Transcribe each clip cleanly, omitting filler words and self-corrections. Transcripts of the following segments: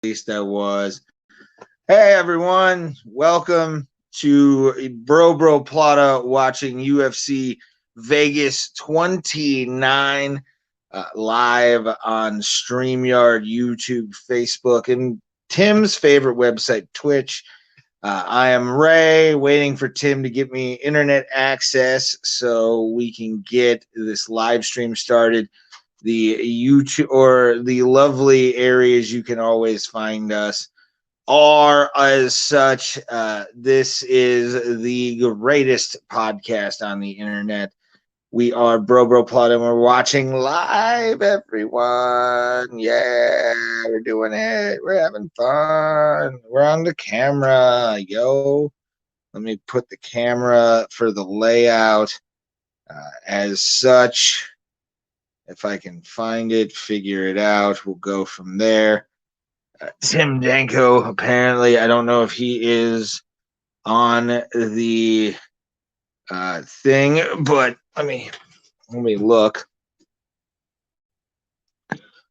least I was. Hey everyone, welcome to Bro Plata watching UFC Vegas 29 live on StreamYard, YouTube, Facebook, and Tim's favorite website, Twitch. I am Ray, waiting for Tim to get me internet access so we can get this live stream started. The YouTube or the lovely areas you can always find us are as such. This is the greatest podcast on the internet. We are Bro Plot and we're watching live, everyone. Yeah, we're doing it. We're having fun. We're on the camera, yo. Let me put the camera for the layout as such. If I can find it, figure it out, we'll go from there. Tim Danko, apparently, I don't know if he is on the thing, but let me look.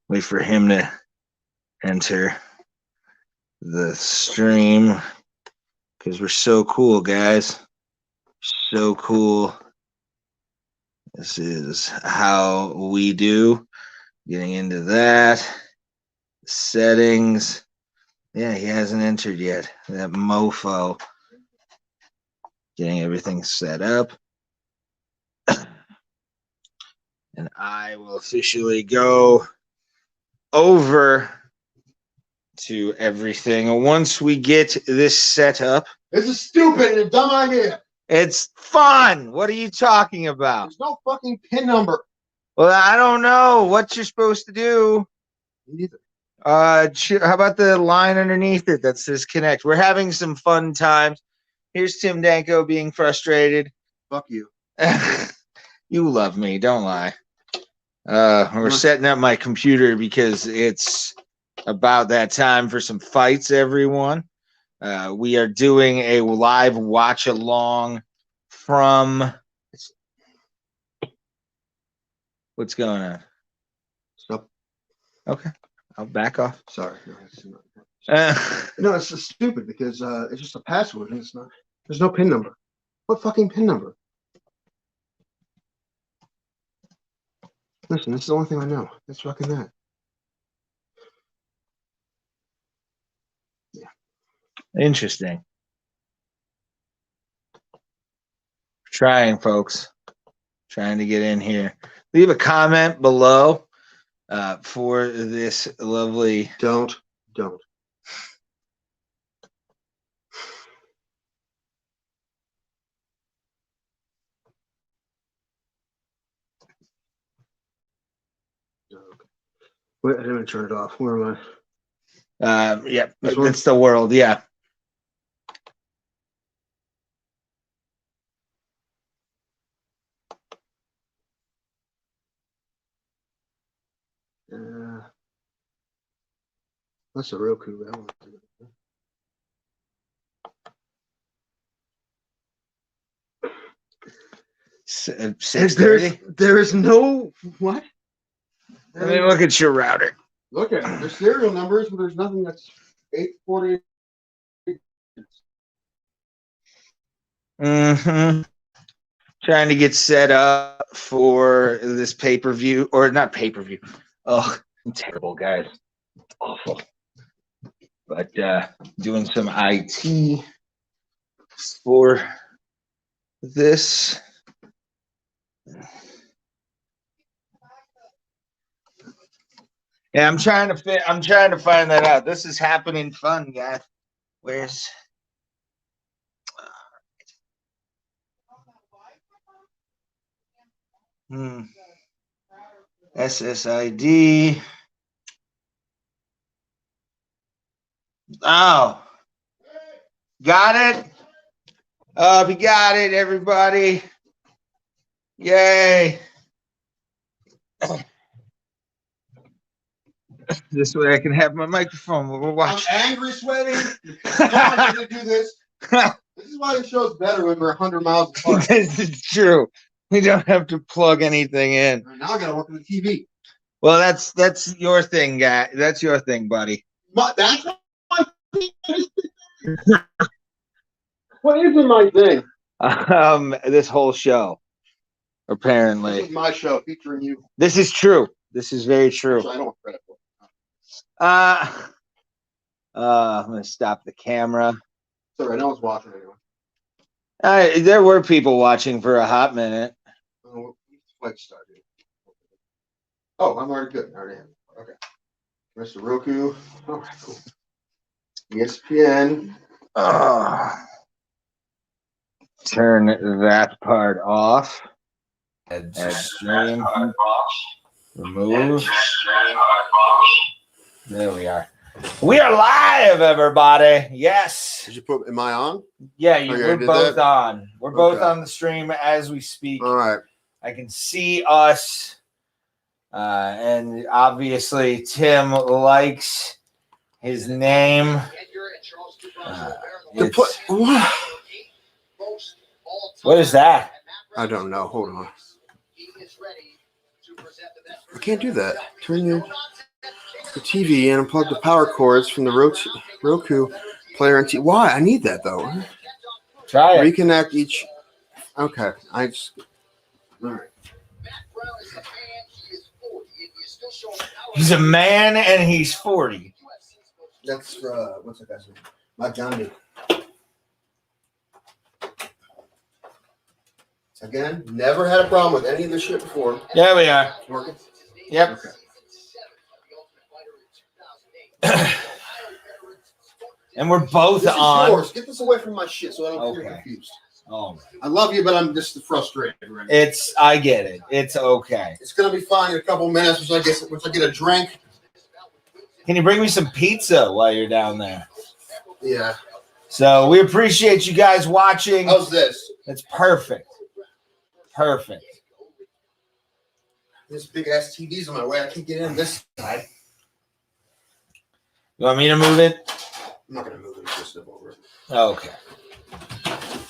Wait for him to enter the stream because we're so cool, guys. So cool. This is how we do. Getting into that. Settings. Yeah, he hasn't entered yet. That mofo. Getting everything set up. And I will officially go over to everything. Once we get this set up. This is stupid and a dumb idea. It's fun. What are you talking about? There's no fucking pin number. Well, I don't know what you're supposed to do. Neither. How about the line underneath it that says connect? We're having some fun times. Here's Tim Danko being frustrated. Fuck you. You love me, don't lie. We're setting up my computer because it's about that time for some fights, everyone. We are doing a live watch along from. What's going on? Stop. Okay, I'll back off. Sorry. No, it's just stupid because it's just a password and it's not. There's no pin number. What fucking pin number? Listen, this is the only thing I know. It's fucking that. Yeah. Interesting. Trying, folks. Trying to get in here. Leave a comment below for this lovely. Don't. Wait, I didn't turn it off. Where am I? Yeah, it's the world. Yeah. That's a real cool. There is no what? Let me look at your router. Look at it. There's serial numbers, but there's nothing that's 840. Trying to get set up for this pay-per-view, or not pay-per-view. Oh, I'm terrible, guys. It's awful. But doing some IT for this. Yeah, I'm trying to find that out. This is happening fun, guys. Where's SSID? Oh, got it. We got it, everybody. Yay. This way I can have my microphone. We'll watch. I'm angry, sweating. I'm going to do this. This is why the show's better when we're 100 miles apart. This is true. We don't have to plug anything in. Now I got to work on the TV. Well, that's your thing, guy. That's your thing, buddy. That's my thing. What is in my thing? This whole show, apparently. This is my show featuring you. This is true. This is very true. I don't want credit for it. I'm gonna stop the camera. It's all right. No one's watching anyway. There were people watching for a hot minute. Let's start. Oh, I'm already good. I already am. Okay. Mr. Roku. All right, cool. ESPN. Turn that part off. Add stream. Remove. There we are. We are live, everybody. Yes. Did you put? Am I on? Yeah, we're both on. We're both on the stream as we speak. All right. I can see us. And obviously, Tim likes his name. What is that? I don't know. Hold on. I can't do that. Turn the TV and unplug the power cords from the Roku player and TV. Why? I need that though. Try it. Reconnect each. Okay. I just. All right. He's a man and he's 40. That's what's that guy's name? My Johnny. Again, never had a problem with any of this shit before. There we are. Working? Yep. Okay. And we're both this on. Is yours. Get this away from my shit so I don't feel confused. Oh, I love you, but I'm just frustrated right now. I get it. It's okay. It's gonna be fine in a couple minutes once I get a drink. Can you bring me some pizza while you're down there? Yeah. So we appreciate you guys watching. How's this? It's perfect. Perfect. This big ass TV's on my way. I can't get in this side. You want me to move it? I'm not gonna move it. Just step over it. Okay.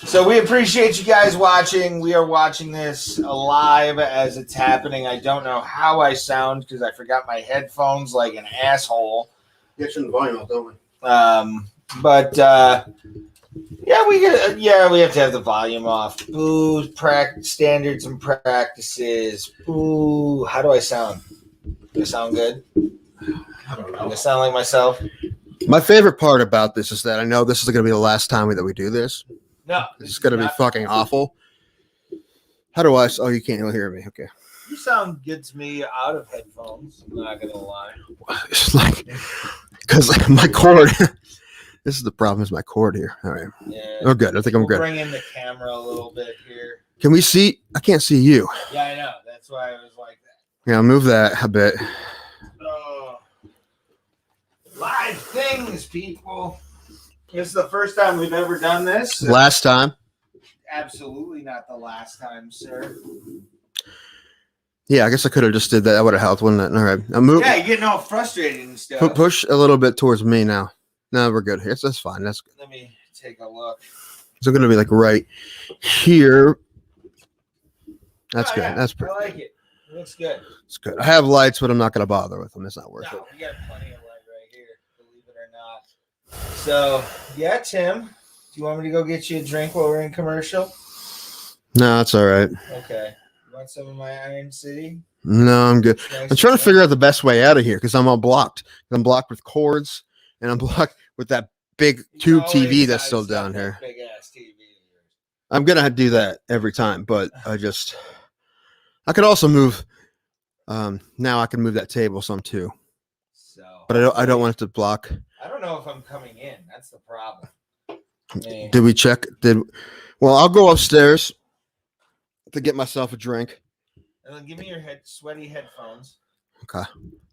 So we appreciate you guys watching. We are watching this live as it's happening. I don't know how I sound because I forgot my headphones like an asshole. Get you the volume out, don't we? We have to have the volume off. Boo, standards and practices. Boo, how do I sound? Do I sound good? I don't know. Do I sound like myself? My favorite part about this is that I know this is going to be the last time that we do this. No. This is going to be fucking awful. How do I? Oh, you can't hear me. Okay. You sound good to me out of headphones. I'm not going to lie. It's like, because my cord. This is the problem. Is my cord here? All right. Yeah. Oh, good. I think I'm good. Bring in the camera a little bit here. Can we see? I can't see you. Yeah, I know. That's why I was like that. Yeah, move that a bit. Live things, people. This is the first time we've ever done this. Last time. Absolutely not the last time, sir. Yeah, I guess I could have just did that. That would have helped, wouldn't it? All right. Now move. Yeah, you're getting all frustrated and stuff. Push a little bit towards me now. No, we're good. That's fine. That's good. Let me take a look. So going to be like right here. That's good. Yeah, That's pretty. I like it. It looks good. It's good. I have lights, but I'm not going to bother with them. It's not worth it. We got plenty of light right here, believe it or not. So, yeah, Tim, do you want me to go get you a drink while we're in commercial? No, it's all right. Okay. You want some of my Iron City? No, I'm good. Nice. I'm trying to figure out the best way out of here because I'm all blocked. I'm blocked with cords, and I'm blocked with that big tube TV that's still down here. Big ass TV. I'm going to do that every time, but I could also move. Now I can move that table some too. So, but I don't want it to block. I don't know if I'm coming in. That's the problem. Did we check? Well, I'll go upstairs to get myself a drink. And then give me your sweaty headphones. Okay.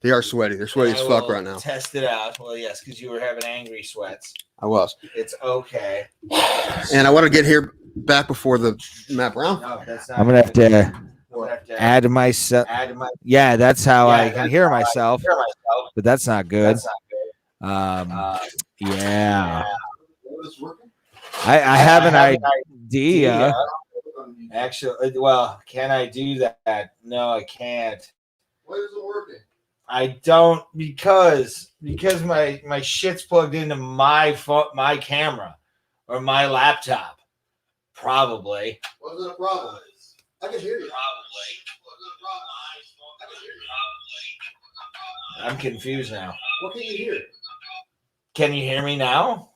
They are sweaty. They're sweaty as fuck right now. Test it out. Well, yes, because you were having angry sweats. I was. It's okay. And I want to get here back before the Matt Brown. No, that's not. I'm gonna have to add myself. Yeah, that's how I can hear myself. But that's not good. Yeah. I have an idea. Actually, well, can I do that? No, I can't. Why isn't it working? I don't because my shit's plugged into my my camera or my laptop. Probably. Wasn't a problem. I can hear you. I'm confused now. What can you hear? Can you hear me now?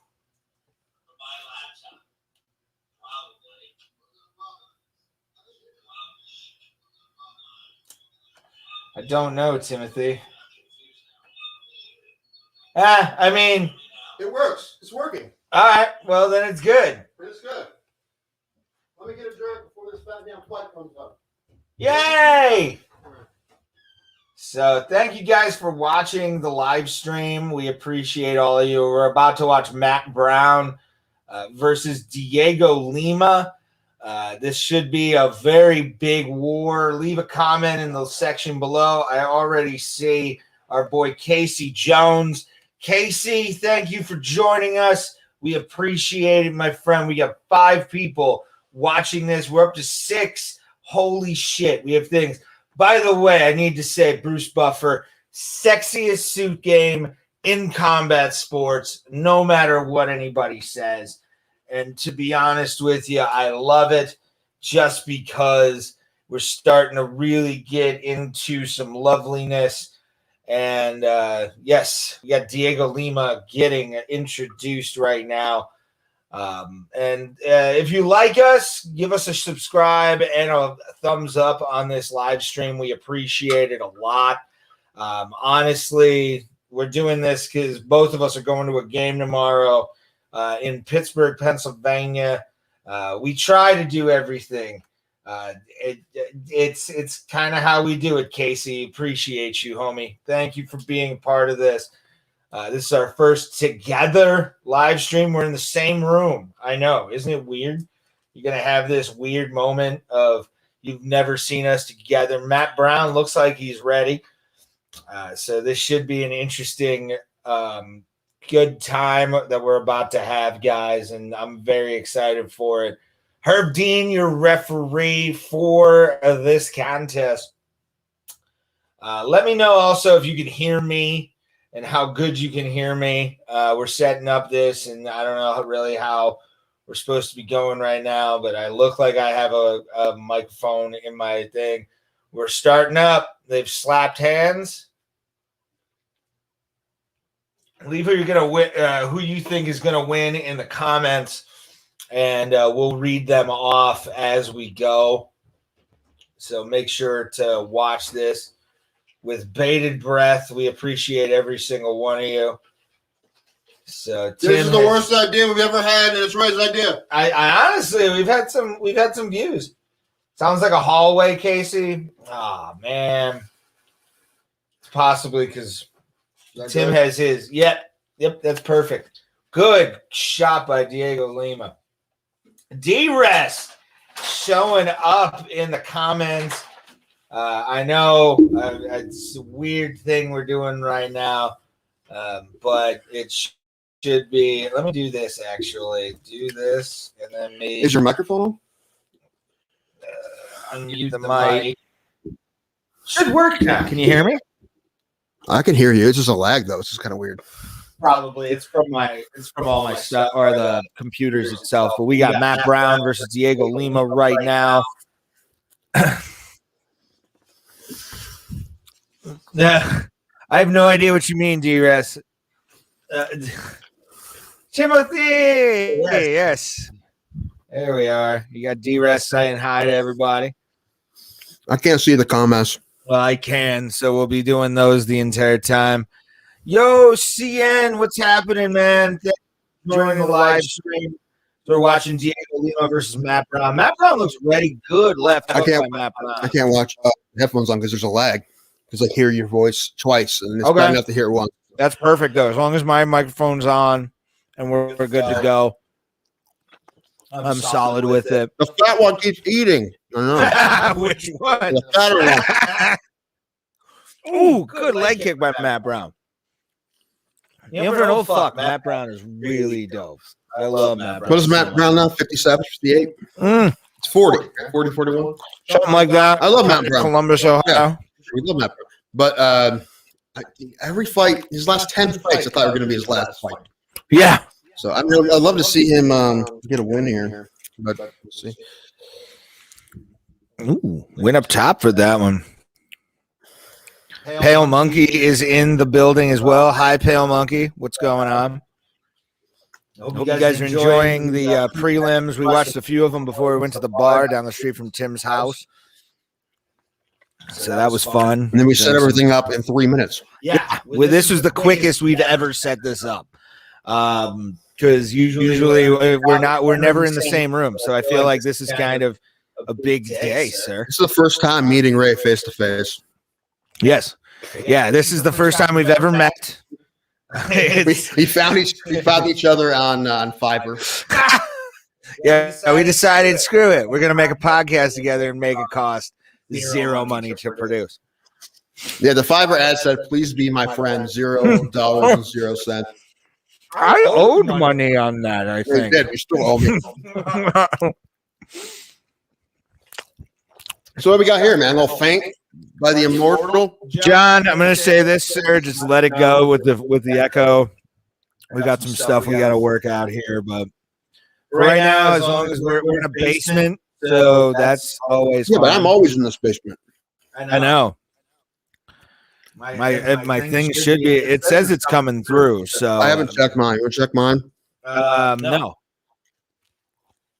I don't know, Timothy. I mean, it works. It's working. All right. Well, then it's good. It's good. Let me get a drink before this fat damn flight comes up. Yay! So thank you guys for watching the live stream. We appreciate all of you. We're about to watch Matt Brown versus Diego Lima. This should be a very big war. Leave a comment in the section below. I already see our boy Casey Jones. Casey, thank you for joining us. We appreciate it, my friend. We got 5 people watching this. We're up to 6. Holy shit. We have things. By the way, I need to say, Bruce Buffer, sexiest suit game in combat sports, no matter what anybody says. And to be honest with you, I love it just because we're starting to really get into some loveliness. And yes, we got Diego Lima getting introduced right now. And if you like us, give us a subscribe and a thumbs up on this live stream. We appreciate it a lot. Honestly, we're doing this because both of us are going to a game tomorrow in Pittsburgh, Pennsylvania. We try to do everything. It's kind of how we do it, Casey. Appreciate you, homie. Thank you for being a part of this. This is our first together live stream. We're in the same room. I know. Isn't it weird? You're going to have this weird moment of you've never seen us together. Matt Brown looks like he's ready. So this should be an interesting, good time that we're about to have, guys. And I'm very excited for it. Herb Dean, your referee for this contest. Let me know also if you can hear me and how good you can hear me. We're setting up this, and I don't know really how we're supposed to be going right now, but I look like I have a microphone in my thing. We're starting up. They've slapped hands. Leave who you're gonna win, who you think is gonna win in the comments, and we'll read them off as we go. So make sure to watch this with bated breath. We appreciate every single one of you. So Tim, this is the worst idea we've ever had, and it's Ray's idea. I honestly, we've had some views. Sounds like a hallway, Casey. Oh man, it's possibly because Tim has his. Yep, that's perfect. Good shot by Diego Lima. D-Rest showing up in the comments. I know it's a weird thing we're doing right now, but it should be. Let me do this, actually. Do this, and then maybe. Is your microphone on? Unmute the mic. Should work now. Can you hear me? I can hear you. It's just a lag, though. It's just kind of weird. Probably. It's from all my stuff or the computers itself. But we got Matt Brown versus Diego Lima right now. I have no idea what you mean, D-Res. Timothy! Yes. There we are. You got D-Res saying hi to everybody. I can't see the comments. Well, I can, so we'll be doing those the entire time. Yo, CN, what's happening, man? Thanks for joining the live stream. We're watching Diego Lima versus Matt Brown. Matt Brown looks ready good left. I can't watch headphones on because there's a lag. Because I hear your voice twice, and it's bad enough to hear it once. That's perfect, though. As long as my microphone's on and we're good to go, I'm solid with it. The fat one keeps eating. I know. Which one? The fatter one. Ooh, good leg kick by Matt Brown. You never know, fuck. Matt Brown is really dope. I love Matt Brown. What is Matt Brown now? 57, 58? It's 40. 40, 41? Something like that. I love Matt Brown. Columbus, Ohio. Yeah. We love Matt Brown. But every fight, his last 10 fights, I thought were going to be his last fight. Yeah. So I'd love to see him get a win here, but we'll see. Ooh, went up top for that one. Pale Monkey is in the building as well. Hi, Pale Monkey. What's going on? Hope you guys are enjoying the prelims. We watched a few of them before we went to the bar down the street from Tim's house. So that was fun. And then we set everything up in 3 minutes. Yeah. Well, this was the quickest we've ever set this up. Because usually we're never in the same room. So I feel like this is kind of a big day, sir. This is the first time meeting Ray face to face. Yes. Yeah, this is the first time we've ever met. We found each other on Fiverr. Yeah, we decided, screw it. We're going to make a podcast together and make it cost zero money to produce. Yeah, the Fiverr ad said, please be my friend, $0.00. I owed money on that, I think. You did. You still owe me. So what we got here, man? A little feint by the immortal John. I'm going to say this, sir. Just let it go with the echo. We got some stuff we got to work out here, but right now, as long as we're in a basement, so that's always fun. But I'm always in this basement. I know. My thing should be. It says it's coming through. So I haven't checked mine. You want to check mine? No.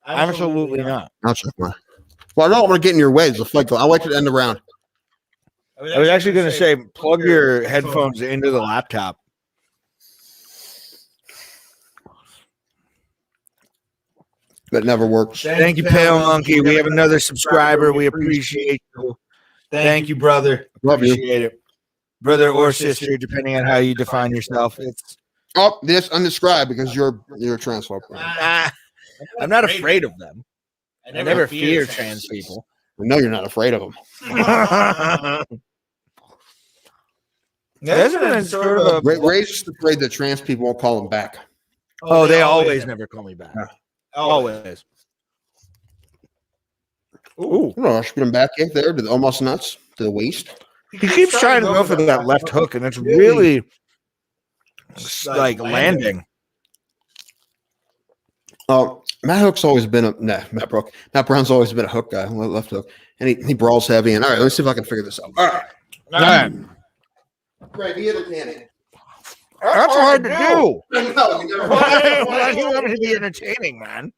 Absolutely not. I'll check mine. Well, I don't want to get in your way. It's a fight. I like it to end around. I was actually going to say, plug your headphones into the laptop. That never works. Thank you, Pale Monkey. We have another subscriber. We appreciate you. Thank you, brother. Love you. Appreciate it. Brother or sister, depending on how you define yourself. It's this undescribed because you're a transphobe. I'm not afraid of them. I never fear trans people. I know you're not afraid of them. Ray's just afraid that trans people won't call him back. Oh, they always never call me back. Yeah. Always. Ooh. I should put him back in there to the almost nuts, to the waist. He keeps trying to go for that left hook, and it's really like landing. Oh, Matt Brown's always been a hook guy, left hook, and he brawls heavy. And all right, let's see if I can figure this out. All right. Ray, be entertaining. That's hard to do. No, Why do you want me to be entertaining, man?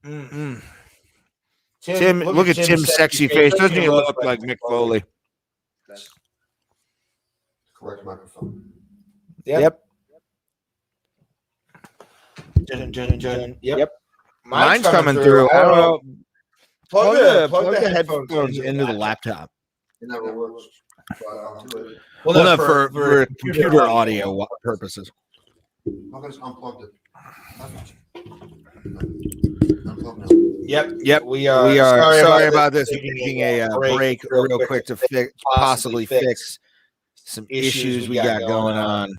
Mm-mm. Tim, look at Tim's sexy face. Doesn't he look like Mick Foley? Correct microphone. Yep. Yep. Mine's coming through. I don't know. Plug the headphones into the laptop. It never works. Well, no, for computer audio purposes. I'm going to unplug it. Yep. We are sorry about this. We're taking a break real quick to possibly fix some issues we got going on. I'm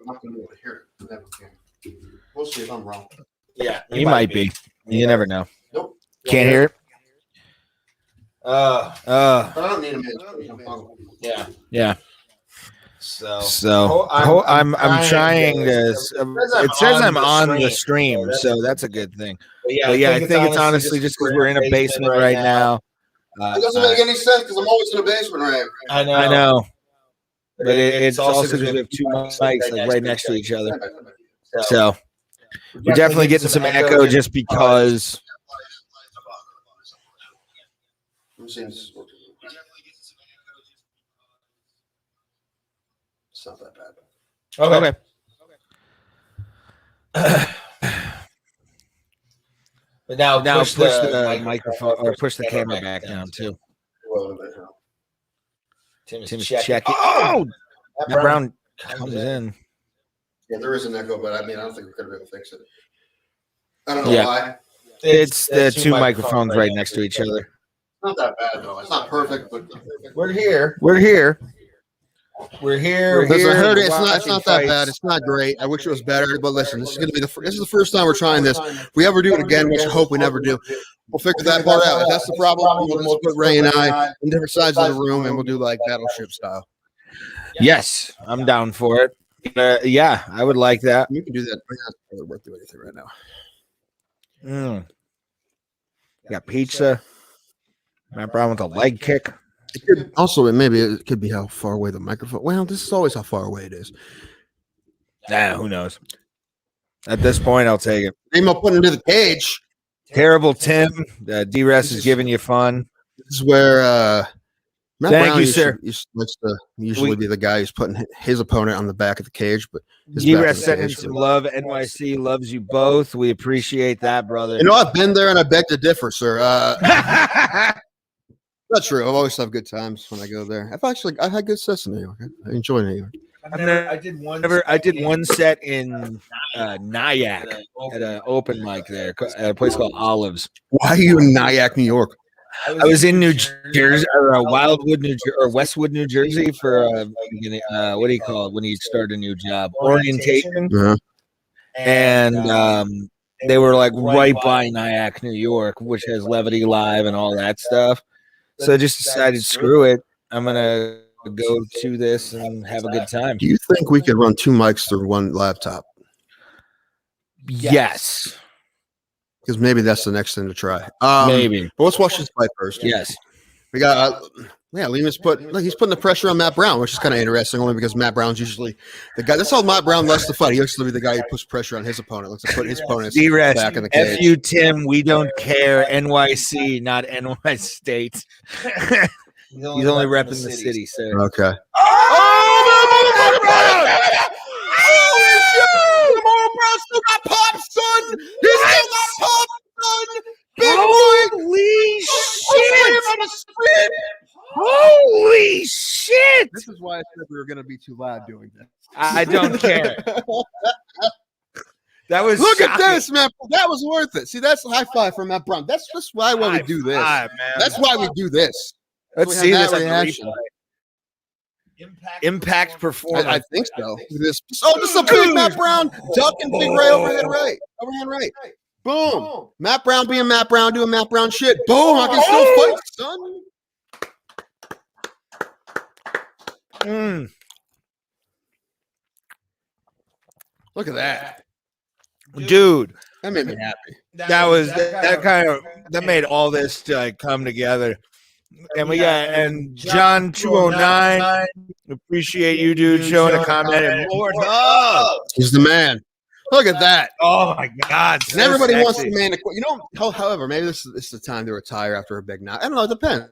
not going to be able to hear it. We'll see if I'm wrong. Yeah, you might be. You never know. Nope. Can't hear it. But I don't need a minute. Yeah. So I'm trying this. It says I'm on the stream, so that's a good thing. But yeah, I think it's honestly just because we're in a basement right now. It doesn't make any sense because I'm always in a basement, right? I know. But it's also because we have two mics like right next to each other. So we're definitely getting some echo just because. It's not that bad. Okay. But now push the microphone or push the camera back down too. Tim's checking. Oh, that Brown comes in. Yeah, there is an echo, but I don't think we're going to be able to fix it. I don't know why. It's the two microphones right next to each other. Not that bad though. It's not perfect, but we're here. We're here. Listen, I heard it. It's watching not that fights. bad. It's not great. I wish it was better. But listen, this is going to be this is the first time we're trying this. If we ever do it again, which I hope we never do, we'll figure that part out. If that's the problem, we'll just put Ray and I on different sides of the room, and we'll do like battleship style. Yes, I'm down for it. Yeah, I would like that. You can do that. We're not really worth doing anything right now. Got pizza. Matt Brown with a leg kick. Maybe it could be how far away the microphone. Well, this is always how far away it is. Nah, who knows? At this point, I'll take it. Name up put into the cage. Terrible Tim. D-Rest is giving you fun. This is where Matt Thank Brown you, sir. likes to usually be the guy who's putting his opponent on the back of the cage, but D-Rest sending some love. NYC loves you both. We appreciate that, brother. You know, I've been there and I beg to differ, sir. Not true. I've always had good times when I go there. I've had good sets in New York. I enjoy New York. I did one set in Nyack at an open mic there at a place called Olives. Why are you in Nyack, New York? I was in New Jersey or Wildwood, New Jersey, or Westwood, New Jersey for what do you call it when you start a new job? Orientation. Uh-huh. And they were like right by Nyack, New York, which has Levity Live and all that stuff. So I just decided, screw it. I'm gonna go to this and have a good time. Do you think we could run two mics through one laptop? Yes. Because maybe that's the next thing to try. Maybe. But let's watch this fight first. Yes. We got Lima's he's putting the pressure on Matt Brown, which is kind of interesting, only because Matt Brown's usually the guy. That's how Matt Brown loves to fight. He likes to be the guy who puts pressure on his opponent, likes to put his opponents back in the cage. F you, Tim. We don't care. NYC, not NY State. He's only repping the city, sir. Okay. Brown still got pop, son. He still got pop, son. Big Holy shit! Holy shit! This is why I said we were going to be too loud doing that. I don't care. That was Look shocking. at this, man. That was worth it. See, that's a high five for Matt Brown. That's why we do this. That's why we do this. Let's see this reaction. Impact performance. I think so. This is a big Matt Brown ducking big Ray overhand right. Boom. Matt Brown being Matt Brown doing Matt Brown shit. Boom. I can still fight, son. Look at that, dude. That made me happy. That made all this to come together. And we got John 209. Appreciate you, dude, showing a comment. And Lord, he's the man. Look at that. Oh my God. And everybody wants the man to quit. You know, however, maybe this is the time to retire after a big night. I don't know. It depends.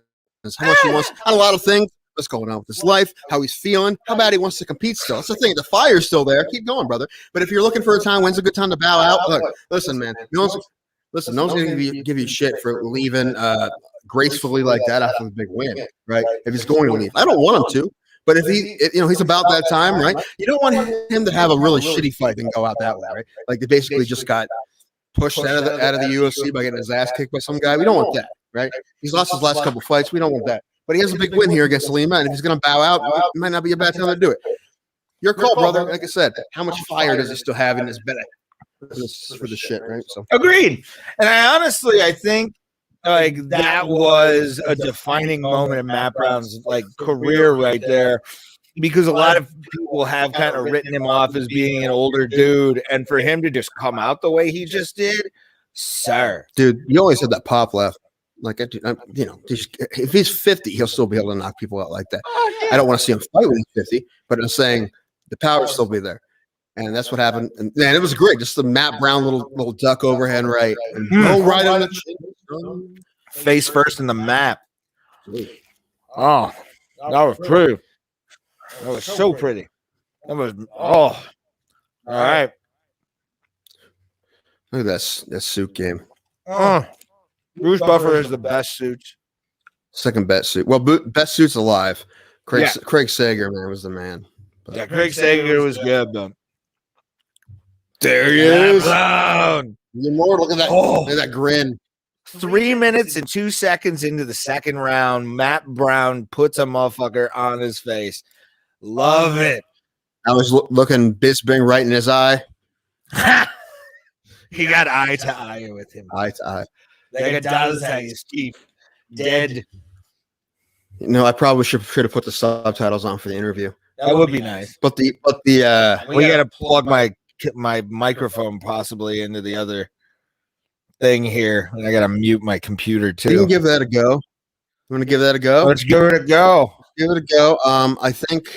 How much he wants on a lot of things. What's going on with his life? How he's feeling? How bad he wants to compete still? That's the thing. The fire's still there. Keep going, brother. But if you're looking for a time, when's a good time to bow out? Look, listen, man. No one's going to give you shit for leaving gracefully like that after the big win, right? If he's going to leave, I don't want him to. But if he's about that time, right? You don't want him to have a really shitty fight and go out that way, right? Like they basically just got pushed out of the UFC by getting his ass kicked by some guy. We don't want that, right? He's lost his last couple fights. We don't want that. But he has a big win here against Lima, and if he's going to bow out, it might not be a bad time to do it. Your call, brother. Like I said, how much fire does he still have in his belly for the shit, right? So agreed. And I think like that was a defining moment in Matt Brown's like career right there, because a lot of people have kind of written him off as being an older dude, and for him to just come out the way he just did, sir, dude, you always had that pop laugh. Like if he's 50, he'll still be able to knock people out like that. I don't want to see him fight when he's 50, but I'm saying the power will still be there. And that's what happened. And man, it was great. Just the Matt Brown little duck overhand right. And go right on the chin. Face first in the map. Oh, that was pretty. That was so pretty. That was all right. Look at that suit game. Bruce Buffer is the best suits. Second best suit. Well, best suits alive. Craig Sager, man, was the man. But yeah, Craig Sager was good, though. There he is. Brown. Look at that. Look at that grin. 3 minutes and 2 seconds into the second round, Matt Brown puts a motherfucker on his face. Love it. I was looking Bisbing right in his eye. He got eye to eye with him. Eye to eye. Like a doll's eye is cheap. Dead. You know, I probably should have put the subtitles on for the interview. That would be nice. But the we got to plug my microphone possibly into the other thing here. And I got to mute my computer too. You can give that a go. You want to give that a go? Let's give it a go. Give it a go. I think,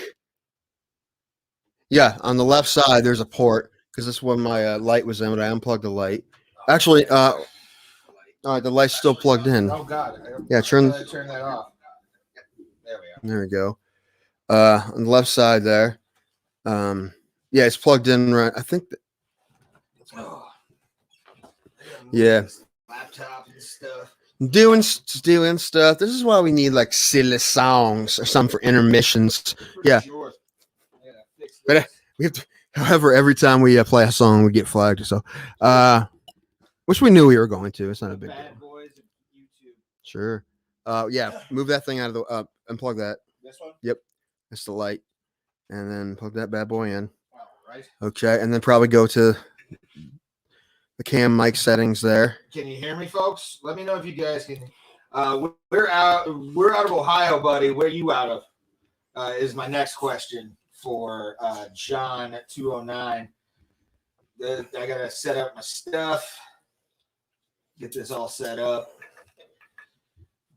yeah, on the left side there's a port because this is when my light was in, but I unplugged the light. Actually, all right, the light's still plugged in. Oh God! Yeah, turn that off. There we There we go. On the left side there. Yeah, it's plugged in right. I think. Yeah. Laptop and stuff. Doing stuff. This is why we need like silly songs or something for intermissions. Yeah. But we have to, however, every time we play a song, we get flagged. So, which we knew we were going to. It's not a big deal. Sure. Yeah. Move that thing out of the. Unplug that. This one. Yep. That's the light, and then plug that bad boy in. All right. Okay, and then probably go to the cam mic settings there. Can you hear me, folks? Let me know if you guys can. We're out of Ohio, buddy. Where you out of? Is my next question for John at 209. I gotta set up my stuff. Get this all set up.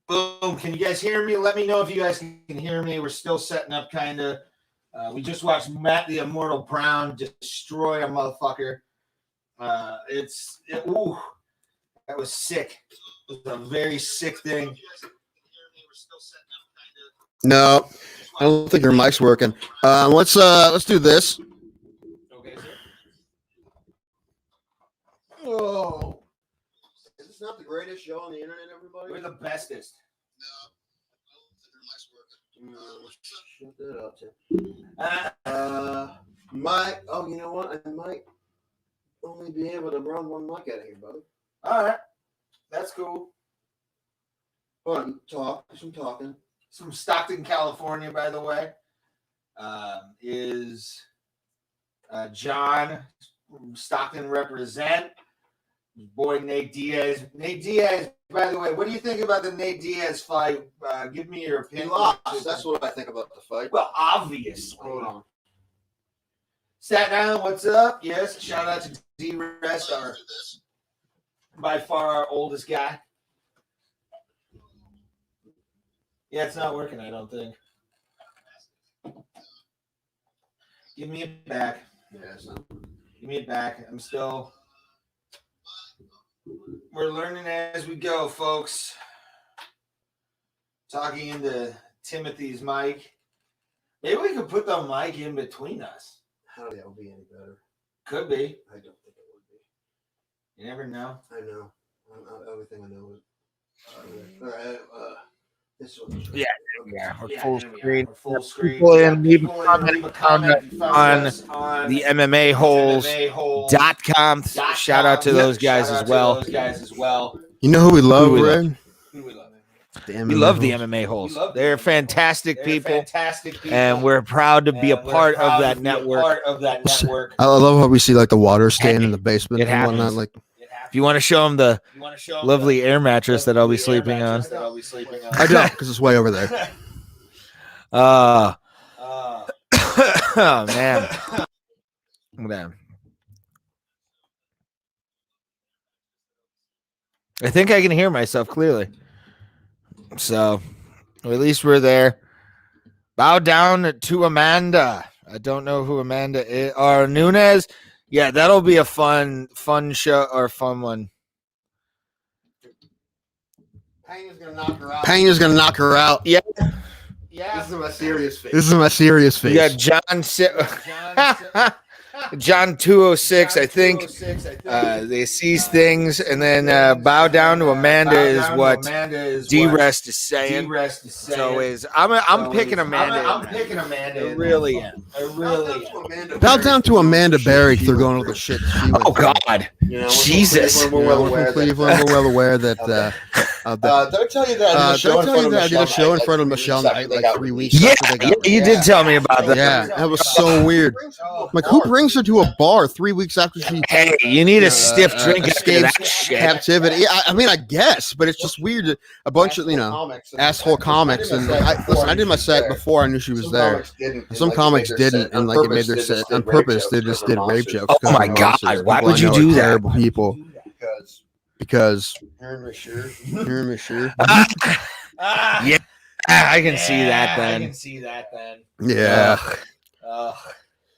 Boom. Can you guys hear me? Let me know if you guys can hear me. We're still setting up, kind of. We just watched Matt the Immortal Brown destroy a motherfucker. Ooh, that was sick. It was a very sick thing. No, I don't think your mic's working. Let's do this. Okay, sir. Oh. Is this not the greatest show on the internet, everybody? We're the bestest. No, shut that up, Tim. Mic. Oh, you know what? I might only be able to run one mic out of here, brother. All right, that's cool. Hold on, some talking. It's from Stockton, California, by the way. Is John from Stockton represent? Boy, Nate Diaz. Nate Diaz, by the way, what do you think about the Nate Diaz fight? Give me your opinion. He lost. That's what I think about the fight. Well, obviously. Hold on. Staten Island, what's up? Yes, shout out to D-Rest, our by far our oldest guy. Yeah, it's not working, I don't think. Give me it back. Yeah, it's not. Give me it back. We're learning as we go, folks. Talking into Timothy's mic. Maybe we could put the mic in between us. How that would be any better? Could be. I don't think it would be. You never know. I know. Everything I know is. This one. Yeah. We're full there we screen. are. Full screen. People in, leave a comment on the MMA holes.com. Shout out to those guys as well. You know who we love, Red? We love the MMA holes. They're fantastic people, and we're proud to be a part of that network. I love how we see like the water staying in the basement It and whatnot. happens. Like, if you want to show them the lovely air mattress that I'll be sleeping on, I don't, because it's way over there. oh man. I think I can hear myself clearly. So, at least we're there. Bow down to Amanda. I don't know who Amanda is. Or Nunez. Yeah, that'll be a fun show or fun one. Payne's gonna knock her out. Yeah. This is my serious face. You got John 206, I think. They seize things, and then bow down to Amanda is what D-Rest is saying. So I'm picking Amanda. I really am. Bow down to Amanda Berry through going over the shit. Oh God, Jesus! We're well aware that Did I tell you that I did a show in front of Michelle Knight like 3 weeks after they got you did tell me about that. Yeah, that was so weird. Like, who brings her to a bar 3 weeks after she Hey, you need a stiff drink after that shit. captivity? I mean, I guess, but it's just weird that a bunch of asshole comics. And I did my set before I knew she was there. Some comics didn't, and like it made their set on purpose. They just did rape jokes. Oh my god! Why would you do that? Terrible people. Because you're in my shirt. Yeah, I can see that then. Yeah.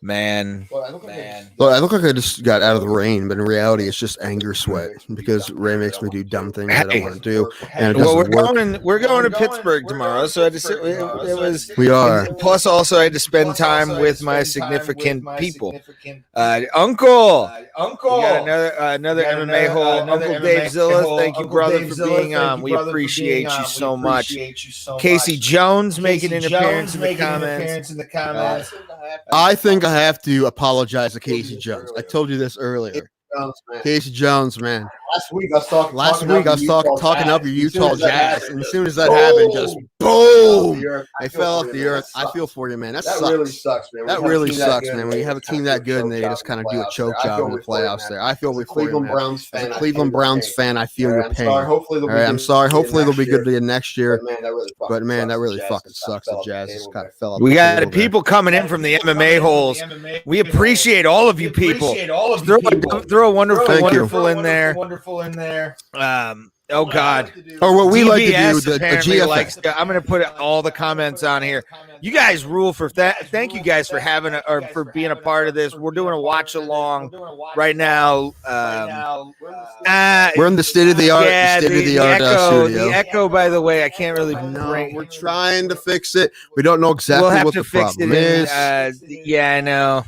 Man. Well, I look like I just got out of the rain, but in reality, it's just anger sweat because Ray makes me do dumb things I don't want to do. And it Well, doesn't we're going to Pittsburgh tomorrow, so I just We are. Plus, also, I had to spend time with my significant people. Uncle. We got another MMA hole. Uncle Dave Zilla, thank you, brother, for being on. We appreciate you so much. Casey Jones making an appearance in the comments. I think I have to apologize to Casey Jones. I told you this earlier. Casey Jones, man. Last week I was talking up your Utah Jazz, and as soon as that happened, just boom, they fell off the earth. I feel for you, man. That really sucks, man. That really sucks, man. When you have a team that good and they just kind of do a choke job in the playoffs there. I feel for you, man. As a Cleveland Browns fan, I feel your pain. I'm sorry. Hopefully they'll be good next year. But man, that really fucking sucks. The Jazz just kind of fell off. We got people coming in from the MMA holes. We appreciate all of you people. Throw a wonderful in there. Oh God! Or what we like to do, the GFX. I'm going to put all the comments on here. You guys rule for that. Thank you guys for having or for being a part of this. We're doing a watch along right now. We're in the state of the art. Yeah, studio. The echo, by the way, I can't really. We're trying to fix it. We don't know exactly what the problem is. Yeah, I know.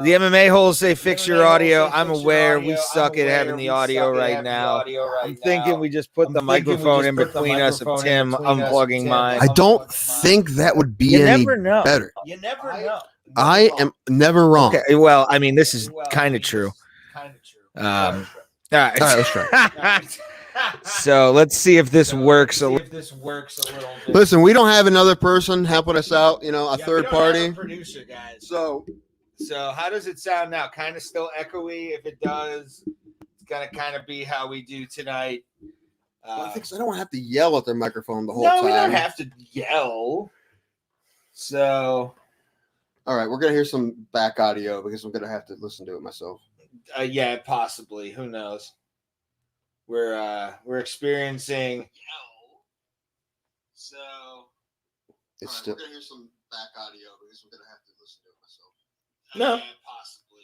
The MMA holes say fix your audio. I'm aware we suck at having the audio right now. I'm thinking we just put the microphone in between us of Tim unplugging mine. I don't think that would be any better. You never know. I am never wrong. Okay, well, I mean, this is kind of true. All right, let's try. So let's see if this works. Listen, we don't have another person helping us out. A third party. Producer, guys. So how does it sound now? Kind of still echoey. If it does, it's gonna kind of be how we do tonight. I think so. I don't have to yell at their microphone the whole time. No, we don't have to yell. So, all right, we're gonna hear some back audio because I'm gonna have to listen to it myself. Yeah, possibly. Who knows? We're experiencing. So, it's still. We're gonna hear some back audio because we're gonna have to listen to it myself. No, possibly.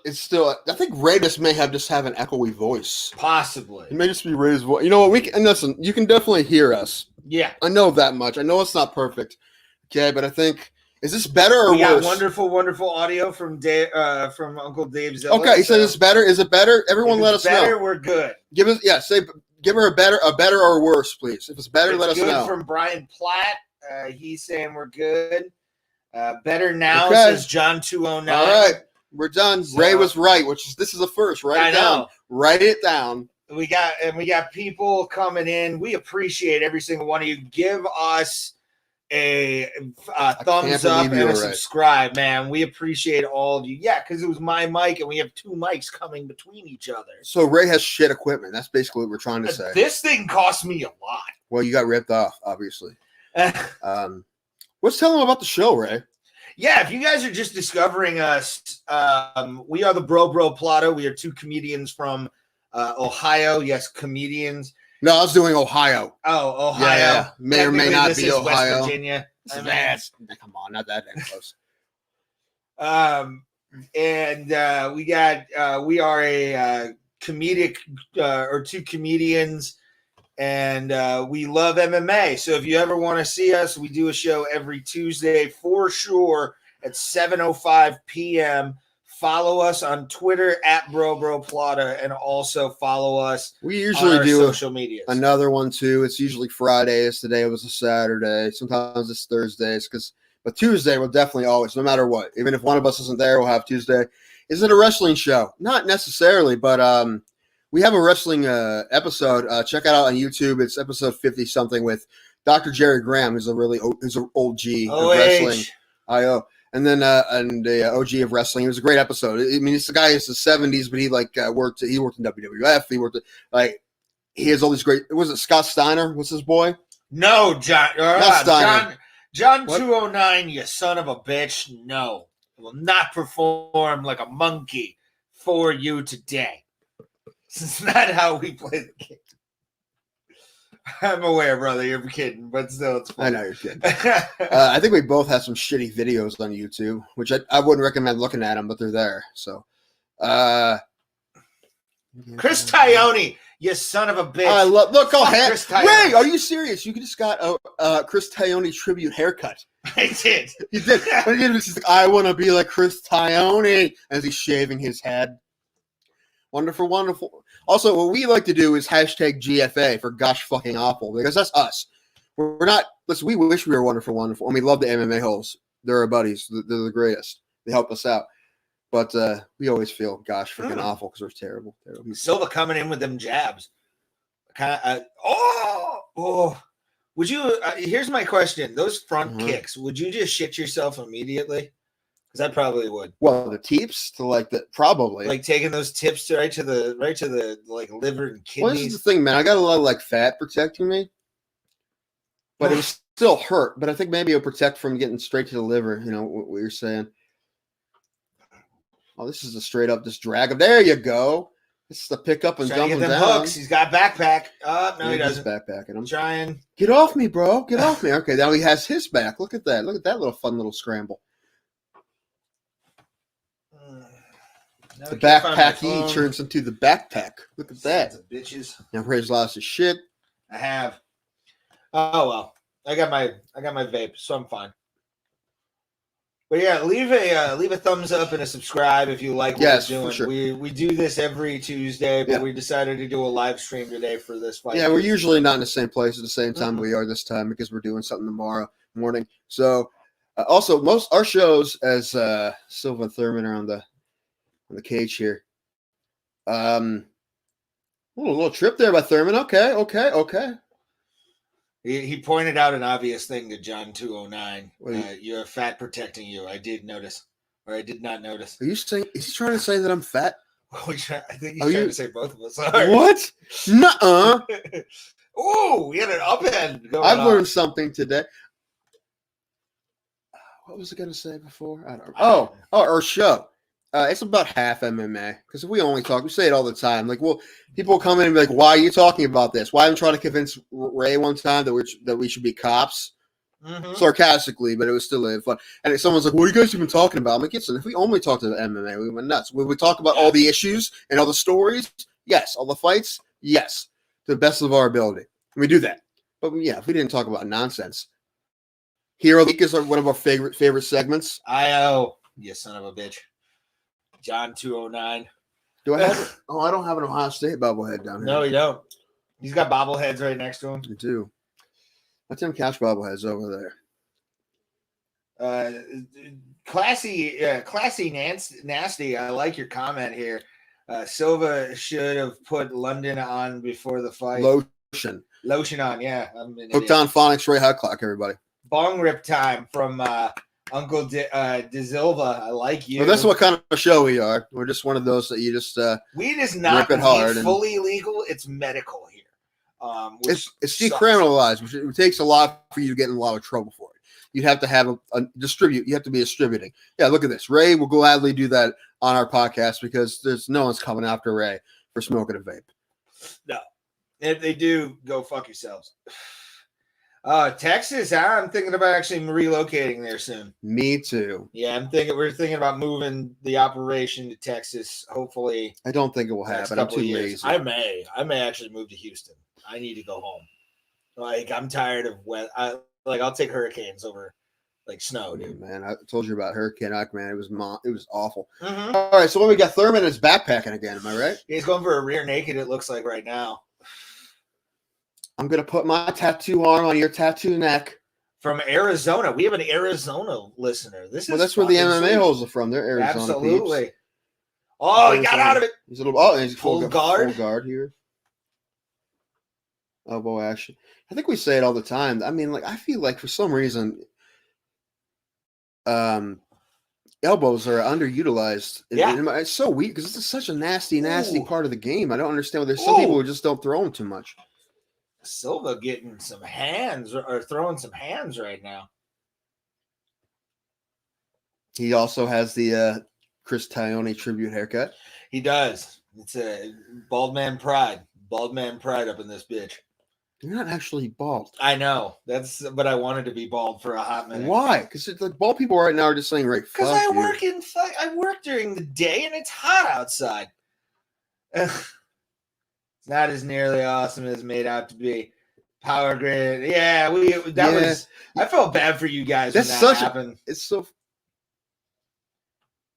It's still. I think Ray may have an echoey voice. Possibly. It may just be Ray's voice. You know what? And listen, you can definitely hear us. Yeah, I know that much. I know it's not perfect. Okay, but I think is this better or worse? Wonderful audio from from Uncle Dave Zilla. Okay, he said it's better. Is it better? Everyone, let us know. We're good. Give her a better or worse, please. If it's better, let us know. From Brian Platt. He's saying we're good. Better now, says John 209. All right, we're done. So, Ray was right, this is a first. Write it down. Write it down. We got people coming in. We appreciate every single one of you. Give us a thumbs up and a subscribe, man. We appreciate all of you. Yeah, because it was my mic, and we have two mics coming between each other. So Ray has shit equipment. That's basically what we're trying to say. This thing cost me a lot. Well, you got ripped off, obviously. Let's tell them about the show, Ray. Yeah, if you guys are just discovering us, we are the Bro Plata. We are two comedians from Ohio. Yes, comedians. No, I was doing Ohio. Oh, Ohio. Yeah. May or may not be Ohio. West Virginia. Come on, not that close. And we are a comedic or two comedians. And we love MMA. So if you ever want to see us, we do a show every Tuesday for sure at 7:05 p.m. Follow us on Twitter at BroBroPlata and also follow us. We usually on our do social media. Another one too. It's usually Fridays. Today it was a Saturday. Sometimes it's Thursdays. But Tuesday will definitely always, no matter what. Even if one of us isn't there, we'll have Tuesday. Is it a wrestling show? Not necessarily, but We have a wrestling episode. Check it out on YouTube. It's episode 50 something with Dr. Jerry Graham, who's an OG of wrestling. IO. And then the OG of wrestling. It was a great episode. I mean, this guy is the 70s, but he worked in WWF. He has all these great. Was it Scott Steiner? What's his boy? No, John. Not Steiner. John 209, you son of a bitch. No. I will not perform like a monkey for you today. This is not how we play the game. I'm aware, brother. You're kidding, but still, it's funny. I know you're kidding. I think we both have some shitty videos on YouTube, which I wouldn't recommend looking at them, but they're there. So, Chris Tyone, you son of a bitch. Look, wait, are you serious? You just got a Chris Tyone tribute haircut. I did. You did. He's like, I want to be like Chris Tyone as he's shaving his head. Wonderful, wonderful. Also, what we like to do is hashtag GFA for gosh fucking awful, because that's us. We're not, listen, we wish we were wonderful, wonderful. And we love the MMA holes. They're our buddies. They're the greatest. They help us out. But we always feel gosh fucking awful because we're terrible. Silva coming in with them jabs. Would you, here's my question. Those front kicks, would you just shit yourself immediately? Because I probably would. Well, the teeps to probably like taking those tips right to the like liver and kidneys. Well, this is the thing, man. I got a lot of fat protecting me, but it was still hurt. But I think maybe it'll protect from getting straight to the liver. You know what you're saying? Oh, this is a straight up just drag. There you go. This is the pick up and jump down. Hooks. He's got backpack. No, he doesn't. Backpacking. I'm trying. Get off me, bro. Get off me. Okay, now he has his back. Look at that. Look at that little fun little scramble. The backpack E turns into the backpack. Look at that. Bitches. Now Ray's lost his shit. I have. Oh well. I got my vape, so I'm fine. But yeah, leave a thumbs up and a subscribe if you like what we're doing. For sure. We do this every Tuesday, but we decided to do a live stream today for this fight. Yeah, we're usually not in the same place at the same time we are this time because we're doing something tomorrow morning. So also most our shows as Silva and Thurman are on the cage here. A little trip there by Thurman. Okay. He pointed out an obvious thing to John 209. You're fat protecting you. I did notice, or I did not notice. Are you saying? Is he trying to say that I'm fat? I think he's trying to say both of us. Sorry. What? Nuh-uh. Oh, we had an upend going I've learned something today. What was I going to say before? I don't know. Our show. It's about half MMA because we only talk. We say it all the time. People will come in and be like, "Why are you talking about this? Why I'm trying to convince Ray one time that we should be cops." Sarcastically, but it was still fun. And someone's like, "What are you guys even talking about?" I'm like, "Listen, if we only talked about MMA, we went nuts. Would we talk about all the issues and all the stories? Yes. All the fights? Yes. To the best of our ability. We do that. But if we didn't talk about nonsense, Hero of the Week is one of our favorite segments. You son of a bitch. John 209. Do I have it? Oh, I don't have an Ohio State bobblehead down here. No, you don't. He's got bobbleheads right next to him. I do. Let them catch bobbleheads over there. Classy nasty. I like your comment here. Silva should have put London on before the fight. Lotion on, yeah. Hooked on phonics, Ray Hudclock, everybody. Bong rip time from Uncle De Silva. I like you. Well, that's what kind of show we are. We're just one of those that you just weed is not rip it hard fully legal. It's medical here. It's decriminalized, which it takes a lot for you to get in a lot of trouble for it. You have to have a distribute. You have to be distributing. Yeah, look at this. Ray will gladly do that on our podcast because there's no one's coming after Ray for smoking a vape. No, if they do, go fuck yourselves. Texas, I'm thinking about actually relocating there soon. Me too. Yeah, we're thinking about moving the operation to Texas. Hopefully, I don't think it will happen. I'm too lazy. I may actually move to Houston. I need to go home. I'm tired of wet. I'll take hurricanes over snow, dude. Man, I told you about Hurricane Ike, man. It was awful. All right, so when we got Thurman is backpacking again, am I right? He's going for a rear naked. It looks like right now. I'm going to put my tattoo arm on your tattoo neck. From Arizona. We have an Arizona listener. That's where the MMA holes are from. They're Arizona Absolutely. peeps. Oh, he got out of it. He's a little. Oh, he's Full guard. Full guard here. Elbow action. I think we say it all the time. I mean, like I feel like for some reason, elbows are underutilized. Yeah. It's so weak because it's such a nasty Ooh. part of the game. I don't understand. There's some people who just don't throw them too much. Silva getting some hands or throwing some hands right now. He also has the Chris Taglioni tribute haircut. He does. It's a bald man pride. Bald man pride up in this bitch. You're not actually bald. I know. But I wanted to be bald for a hot minute. Why? Because the bald people right now are just saying, right, because I work during the day and it's hot outside. It's not as nearly awesome as made out to be. Power grid. Yeah, was. I felt bad for you guys when that happened. It's so.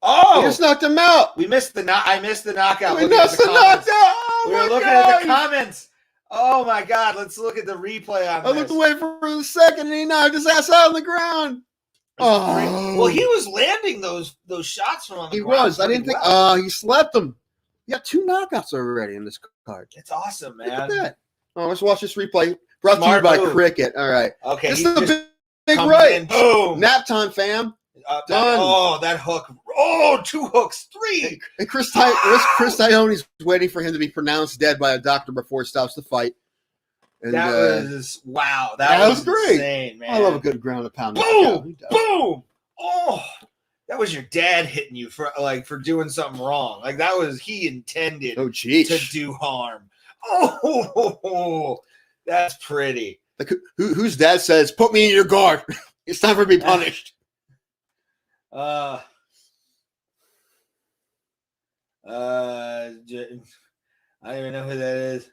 Oh, we just knocked him out. I missed the knockout. We missed the knockout. Oh, we were looking at the comments. Oh my God! Let's look at the replay on this. I looked away for a second and he knocked his ass out on the ground. Oh, well, he was landing those shots from on the ground. He was. I didn't think. He slept them. He got 2 knockouts already in this card. It's awesome, man. Look at that. Oh, let's watch this replay. Brought to you by Cricket. All right. Okay. This is the big right. Boom. Nap time, fam. Done. Oh, that hook. Oh, 2 hooks. 3. And Chris Taglioni's waiting for him to be pronounced dead by a doctor before he stops the fight. And, that was wow. That was great. Insane, man. I love a good ground and pound. Boom. Boom. Oh, that was your dad hitting you for doing something wrong. Like that was he intended to do harm. Oh, that's pretty. Like whose dad says, "Put me in your guard. It's time for me to be punished." I don't even know who that is.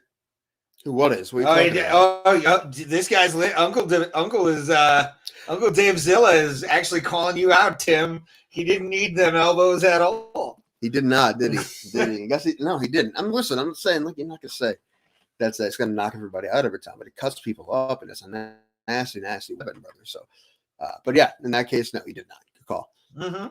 What is? This guy's Uncle Dave Zilla is actually calling you out, Tim. He didn't need them elbows at all. He did not, did he? Did he? I guess no, he didn't. I'm saying, look, you're not gonna say that's gonna knock everybody out every time, but it cuts people up, and it's a nasty weapon, brother. So, but yeah, in that case, no, he did not. Good call. Mm-hmm.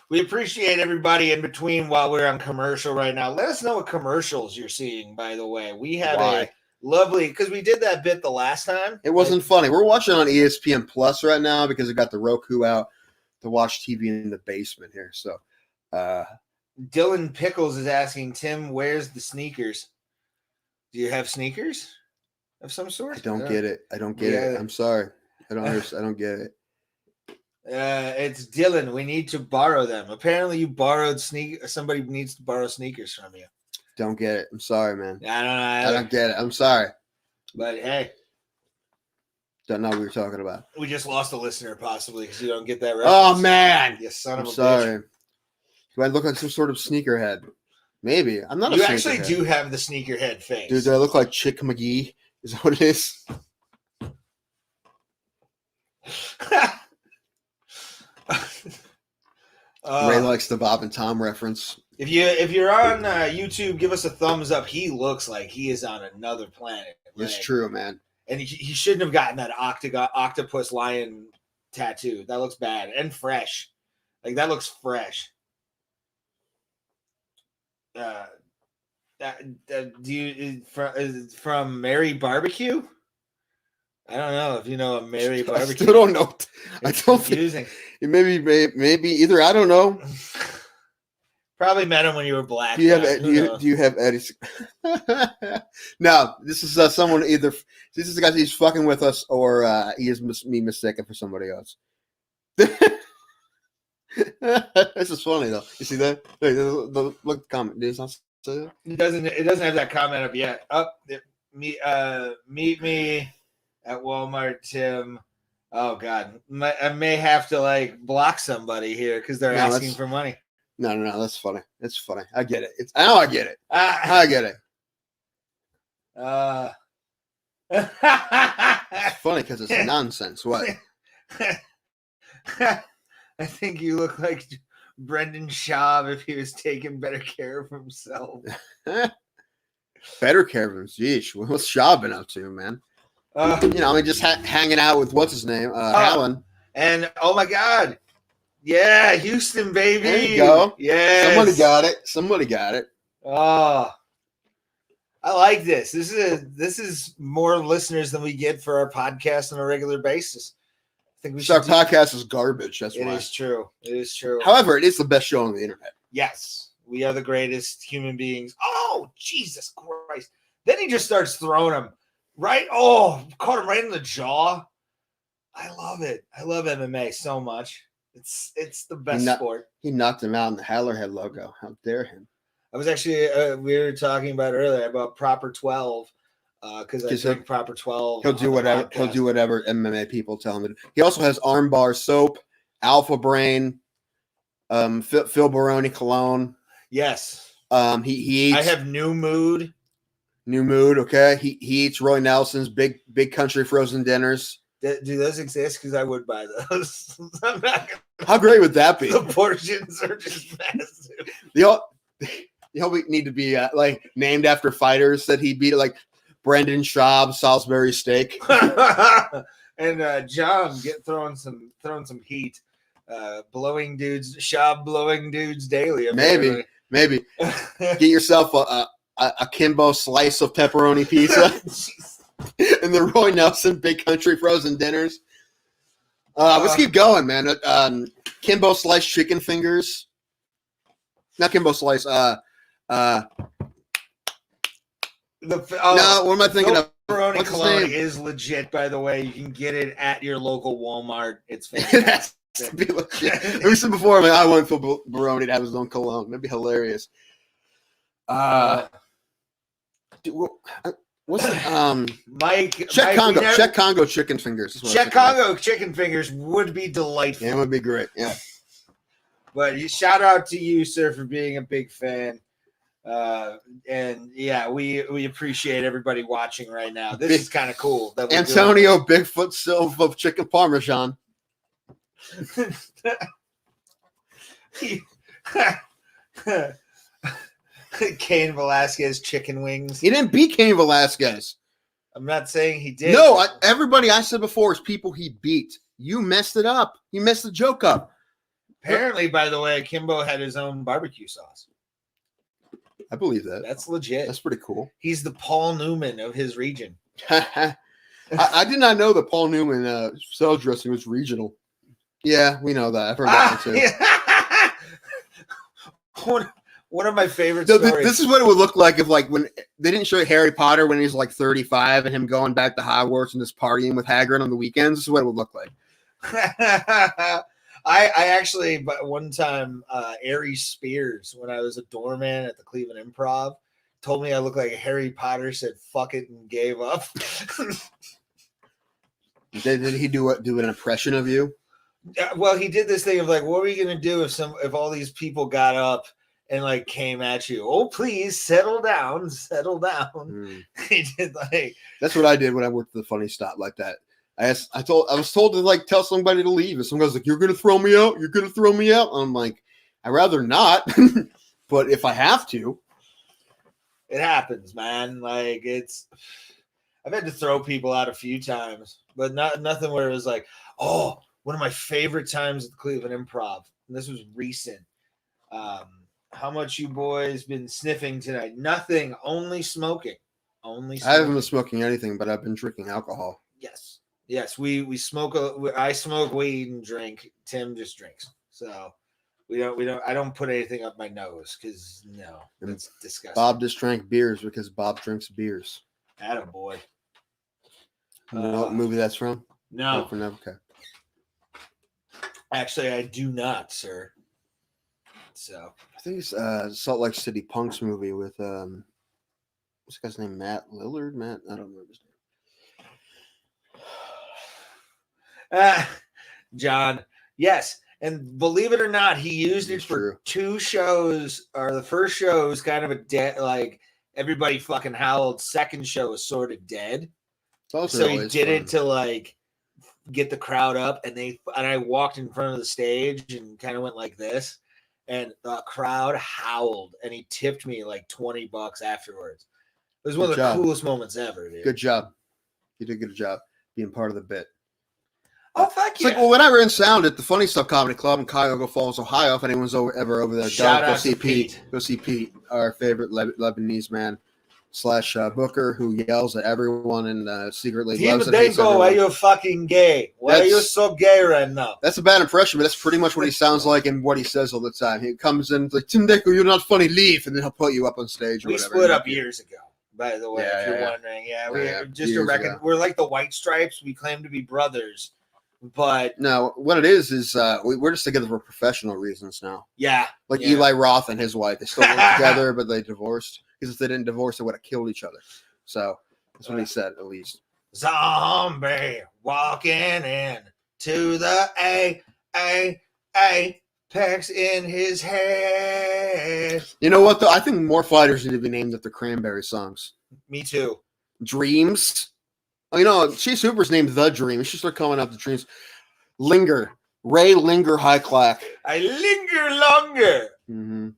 We appreciate everybody in between while we're on commercial right now. Let us know what commercials you're seeing, by the way. We have a lovely, because we did that bit the last time. It wasn't funny. We're watching on ESPN Plus right now because it got the Roku out to watch TV in the basement here. So, Dylan Pickles is asking, Tim, where's the sneakers? Do you have sneakers of some sort? I don't get it. I'm sorry. I don't get it. It's Dylan. We need to borrow them. Apparently, you borrowed somebody needs to borrow sneakers from you. Don't get it. I'm sorry, man. I don't know. I don't get it. I'm sorry. But hey, don't know what we were talking about. We just lost a listener, possibly, because you don't get that reference. Oh man, you son of a sorry. bitch. Do I look like some sort of sneakerhead? Maybe. I'm not. You actually do have the sneakerhead face, dude. Do I look like Chick McGee? Is that what it is? Ray likes the Bob and Tom reference. If you're on YouTube, give us a thumbs up. He looks like he is on another planet. It's true, man. And he shouldn't have gotten that octopus lion tattoo. That looks bad and fresh. Like that looks fresh. From Mary Barbecue? I don't know if you know a Mary Barbecue. I still don't know. I don't confusing. Maybe either. I don't know. Probably met him when you were black. Do you have Eddie's? No, this is someone either. This is the guy he's fucking with us, or he is me mistaken for somebody else. This is funny though. You see that? Look, the comment. It doesn't have that comment up yet. Meet me at Walmart, Tim. Oh God, I may have to block somebody here because they're asking for money. No, that's funny. It's funny. I get it. I get it. I get it. It's funny because it's nonsense. What? I think you look like Brendan Schaub if he was taking better care of himself. Better care of him? Jeez, what's Schaub been up to, man? Just hanging out with what's his name, Allen. And oh my God, Yeah, Houston, baby. There you go. Yes. Somebody got it. Oh, I like this. This is more listeners than we get for our podcast on a regular basis. I think we should. Our podcast is garbage. That's It why. is true. It is true. However, it is the best show on the internet. Yes, we are the greatest human beings. Oh, Jesus Christ! Then he just starts throwing him right. Oh, caught him right in the jaw. I love it. I love MMA so much. It's the best sport. He knocked him out in the Hallerhead logo. How dare him? I was actually we were talking about earlier about Proper 12 because I drink Proper 12. He'll do whatever. He'll do whatever MMA people tell him to do. He also has Armbar soap, Alpha Brain, Phil Baroni cologne. Yes. He eats. I have New Mood. New Mood. Okay. He eats Roy Nelson's big country frozen dinners. Do those exist? Because I would buy those. I'm not gonna, how great would that be? The portions are just massive. They all need to be like named after fighters that he beat, like Brendan Schaub, Salisbury Steak, and John throwing some heat, blowing dudes, Schaub blowing dudes daily. Apparently. Maybe get yourself a Kimbo slice of pepperoni pizza and the Roy Nelson Big Country frozen dinners. Let's keep going, man. Kimbo slice chicken fingers, not Kimbo slice. No, what am I thinking of? Pepperoni cologne is legit, by the way. You can get it at your local Walmart. It's fantastic. We said before, I want Phil Baroni to have his own cologne. That'd be hilarious. What's Mike? Czech Congo chicken fingers. Czech Congo chicken fingers would be delightful. Yeah, it would be great. Yeah. But shout out to you, sir, for being a big fan. And yeah, we appreciate everybody watching right now. This is kind of cool. That Antonio Bigfoot Silva of chicken parmesan. Cain Velasquez chicken wings. He didn't beat Cain Velasquez. I'm not saying he did. No, everybody I said before is people he beat. You messed it up. You messed the joke up. Apparently, by the way, Kimbo had his own barbecue sauce. I believe that. That's legit. That's pretty cool. He's the Paul Newman of his region. I did not know that Paul Newman salad dressing was regional. Yeah, we know that. I've heard that too. Yeah. One of my favorite stories. This is what it would look like if, like, when they didn't show Harry Potter when he was like 35 and him going back to Hogwarts and just partying with Hagrid on the weekends. This is what it would look like. I actually, but one time, Ari Spears, when I was a doorman at the Cleveland Improv, told me I looked like Harry Potter, said "fuck it" and gave up. Did he do an impression of you? Well, he did this thing of like, what are we gonna do if all these people got up and like came at you? Oh, please settle down. He did like that's what I did when I worked at the Funny Stop like that. I was told to like tell somebody to leave, and some guy's like, "You're gonna throw me out. You're gonna throw me out." I'm like, I'd rather not, but if I have to, it happens, man. Like I've had to throw people out a few times, but nothing where it was like, oh, one of my favorite times at the Cleveland Improv. And this was recent. How much you boys been sniffing tonight? Nothing. Only smoking. I haven't been smoking anything, but I've been drinking alcohol. Yes, we smoke. I smoke weed and drink. Tim just drinks. So we don't. I don't put anything up my nose because no, it's disgusting. Bob just drank beers because Bob drinks beers. Attaboy. You know what movie that's from? No. Okay. Actually, I do not, sir. So I think it's Salt Lake City Punks movie with what's the guy's name? Matt Lillard. Matt, I don't remember his name. John, yes, and believe it or not, he used it for 2 shows. Or the first show was kind of a dead, like everybody fucking howled. Second show was sort of dead, so he did it to like get the crowd up. And I walked in front of the stage and kind of went like this, and the crowd howled. And he tipped me like $20 afterwards. It was one of the coolest moments ever, dude. Good job. You did a good job being part of the bit. Oh, fuck It's yeah. like, well, whenever in Sound at the Funny Stuff Comedy Club in Cuyahoga Falls, Ohio, if anyone's ever over there, Shout go out see to Pete. Go see Pete, our favorite Lebanese man / Booker, who yells at everyone and secretly loves and hates Timodenko, why everyone. you fucking gay? Why are you so gay right now? That's a bad impression, but that's pretty much what he sounds like and what he says all the time. He comes in like, Timodenko, you're not funny, leave, and then he'll put you up on stage or We whatever. split up years ago, by the way, Yeah, if you're yeah. wondering. Yeah, Yeah, just years a record. ago. We're like the White Stripes. We claim to be brothers, but No, what it is we're just together for professional reasons now. yeah, Like yeah. Eli Roth and his wife, they still work together, but they divorced. Because if they didn't divorce, they would have killed each other. So that's what he said, at least. Zombie walking in to the apex in his head. You know what, though? I think more fighters need to be named after Cranberry songs. Me too. Dreams. Oh, you know, Chase Hooper's named The Dream. You should start calling out the Dreams. Linger. Ray Linger High Clack. I linger longer. Mm-hmm.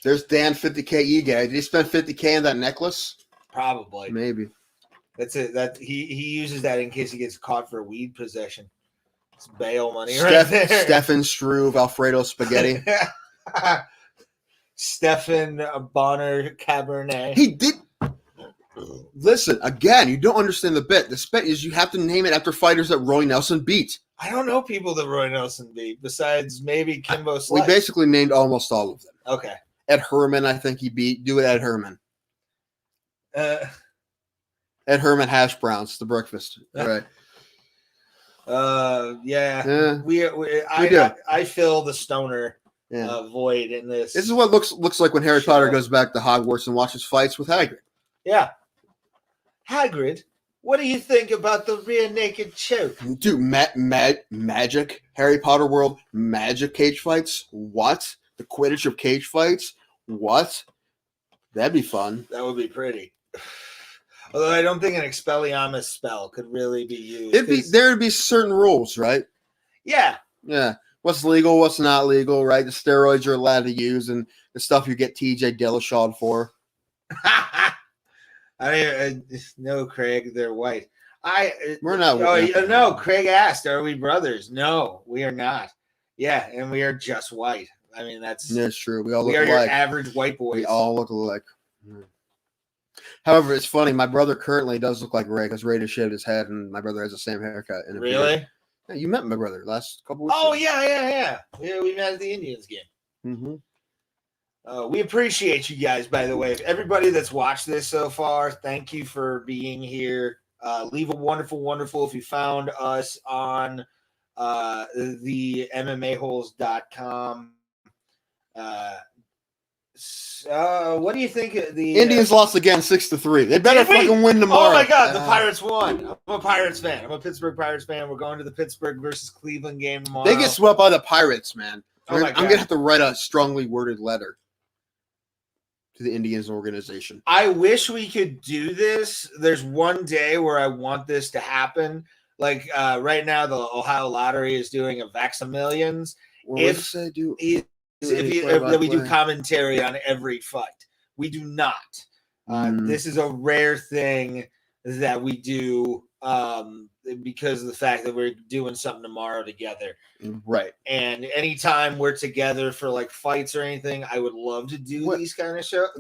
There's Dan 50K guy. Did he spend 50K on that necklace? Probably. Maybe. That's it. That he uses that in case he gets caught for weed possession. It's bail money right there. Stefan Struve, Alfredo Spaghetti. Stefan Bonner Cabernet. He did. Listen, again, you don't understand the bit. The bit is you have to name it after fighters that Roy Nelson beat. I don't know people that Roy Nelson beat besides maybe Kimbo Slice. We basically named almost all of them. Okay. Ed Herman, I think he beat. Do it, Ed Herman. Ed Herman hash browns, the breakfast. All right. Yeah. I fill the stoner void in this. This is what looks like when Harry Potter goes back to Hogwarts and watches fights with Hagrid. Yeah. Hagrid, what do you think about the rear naked choke? Dude, magic, Harry Potter world, magic cage fights? What? The Quidditch of cage fights? What? That'd be fun. That would be pretty. Although I don't think an Expelliarmus spell could really be used. There'd be certain rules, right? Yeah. Yeah. What's legal, what's not legal, right? The steroids you're allowed to use and the stuff you get TJ Dillashaw for. No, Craig, they're white. We're not. No, Craig asked, "Are we brothers?" No, we are not. Yeah, and we are just white. I mean, that's true. We all look alike. Your average white boys. We all look alike. However, it's funny. My brother currently does look like Ray because Ray just shaved his head, and my brother has the same haircut. Really? Yeah, you met my brother last couple weeks. Oh ago. Yeah. We met at the Indians game. Mm-hmm. We appreciate you guys, by the way. Everybody that's watched this so far, thank you for being here. Leave a wonderful if you found us on the MMAholes.com. What do you think? The Indians lost again 6-3. They better fucking win tomorrow. Oh my God, the Pirates won. I'm a Pirates fan. I'm a Pittsburgh Pirates fan. We're going to the Pittsburgh versus Cleveland game tomorrow. They get swept by the Pirates, man. Oh my God. I'm gonna have to write a strongly worded letter to the Indians organization. I wish we could do this. There's one day where I want this to happen. Like right now, the Ohio Lottery is doing a Vax-A-Millions. If they do, if we do commentary on every fight, we do not. This is a rare thing that we do because of the fact that we're doing something tomorrow together. Right. And anytime we're together for like fights or anything, I would love to do these kind of shows.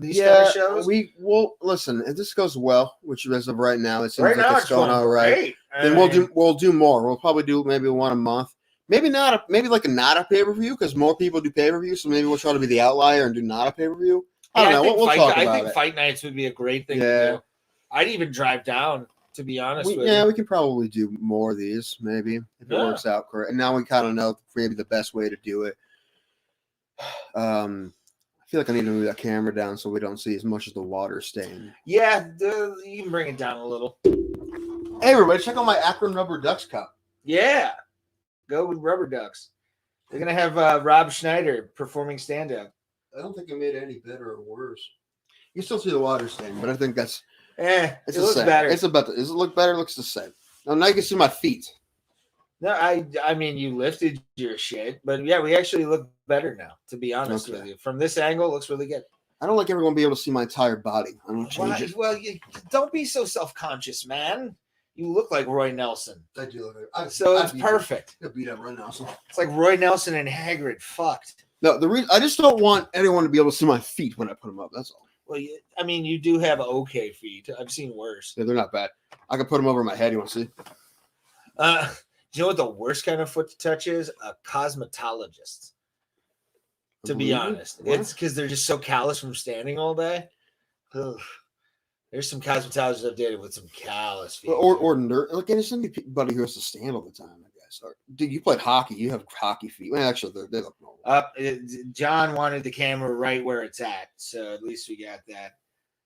We will listen. If this goes well, which as of right now, it seems like it's going all right. Then we'll do more. We'll probably do maybe one a month. Maybe not. Maybe like not a pay-per-view because more people do pay-per-view. So maybe we'll try to be the outlier and do not a pay-per-view. I don't know. We'll talk about it. I think fight nights would be a great thing to do. I'd even drive down, to be honest with you. Yeah, we can probably do more of these, maybe, if it works out correct. And now we kind of know maybe the best way to do it. I feel like I need to move that camera down so we don't see as much as the water stain. Yeah, you can bring it down a little. Hey, everybody, check out my Akron Rubber Ducks cup. Yeah. Go with Rubber Ducks. They're going to have Rob Schneider performing stand-up. I don't think it made it any better or worse. You still see the water stain, but I think that's... it looks better. Does it look better? It looks the same. Now you can see my feet. No, I mean, you lifted your shit, but yeah, we actually look better now, to be honest with you. From this angle, it looks really good. I don't like everyone being able to see my entire body. I don't change it. Well, don't be so self-conscious, man. You look like Roy Nelson. I do look like So it's perfect. I'll beat up right now. So. It's like Roy Nelson and Hagrid fucked. No, the reason I just don't want anyone to be able to see my feet when I put them up. That's all. Well, I mean, you do have okay feet. I've seen worse. Yeah, they're not bad. I can put them over my head. You want to see? Do you know what the worst kind of foot to touch is? A cosmetologist. To be honest, it's because they're just so callous from standing all day. Ugh. There's some cosmetologists I've dated with some callous feet. Or nerd. Like, there's somebody who has to stand all the time, I guess. Or, dude, you played hockey. You have hockey feet. Well, actually, they look normal. John wanted the camera right where it's at, so at least we got that.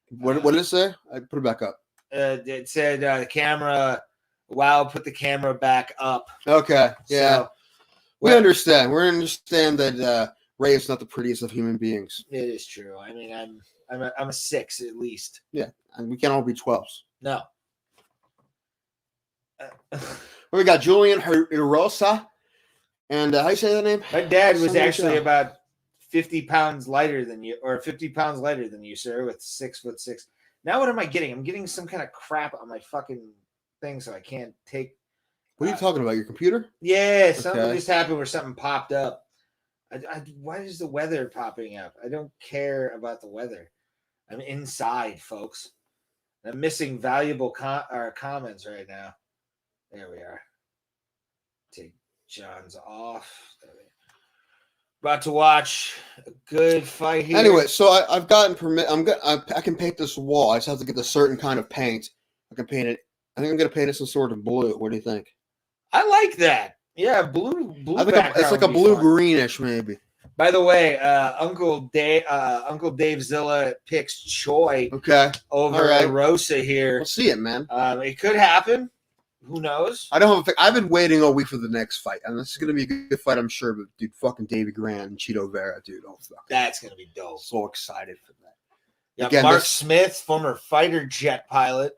What did it say? I put it back up. It said the camera. Wow, put the camera back up. Okay, yeah. So, we understand. We understand that Ray is not the prettiest of human beings. It is true. I mean, I'm a 6 at least. Yeah, and we can't all be 12s. No. We got Julian Hirosa, and how you say that name? My dad was actually about 50 pounds lighter than you, or 50 pounds lighter than you, sir, with 6'6". Now what am I getting? I'm getting some kind of crap on my fucking thing, so I can't take. What are you talking about? Your computer? Yeah, something just happened where something popped up. Why is the weather popping up? I don't care about the weather. I'm inside, folks. I'm missing valuable comments right now. There we are. Take John's off. About to watch a good fight here. Anyway, so I've gotten permit. I can paint this wall. I just have to get a certain kind of paint. I can paint it. I think I'm gonna paint it some sort of blue. What do you think? I like that. Yeah, blue. I think it's like a blue greenish, maybe. By the way, Uncle Dave Zilla picks Choi over Rosa here. We'll see it, man. It could happen. Who knows? I don't have I've been waiting all week for the next fight, and this is gonna be a good fight, I'm sure. But dude, fucking Davey Grant and Cheeto Vera, dude. Oh fuck. That's gonna be dope. So excited for that. Yeah, again, Mark Smith, former fighter jet pilot.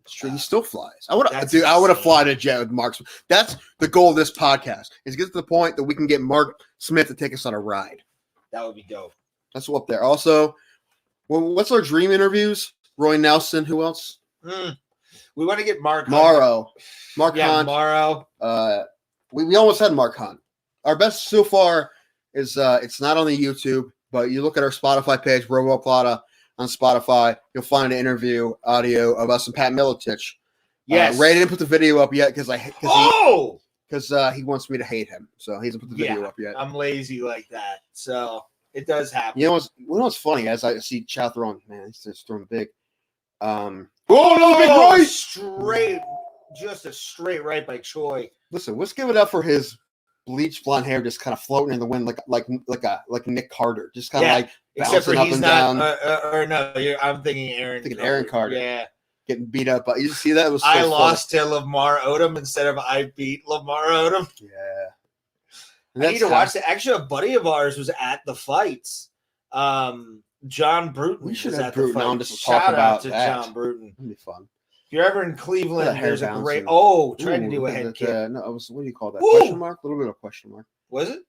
It's true. He still flies. I would have fly a jet with Mark Smith. That's the goal of this podcast, is get to the point that we can get Mark Smith to take us on a ride. That would be dope. That's up there. Also, what's our dream interviews? Roy Nelson. Who else? We want to get Mark Morrow. Mark Hunt. Morrow. We almost had Mark Hunt. Our best so far is it's not on the YouTube, but you look at our Spotify page, Robo Plata on Spotify, you'll find an interview audio of us and Pat Miletich. Yes. Ray didn't put the video up yet because he wants me to hate him, so he hasn't put the video up yet. I'm lazy like that, so it does happen. You know what's funny? As I see Chow throwing, man, he's just throwing big. No, big right! Straight, just a straight right by Choi. Listen, let's give it up for his bleached blonde hair, just kind of floating in the wind like Nick Carter, just kind of like except for up he's and not. down. I'm thinking Aaron. Aaron Carter. Yeah, getting beat up. But you see that was. I lost to Lamar Odom instead of I beat Lamar Odom. Yeah, I need to watch that. Actually, a buddy of ours was at the fights. John Bruton. We should was have at Bruton the fight. on just to Shout talk about out to that. John Bruton. That'd be fun. If you're ever in Cleveland, there's a great. Trying to do a head kick. No, it was. What do you call that? Question mark? A little bit of question mark. Was it?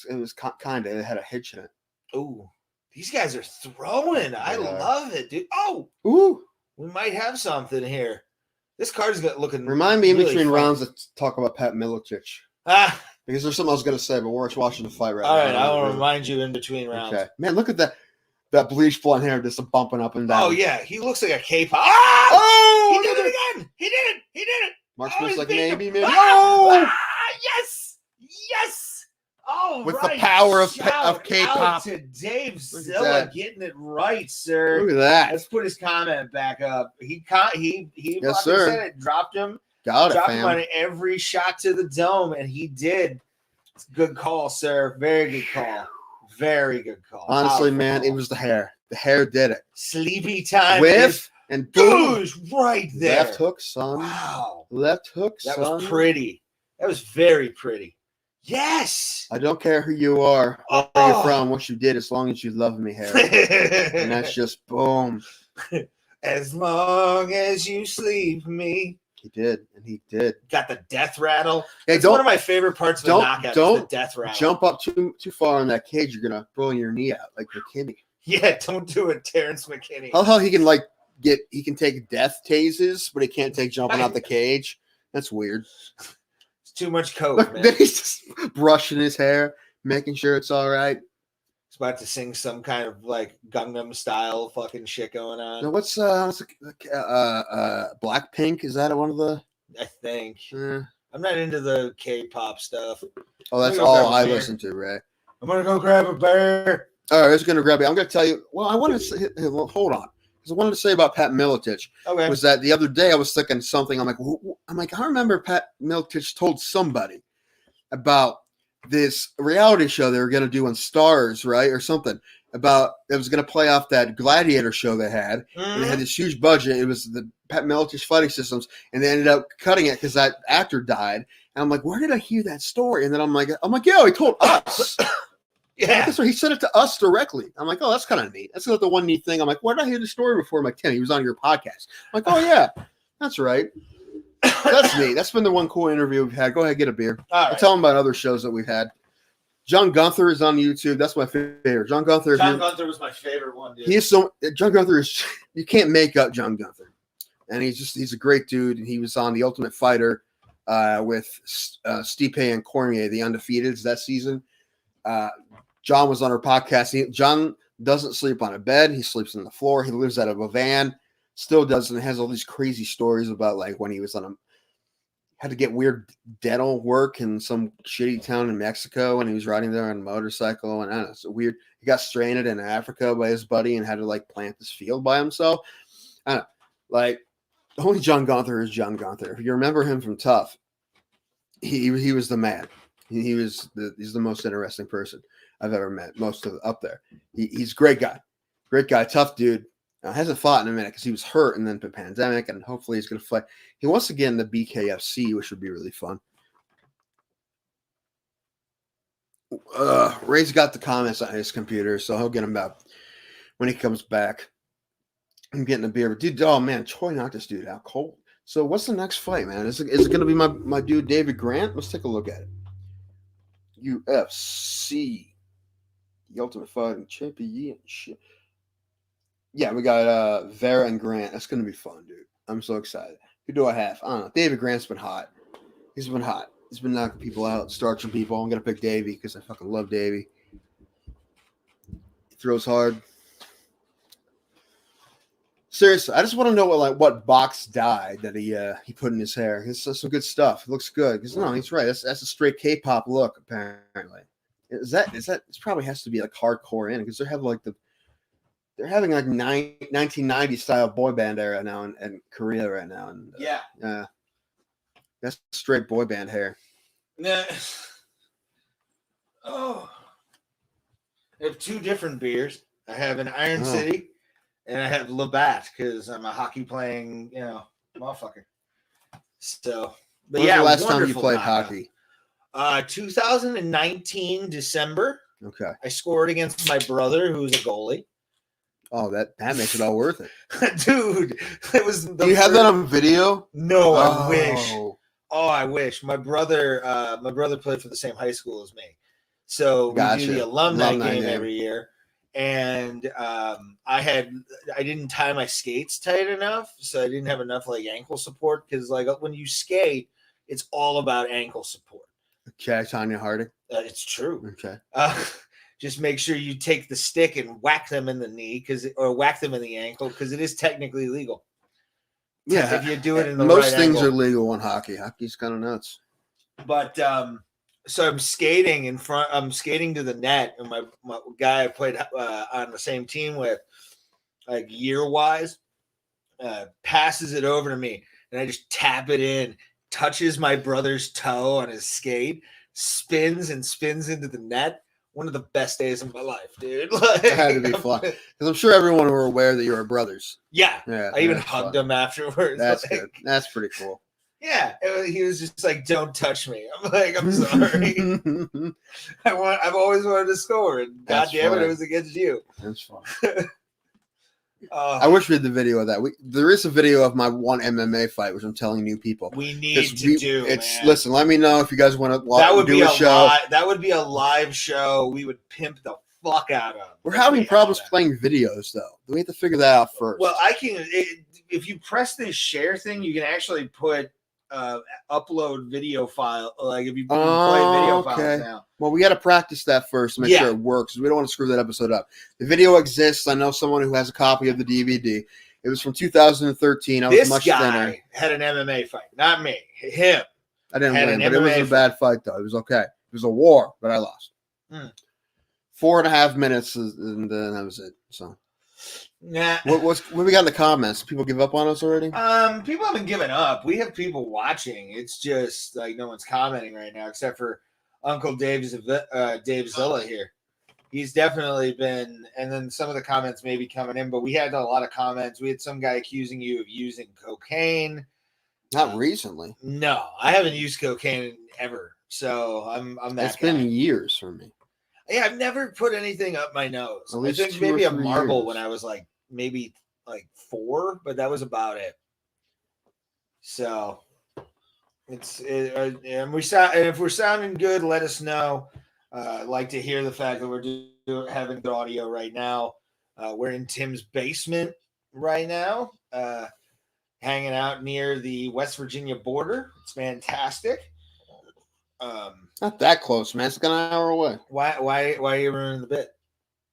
It was kind of. It had a hitch in it. Ooh, these guys are throwing. I love it, dude. Oh, ooh, we might have something here. This card's looking. Remind me really in between fun. rounds to talk about Pat Miletich. Because there's something I was going to say, but we're watching the fight right now. All right, I will remind you in between rounds. Okay, man, look at that bleached blonde hair just bumping up and down. Oh yeah, he looks like a K-pop. Oh, he did it again. He did it. Mark Smith's like maybe. Yes. Oh, with the power of K-pop. To Dave Zilla getting it right, sir. Look at that. Let's put his comment back up. He yes, sir. Said it, dropped him. Dropped him on every shot to the dome, and he did. It's a good call, sir. Very good call. Very good call. Honestly, man, it was the hair. The hair did it. Sleepy time. Whiff and boom. Right there. Left hook, son. Wow. Left hook, that son. That was pretty. That was very pretty. Yes. I don't care who you are, where you're from, what you did, as long as you love me, Harry. And that's just boom. As long as you sleep me. He did, and he did. Got the death rattle. Hey, it's one of my favorite parts of the knockout. Don't the death rattle. Jump up too far on that cage. You're gonna blow your knee out like McKinney. Yeah, don't do it, Terrence McKinney. How he can can take death tases, but he can't take jumping out the cage. That's weird. It's too much coke, Look, man. then he's just brushing his hair, making sure it's all right. He's about to sing some kind of like Gangnam style fucking shit going on. Now, what's Blackpink? Is that one of the? I think. I'm not into the K-pop stuff. Oh, that's all I listen to, right? I'm gonna go grab a bear. All right, I was gonna grab it. I'm gonna tell you. Well, I wanted to say, hold on, because I wanted to say about Pat Miletich was that the other day I was thinking something. I'm like, I remember Pat Miletich told somebody about this reality show they were gonna do on Stars, right, or something. About it was gonna play off that Gladiator show they had, and they had this huge budget. It was the Pat Miletich Fighting Systems, and they ended up cutting it because that actor died. And I'm like, where did I hear that story? And then I'm like, yeah, he told us. Yeah, that's what he said it to us directly. I'm like, oh, that's kind of neat. That's not the one neat thing. I'm like, where did I hear the story before? I'm like, Tim, he was on your podcast. I'm like, oh yeah, that's right. That's neat. That's been the one cool interview we've had. Go ahead, get a beer. All I'll tell him about other shows that we've had. John Gunther is on YouTube. That's my favorite. John Gunther was my favorite one, dude. John Gunther is, you can't make up John Gunther. And he's a great dude. And he was on The Ultimate Fighter with Stipe and Cormier, the undefeateds that season. John was on our podcast. John doesn't sleep on a bed. He sleeps on the floor. He lives out of a van. Still does, and has all these crazy stories about like when he was had to get weird dental work in some shitty town in Mexico, and he was riding there on a motorcycle. And I don't know, it's weird. He got stranded in Africa by his buddy and had to like plant this field by himself. I don't know, like only John Gunther is John Gunther. If you remember him from Tough, he was the man. He's the most interesting person I've ever met. Most of up there. He's a great guy, tough dude. Hasn't fought in a minute because he was hurt and then the pandemic, and hopefully he's going to fight. He wants to get in the BKFC, which would be really fun. Ray's got the comments on his computer, so he'll get them out when he comes back. I'm getting a beer. Dude, oh man, Choi knocked this dude out cold. So what's the next fight, man? Is it going to be my dude David Grant? Let's take a look at it. UFC, the Ultimate Fighting Championship. Yeah, we got Vera and Grant. That's going to be fun, dude. I'm so excited. Who do I have? I don't know. David Grant's been hot. He's been hot. He's been knocking people out, starching people. I'm going to pick Davey because I fucking love Davey. He throws hard. Seriously, I just want to know what box dye that he put in his hair. It's some good stuff. It looks good. Because no, he's right. That's a straight K-pop look, apparently. Is that it probably has to be like hardcore in because they're having like 1990 style boy band era now in Korea right now. And that's straight boy band hair. Nah. Oh, I have two different beers. I have an Iron City, and I have Labatt because I'm a hockey playing, motherfucker. So, but When was the last time you played hockey? 2019 December. Okay. I scored against my brother, who's a goalie. Oh, that makes it all worth it, dude. It was. Do you have that on video? No, I wish. Oh, I wish. My brother played for the same high school as me, so we do the alumni game every year. And I didn't tie my skates tight enough, so I didn't have enough like ankle support because like when you skate, it's all about ankle support. Okay, Tanya Harding. It's true. Okay. Just make sure you take the stick and whack them in the knee or whack them in the ankle because it is technically legal. Yeah, if you do it in the most right things angle. are legal in hockey. Hockey's kind of nuts. But so I'm skating in front. I'm skating to the net, and my guy I played on the same team with, like year wise, passes it over to me, and I just tap it in. Touches my brother's toe on his skate, spins into the net. One of the best days of my life, dude. Like, it had to be fun because I'm sure everyone were aware that you were brothers. Yeah. I even hugged him afterwards. That's good. That's pretty cool. Yeah, he was just like, "Don't touch me." I'm like, "I'm sorry." I've always wanted to score, and God damn it, it was against you. That's fun. I wish we had the video of that. There is a video of my one MMA fight, which I'm telling new people. We need to do. Listen, let me know if you guys want to that would do be a show. That would be a live show. We would pimp the fuck out of. We're having problems playing videos, though. We have to figure that out first. Well, if you press this share thing, you can actually put upload video file. Like if you play video files now. Well, we got to practice that first to make sure it works. We don't want to screw that episode up. The video exists. I know someone who has a copy of the DVD. It was from 2013. I was much thinner. This guy had an MMA fight, not me. Him. I didn't win, but it was a bad fight, though. It was okay. It was a war, but I lost. 4.5 minutes, and then that was it. So, nah. What we got in the comments? People give up on us already? People haven't given up. We have people watching. It's just like no one's commenting right now, except for Uncle Dave Zilla here. He's definitely been, and then some of the comments may be coming in, but we had a lot of comments. We had some guy accusing you of using cocaine. Not recently. No, I haven't used cocaine ever. So I'm that It's been years for me. Yeah, I've never put anything up my nose. At least I think maybe a marble years. when I was maybe 4, but that was about it. So and if we're sounding good, let us know. I'd like to hear the fact that we're having good audio right now. We're in Tim's basement right now, hanging out near the West Virginia border. It's fantastic. Not that close, man. It's like an hour away. Why are you ruining the bit?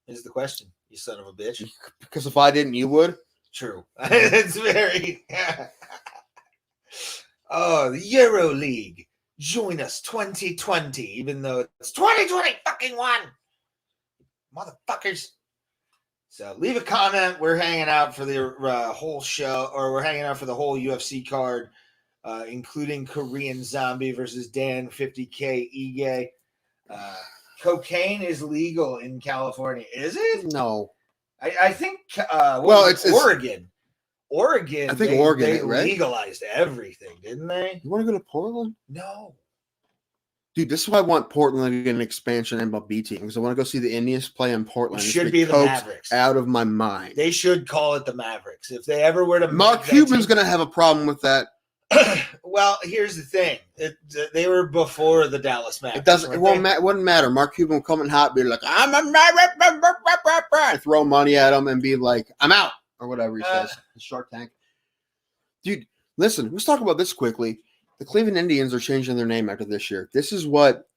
Is the question, you son of a bitch. Because if I didn't, you would. True. It's very. Oh, the Euro League. Join us 2020, even though it's 2020 fucking one. Motherfuckers. So leave a comment. We're hanging out for the whole show, or we're hanging out for the whole UFC card, including Korean Zombie versus Dan 50K Ige. Cocaine is legal in California. Is it? No. I think, it's Oregon. Oregon, I think Oregon, they right? legalized everything, didn't they? You want to go to Portland? No. Dude, this is why I want Portland to get an expansion MLB team, because I want to go see the Indians play in Portland. It should be the Mavericks. Out of my mind. They should call it the Mavericks. If they ever were to Mark Cuban's going to have a problem with that. Well, here's the thing. They were before the Dallas Mavericks. It wouldn't matter. Mark Cuban will come in hot, be like, I'm a Maverick, throw money at him and be like, I'm out, or whatever he says. Shark Tank. Dude, listen, let's talk about this quickly. The Cleveland Indians are changing their name after this year. This is what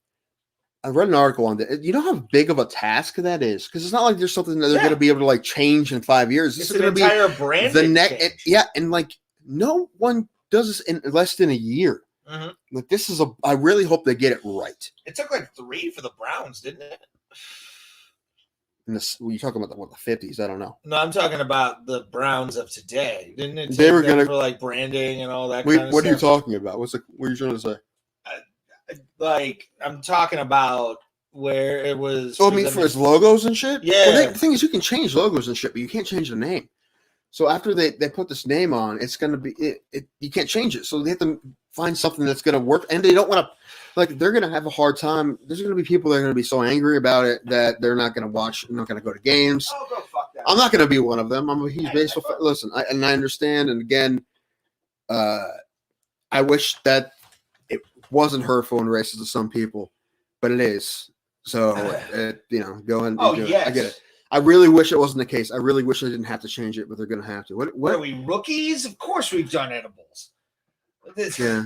I read an article on that. You know how big of a task that is? Because it's not like there's something that they're going to be able to change in 5 years. This is going to be entire brand. And no one does this in less than a year. Mm-hmm. Like this is I really hope they get it right. It took 3 for the Browns, didn't it? You're talking about the 50s? I don't know. No, I'm talking about the Browns of today. Didn't it? They were going for branding and all that. Kind of what stuff? Are you talking about? What are you trying to say? I'm talking about where it was. So I mean, for its logos and shit. Yeah. Well, the thing is, you can change logos and shit, but you can't change the name. So after they put this name on, it's going to be you can't change it. So they have to find something that's going to work, and they don't want to. They're going to have a hard time. There's going to be people that are going to be so angry about it that they're not going to watch. They're not going to go to games. Oh, go fuck that. I'm not going to be one of them. I'm a huge baseball fan. Listen, I understand. And again, I wish that it wasn't hurtful and racist to some people, but it is. So, go and oh, do it. yes. I get it. I really wish it wasn't the case. I really wish they didn't have to change it, but they're going to have to. What are we, rookies? Of course we've done edibles. Yeah.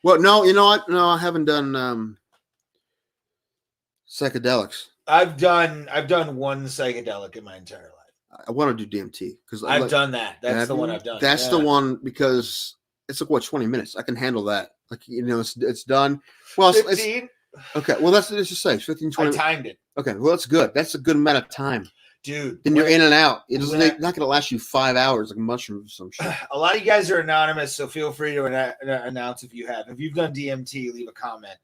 Well, no, you know what? No, I haven't done psychedelics. I've done one psychedelic in my entire life. I want to do DMT because I've done that. That's the one I've done. That's the one because it's 20 minutes. I can handle that. It's done. Well, 15. Okay. Well, let's just say 15, 20. I timed it. Okay. Well, that's good. That's a good amount of time. Dude. Then you're in and out. It's not going to last you 5 hours like a mushroom or some shit. A lot of you guys are anonymous, so feel free to announce if you have. If you've done DMT, leave a comment.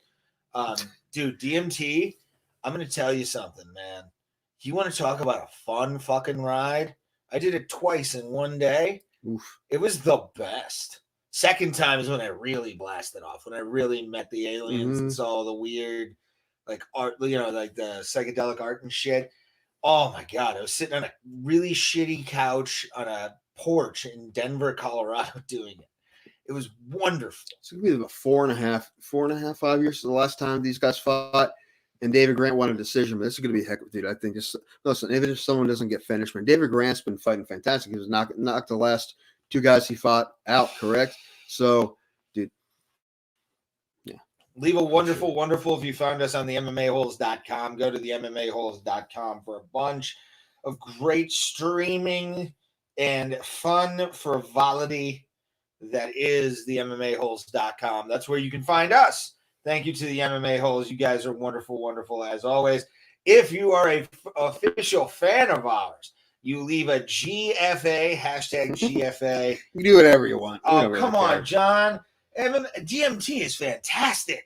Dude, DMT, I'm going to tell you something, man. You want to talk about a fun fucking ride? I did it twice in one day. Oof. It was the best. Second time is when I really blasted off, when I really met the aliens and saw the weird, art, the psychedelic art and shit. Oh my God. I was sitting on a really shitty couch on a porch in Denver, Colorado doing it. It was wonderful. It's going to be about 4.5, 5 years to the last time these guys fought. And David Grant won a decision, but this is going to be a heck of a dude. I think just listen, even if someone doesn't get finished, man, David Grant's been fighting fantastic. He was knocked the last two guys he fought out, correct? So, dude, yeah. Leave a wonderful, wonderful if you found us on the MMAholes.com. Go to the MMAholes.com for a bunch of great streaming and fun frivolity that is the MMAholes.com. That's where you can find us. Thank you to the MMA Holes. You guys are wonderful, wonderful as always. If you are a official fan of ours, you leave a GFA, hashtag GFA. You do whatever you want. Oh, come on, John. DMT is fantastic.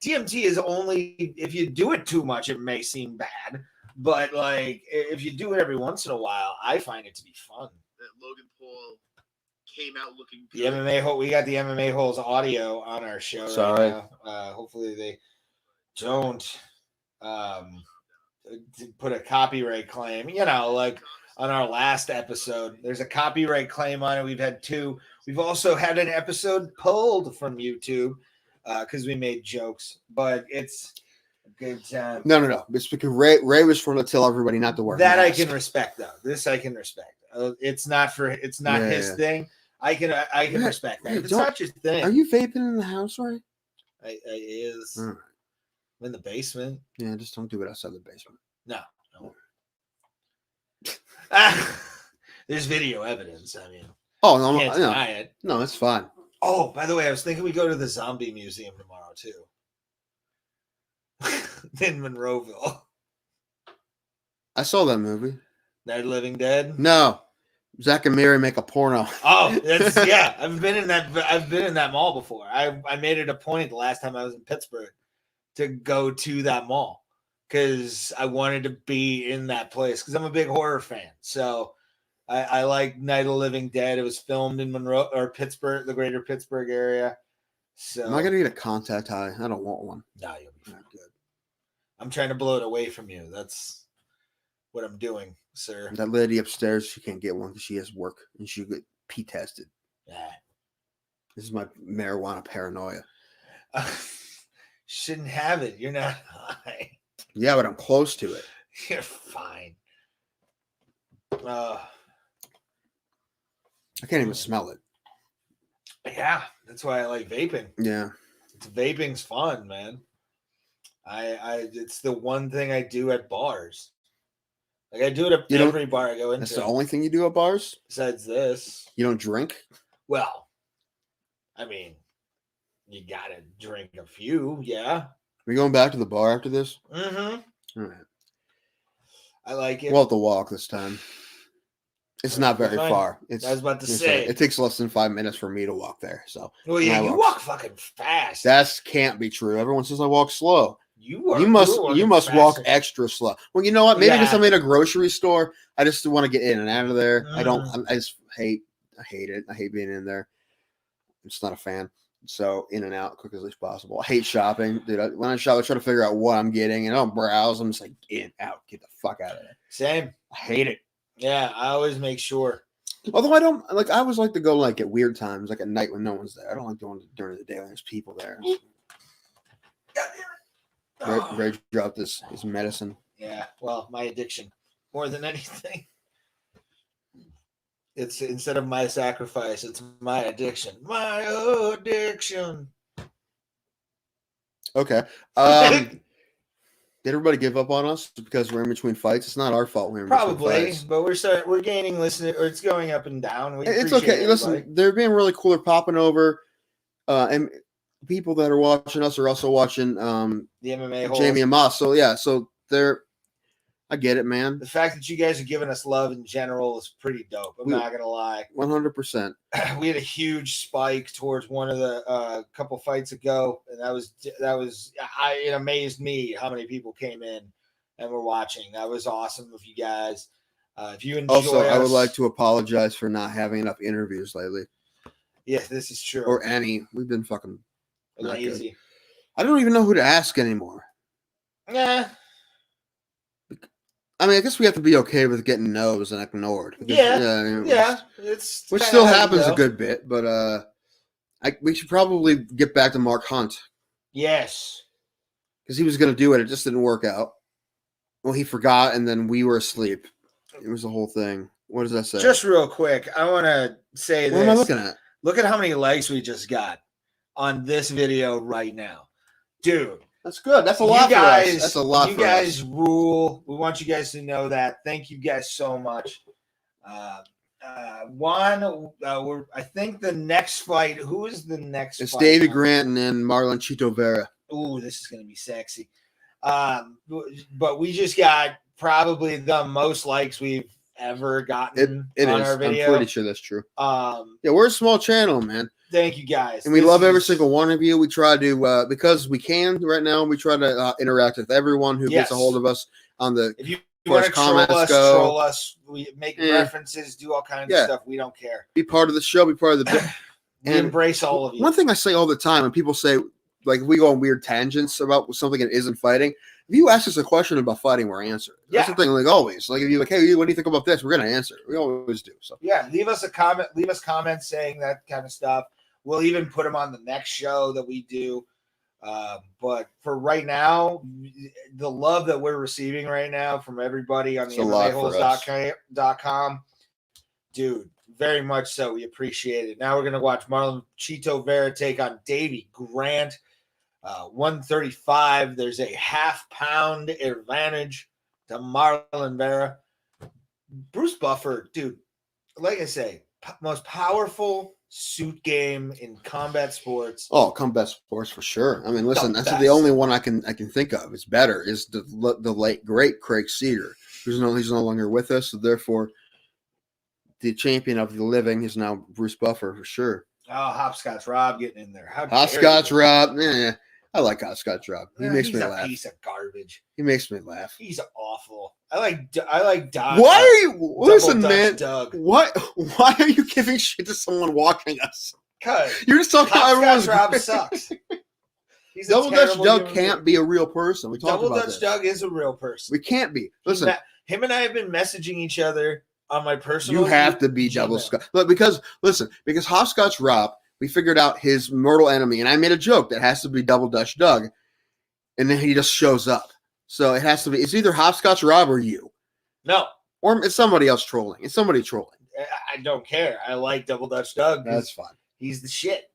DMT is only, if you do it too much, it may seem bad. But, like, if you do it every once in a while, I find it to be fun. That Logan Paul came out looking good. The MMA Hole, we got the MMA Holes audio on our show Sorry. right now. Hopefully they don't put a copyright claim, like on our last episode. There's a copyright claim on it. We've had two. We've also had an episode pulled from YouTube because we made jokes, but it's a good time. No. It's because Ray was trying to tell everybody not to wear that. masks. I can respect though. This I can respect. It's not his thing. I can respect that. If it's not your thing. Are you vaping in the house, right? I is. All right. I'm in the basement. Yeah, just don't do it outside the basement. No. There's video evidence. I mean, can't deny it. No, it's fine. Oh, by the way, I was thinking we go to the Zombie Museum tomorrow too. In Monroeville. I saw that movie. Night of the Living Dead. No, Zach and Mary make a porno. Oh, yeah. I've been in that mall before. I made it a point the last time I was in Pittsburgh to go to that mall because I wanted to be in that place because I'm a big horror fan. So I like Night of the Living Dead. It was filmed in Monroe or Pittsburgh, the greater Pittsburgh area. So Am I gonna get a contact high? I don't want one. No, you'll be fine. Good. I'm trying to blow it away from you. That's what I'm doing, sir. That lady upstairs, she can't get one because she has work and she get pee tested. Yeah. This is my marijuana paranoia. Shouldn't have it. You're not high. Yeah, but I'm close to it. You're fine. I can't even smell it. Yeah, that's why I like vaping. Yeah. Vaping's fun, man. It's the one thing I do at bars. Like I do it at every bar I go into. That's the only thing you do at bars? Besides this. You don't drink? Well, I mean, you gotta drink a few, yeah. Are we going back to the bar after this? Mm-hmm. All right. I like it. We'll have to walk this time. It's not very far. I was about to say. It takes less than 5 minutes for me to walk there. So well, yeah, you walk fucking fast. That can't be true. Everyone says I walk slow. You must walk extra slow. Well, you know what? Maybe because I'm in a grocery store, I just want to get in and out of there. I just hate it. I hate being in there. I'm just not a fan. So in and out quick as possible. I hate shopping, dude. When I shop, I try to figure out what I'm getting, and I don't browse. I'm just like in, out, get the fuck out of there. Same. I hate it. Yeah, I always make sure. Although I don't like, I always like to go like at weird times, like at night when no one's there. I don't like going during the day when there's people there. Ray dropped his medicine. Yeah, well, my addiction more than anything. It's instead of my sacrifice, it's my addiction. My addiction. Okay. Did everybody give up on us because we're in between fights? It's not our fault. Probably, but we're gaining listeners, or it's going up and down. It's okay. Listen, they're being really cool. They're popping over, and people that are watching us are also watching the MMA Holes. Jamie and Moss. So yeah, so they're. I get it, man. The fact that you guys are giving us love in general is pretty dope. I'm not gonna lie. 100%. We had a huge spike towards one of the couple fights ago, and it amazed me how many people came in and were watching. That was awesome of you guys. If you enjoy also, us, I would like to apologize for not having enough interviews lately. Yeah, this is true. Or any. We've been fucking lazy. I don't even know who to ask anymore. Yeah. I mean, I guess we have to be okay with getting no's and ignored. Because, which still happens a good bit, but we should probably get back to Mark Hunt. Yes. because he was going to do it. It just didn't work out. Well, he forgot, and then we were asleep. It was the whole thing. What does that say? Just real quick, I want to say what am I looking at? Look at how many likes we just got on this video right now. Dude. That's good. That's a lot for us. That's a lot you for guys us. rule. We want you guys to know that. Thank you guys so much. I think the next fight. Who is the next? It's fight David now? Grant and then Marlon Chito Vera. Ooh, this is gonna be sexy. But we just got probably the most likes we've ever gotten It on is. our video. I'm pretty sure that's true. Yeah, we're a small channel, man. Thank you guys, and we love every single one of you. We try to because we can right now. We try to interact with everyone who gets a hold of us on the. If you want to troll us, we make references, do all kinds of stuff. We don't care. Be part of the show. Be part of the. We embrace all of you. One thing I say all the time when people say, like, we go on weird tangents about something that isn't fighting. If you ask us a question about fighting, we're answering. That's the thing, like always. Like if you're like, hey, what do you think about this? We're gonna answer. We always do. So yeah, leave us a comment. Leave us comments saying that kind of stuff. We'll even put them on the next show that we do. But for right now, the love that we're receiving right now from everybody on the MMAholes.com, dude, very much so. We appreciate it. Now we're gonna watch Marlon Chito Vera take on Davey Grant. 135. There's a half-pound advantage to Marlon Vera. Bruce Buffer, dude, like I say, most powerful suit game in combat sports. Oh, combat sports for sure. I mean, listen, that's the only one I can think of. It's better. Is the late great Craig Cedar, he's no longer with us, so therefore the champion of the living is now Bruce Buffer for sure. Oh, Hopscotch Rob getting in there. Hopscotch Rob, I like Hopscotch Rob. He makes me laugh. He's a piece of garbage. He makes me laugh. He's awful. I like Doug. Why are you listen, man? Doug. Why are you giving shit to someone watching us? Because you're just talking about everyone's Rob sucks. He's Double Dutch Doug can't be a real person. We talked about Double Dutch Doug is a real person. We can't be. Listen, him and I have been messaging each other on my personal. You have to be Double Scotch. Look, because Hopscotch Rob, we figured out his mortal enemy, and I made a joke that has to be Double Dutch Doug, and then he just shows up. So it has to be. It's either Hopscotch Rob or you. No, or it's somebody else trolling. It's somebody trolling. I don't care. I like Double Dutch Doug. That's fine. He's the shit.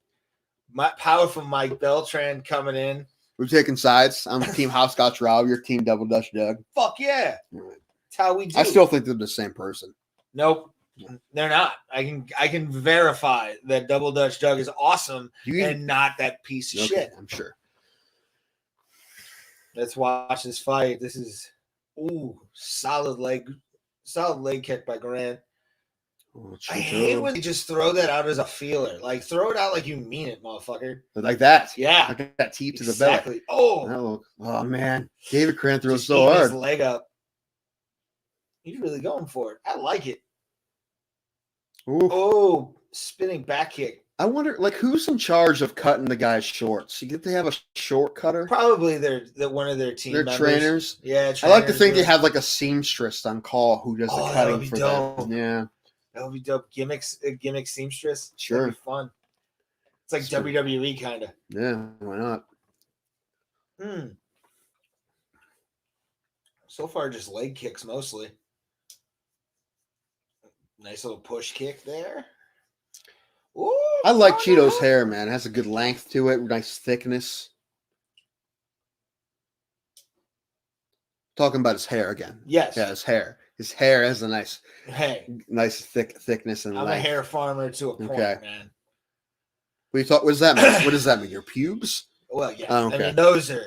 My powerful Mike Beltran coming in. We're taking sides. I'm Team Hopscotch Rob. You're Team Double Dutch Doug. Fuck yeah. That's how we do. I still think they're the same person. Nope. They're not. I can verify that Double Dutch Doug is awesome and not that piece of shit. I'm sure. Let's watch this fight. This is solid leg kick by Grant. Oh, I hate when they just throw that out as a feeler. Like throw it out like you mean it, motherfucker. Like that. Yeah. Like that teep to the belly. Oh man. David Grant throws just so hard. His leg up. He's really going for it. I like it. Ooh. Oh, spinning back kick. I wonder, who's in charge of cutting the guy's shorts? You get to have a short cutter? Probably one of their team members. Trainers? Yeah, I like to think they have a seamstress on call who does the cutting for dope. them. Yeah. That would be dope. Gimmick seamstress. Sure. That'd be fun. It's like WWE kind of. Yeah, why not? So far, just leg kicks mostly. Nice little push kick there. Ooh, I like Cheeto's hair, man. It has a good length to it, nice thickness. Talking about his hair again. Yes. Yeah, his hair. His hair has a nice thickness and I'm length. a hair farmer to a point, man. What does that mean? What does that mean? Your pubes? Well, yeah. Oh, okay. I mean,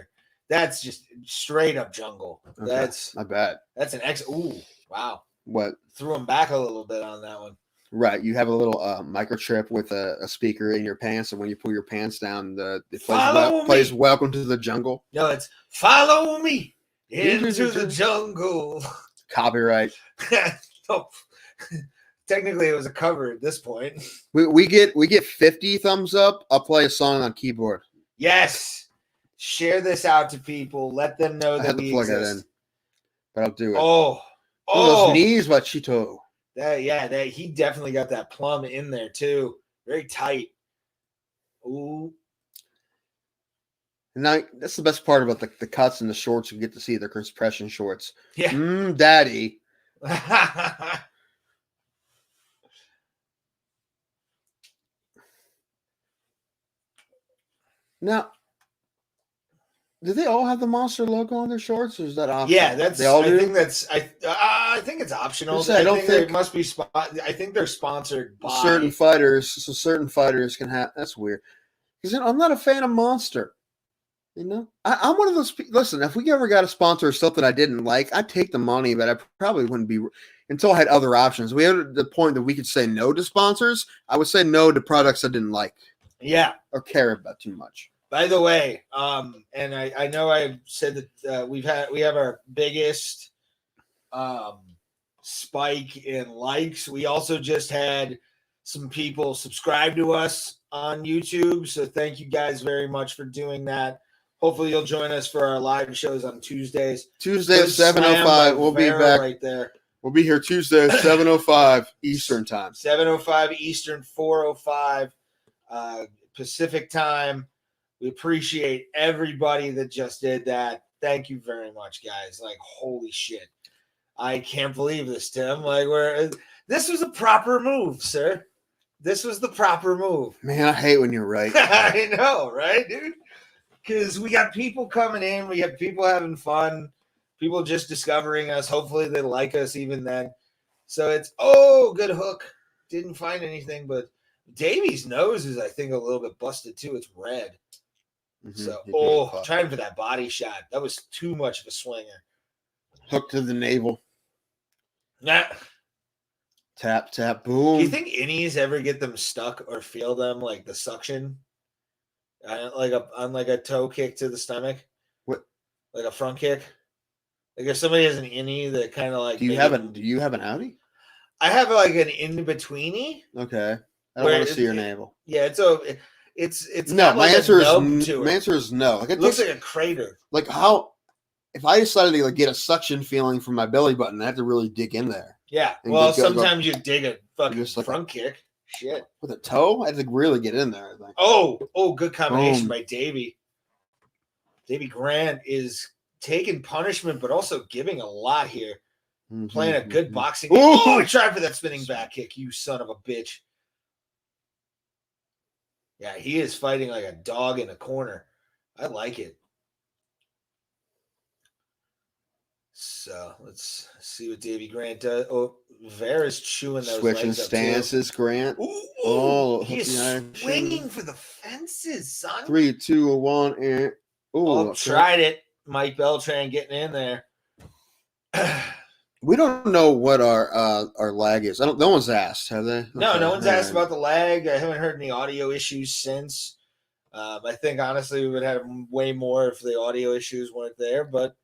that's just straight up jungle. Okay. That's I bet. That's an ooh, wow. What? Threw him back a little bit on that one. Right. You have a little microchip with a speaker in your pants, and when you pull your pants down, it plays Welcome to the Jungle. No, it's Follow Me into the Jungle. Copyright. No. Technically, it was a cover at this point. We get 50 thumbs up. I'll play a song on keyboard. Yes. Share this out to people. Let them know that we exist. That in, but I'll do it. Oh, those knees by Chito. He definitely got that plum in there too. Very tight. Ooh. And now that's the best part about the cuts and the shorts. You get to see their compression shorts. Yeah. Daddy. Now, do they all have the Monster logo on their shorts, or is that optional? Yeah, they all do. I think it's optional. I don't think it must be. I think they're sponsored by certain fighters, so certain fighters can have. That's weird. Because I'm not a fan of Monster. You know, I'm one of those. Listen, if we ever got a sponsor or something I didn't like, I'd take the money, but I probably wouldn't be until I had other options. We had the point that we could say no to sponsors. I would say no to products I didn't like. Yeah, or care about too much. By the way, and I know I said that we have our biggest spike in likes. We also just had some people subscribe to us on YouTube, so thank you guys very much for doing that. Hopefully, you'll join us for our live shows on Tuesdays. Tuesday at 7:05. We'll be back right there. We'll be here Tuesday at 7:05 Eastern time. 7:05 Eastern, 4:05 Pacific time. We appreciate everybody that just did that. Thank you very much, guys. Like, holy shit. I can't believe this, Tim. Like, this was a proper move, sir. This was the proper move. Man, I hate when you're right. I know, right, dude? Because we got people coming in. We have people having fun. People just discovering us. Hopefully they like us even then. So it's, good hook. Didn't find anything, but Davy's nose is, I think, a little bit busted too. It's red. Mm-hmm. So, trying for that body shot. That was too much of a swinger. Hook to the navel. Nah. Tap, tap, boom. Do you think innies ever get them stuck or feel them, like the suction? On a toe kick to the stomach? What? Like a front kick? Like if somebody has an innie that kind of like. Do you have an outie? I have like an in-betweeny. Okay. I don't want to see your navel. Yeah, it's no. My answer is no. Like it looks like a crater. Like how, if I decided to get a suction feeling from my belly button, I have to really dig in there. Yeah. Well, sometimes you dig a fucking front kick. Shit. With a toe, I have to really get in there. I think. Oh, good combination by Davey. Davey Grant is taking punishment, but also giving a lot here. Mm-hmm, playing a good boxing game. Oh, he tried for that spinning back kick, you son of a bitch. Yeah, he is fighting like a dog in a corner. I like it. So let's see what Davey Grant does. Oh, Vera's chewing those switching legs up stances, too. Grant. He's swinging for the fences, son. 3, 2, 1, and tried it. Mike Beltran getting in there. We don't know what our lag is. No one's asked, have they? No one's asked about the lag. I haven't heard any audio issues since. I think honestly we would have way more if the audio issues weren't there, but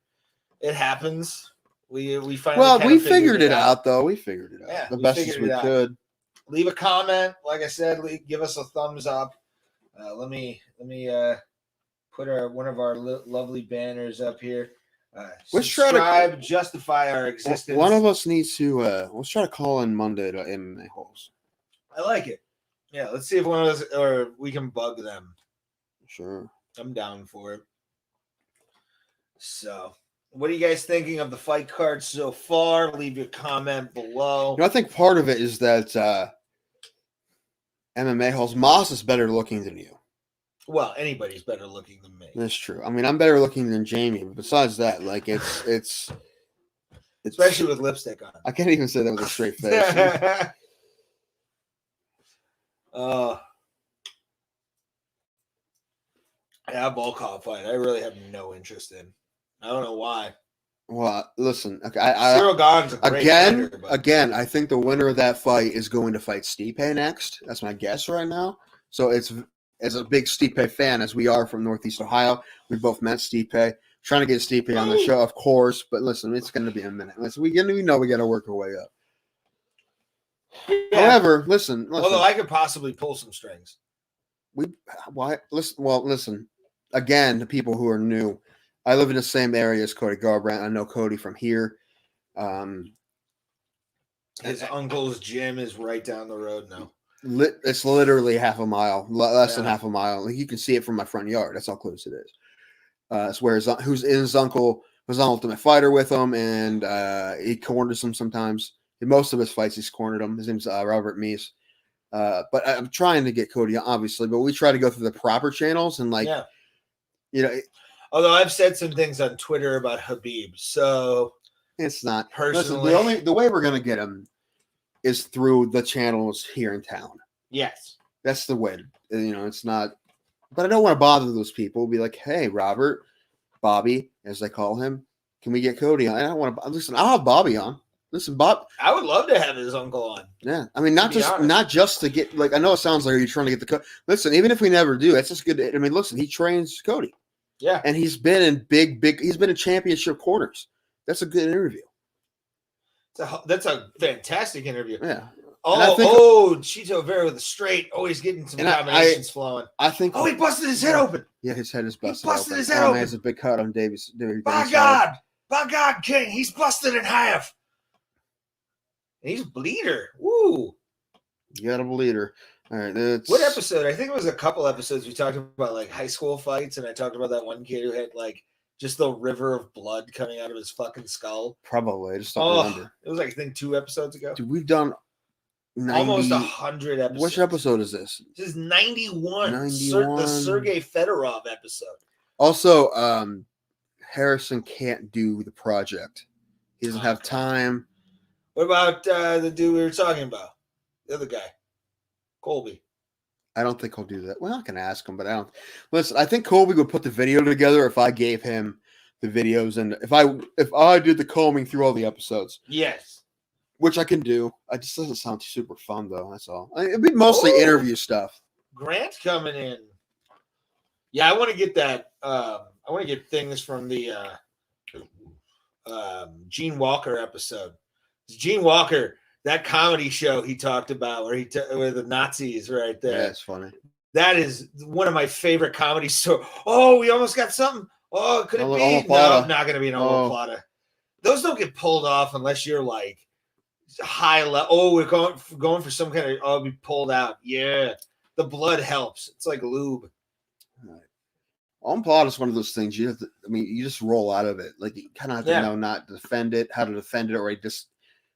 it happens. We finally figured it out though. We figured it out. Yeah, the best as we could. Leave a comment. Like I said, give us a thumbs up. Let me put one of our lovely banners up here. Let's subscribe, justify our existence. One of us needs to let's try to call in Monday to MMA holes. I like it. Yeah, let's see if one of us or we can bug them. Sure. I'm down for it. So, what are you guys thinking of the fight card so far? Leave your comment below. I think part of it is that MMA holes, Moss is better looking than you. Well, anybody's better looking than me. That's true. I mean, I'm better looking than Jamie. But besides that, like it's especially with lipstick on. I can't even say that with a straight face. Yeah, Volkov fight. I really have no interest in. I don't know why. Well, listen. Okay, Cyril Gagn's a great fighter, again, I think the winner of that fight is going to fight Stipe next. That's my guess right now. So it's. As a big Stipe fan, as we are from Northeast Ohio, we both met Stipe. Trying to get Stipe on the show, of course, but listen, it's going to be a minute. We know we got to work our way up. Yeah. However, listen. Although I could possibly pull some strings. Listen. Again, to people who are new, I live in the same area as Cody Garbrandt. I know Cody from here. His uncle's gym is right down the road now. It's literally half a mile, less than half a mile. You can see it from my front yard. That's how close it is. It's where his uncle was an Ultimate Fighter with him, and he corners him sometimes. In most of his fights, he's cornered him. His name's Robert Meese. But I'm trying to get Cody, obviously, but we try to go through the proper channels and Although I've said some things on Twitter about Habib, so it's not personally. Listen, the way we're gonna get him is through the channels here in town. Yes, that's the way. It's not. But I don't want to bother those people. Be like, hey, Robert, Bobby, as they call him, can we get Cody on? I don't want to listen. I'll have Bobby on. Listen, Bob. I would love to have his uncle on. Yeah, I mean, not just to get I know it sounds like you're trying to get the. Listen, even if we never do, that's just good. I mean, listen, he trains Cody. Yeah, and he's been in big. He's been in championship corners. That's a good interview. That's a fantastic interview. Yeah. Chito Vera with a straight, always getting some combinations flowing. I think. He busted his head open. Yeah, his head is busted. He busted his head open. Man, it's a big cut on Davies. By God, King, he's busted in half. And he's a bleeder. Woo. You got a bleeder. All right. What episode? I think it was a couple episodes we talked about like high school fights, and I talked about that one kid who had like just the river of blood coming out of his fucking skull. Probably. I just don't remember. It was like, I think 2 episodes ago. Dude, we've done 90, almost 100 episodes. Which episode is this? This is 91. The Sergey Fedorov episode. Also, Harrison can't do the project. He doesn't have time. What about the dude we were talking about? The other guy, Colby. I don't think he'll do that. Well, I can ask him, but I don't. Listen, I think Colby would put the video together if I gave him the videos and if I did the combing through all the episodes. Yes. Which I can do. It just doesn't sound super fun, though. That's all. It'd be mostly interview stuff. Grant coming in. Yeah, I want to get that. I want to get things from the Gene Walker episode. Gene Walker, that comedy show he talked about where where the Nazis right there. Yeah, it's funny. That is one of my favorite comedy stories. Oh, we almost got something. Oh, could it be? No, not going to be an Plata. Those don't get pulled off unless you're like high level. Oh, we're going for some kind of. We pulled out. Yeah, the blood helps. It's like lube. Plot is one of those things you have to. I mean, you just roll out of it. Like you kind of have to know not to defend it, how to defend it, or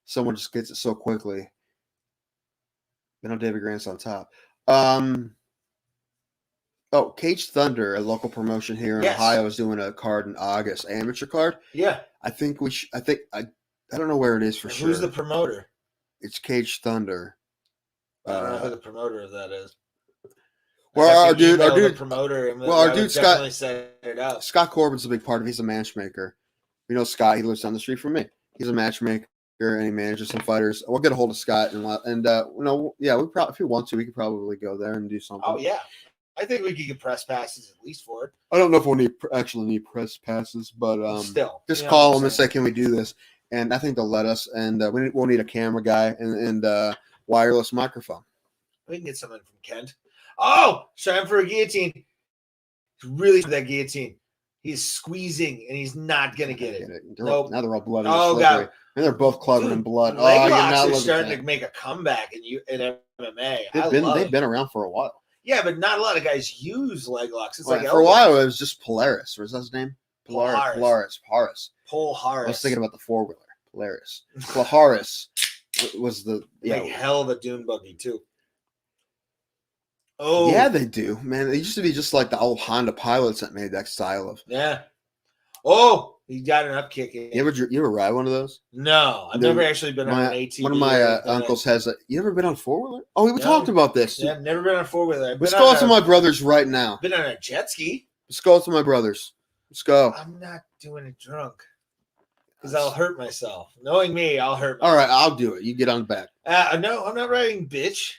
someone just gets it so quickly. David Grant's on top. Cage Thunder, a local promotion here in Ohio, is doing a card in August, amateur card. Yeah, I think I don't know where it is for sure. Who's the promoter? It's Cage Thunder. I don't know who the promoter of that is. Well, our dude, promoter. Our dude Scott set it up. Scott Corbin's a big part of it. He's a matchmaker. You know Scott. He lives down the street from me. He's a matchmaker and he manages some fighters. We'll get a hold of Scott and if we want to, we could probably go there and do something. Oh yeah, I think we could get press passes at least for it. I don't know if we'll actually need press passes, but still, just call them and say, "Can we do this?" And I think they'll let us. And we'll need a camera guy and wireless microphone. We can get someone from Kent. Oh, time for a guillotine. He's really for that guillotine. He's squeezing and he's not gonna get it. Nope. Now they're all bloody. Oh god, and they're both cluttered in blood. Leg locks are starting to make a comeback in MMA. They've been around for a while. Yeah, but not a lot of guys use leg locks. It's for a while it was just Polaris. Was that his name? Polaris. Paul Harris. I was thinking about the 4-wheeler. Polaris. Polaris was the hell of a dune buggy too. Oh yeah, they do, man. They used to be just like the old Honda pilots that made that style of. Yeah. Oh, he got an up kick. You ever ride one of those? No, I've never actually been on an ATV. One of my uncles has a. You ever been on 4-wheeler? Oh, we talked about this. Yeah, I've never been on 4-wheeler. Let's go to my brothers right now. Been on a jet ski. Let's go to my brothers. Let's go. I'm not doing it drunk because I'll hurt myself. Knowing me, I'll hurt myself. All right, I'll do it. You get on the back. No, I'm not riding, bitch.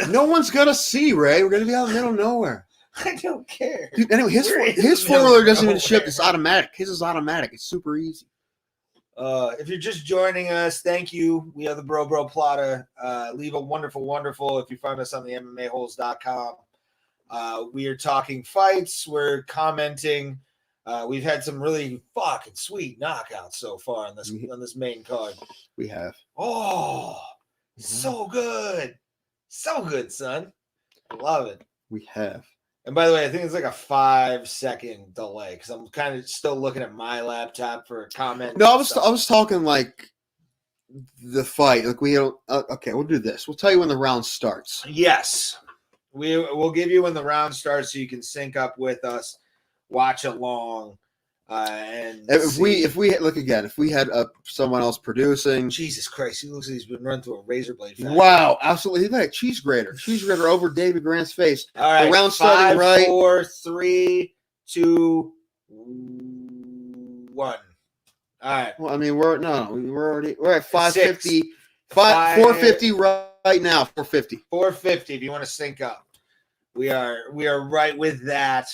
No one's gonna see, Ray. We're gonna be out in the middle of nowhere. I don't care. Dude, anyway, his 4-wheeler doesn't even ship. It's automatic. His is automatic. It's super easy. If you're just joining us, thank you. We are the Bro Plata. Leave a wonderful if you find us on the MMAholes.com. We are talking fights. We're commenting. We've had some really fucking sweet knockouts so far on this main card. We have. Oh, so good. So good, son. I love it. We have. And by the way, I think it's like a 5-second delay because I'm kind of still looking at my laptop for a comment. No, I was talking like the fight. Like we don't. Okay, we'll do this. We'll tell you when the round starts. Yes, we'll give you when the round starts so you can sync up with us, watch along, and if we look again, if we had someone else producing. Jesus Christ, he looks like he's been run through a razor blade. Factory. Wow, absolutely! He's like a cheese grater over David Grant's face. All right, the round 5, starting right. 4, 3, 2, 1. All right. Well, I mean, we're at 550, 450 right now. 450. 450. If you want to sync up, we are right with that.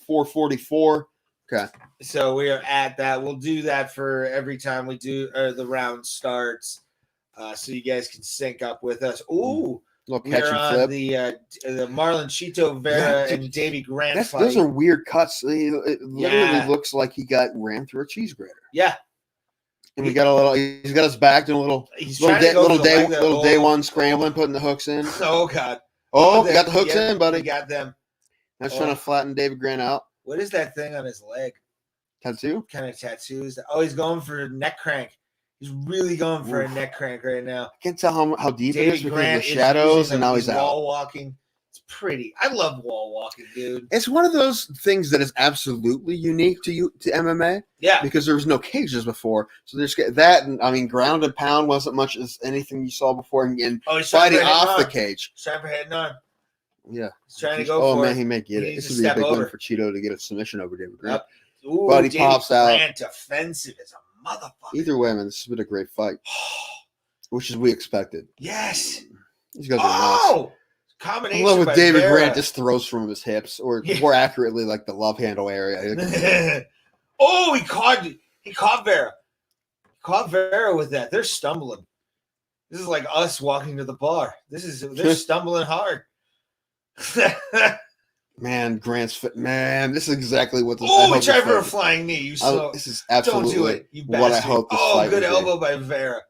444. Okay. So we are at that. We'll do that for every time we do the round starts, so you guys can sync up with us. Ooh, we're on the Marlon Chito Vera and Davey Grant fight. Those are weird cuts. It literally looks like he got ran through a cheese grater. Yeah. And we got a little. He's got us back doing little day one scrambling, putting the hooks in. Oh God! Oh, we got the hooks in, buddy. We got them. I was trying to flatten David Grant out. What is that thing on his leg? Tattoo? What kind of tattoos? Oh, he's going for a neck crank. He's really going for a neck crank right now. I can't tell how deep it is because of the shadows, and now he's out. Wall walking. It's pretty. I love wall walking, dude. It's one of those things that is absolutely unique to MMA. Yeah. Because there was no cages before. So there's that, and I mean, ground and pound wasn't much as anything you saw before, and fighting off the cage. He's trying for heading on. Yeah. He's trying to go for it. Oh, man, he may get it. This would be a big win for Cheeto to get a submission over David Grant. Ooh, but he pops out. Grant offensive as a motherfucker. Either way, man, this has been a great fight. Which is we expected. Yes. These guys are nuts. Combination. I love what David Grant just throws from his hips, or more accurately, like the love handle area. Oh, he caught Vera. He caught Vera with that. They're stumbling. This is like us walking to the bar. They're stumbling hard. Man, this is exactly what this. Oh, we tried for a flying knee. This is absolutely don't do it. You what I hope. This fight good elbow by Vera.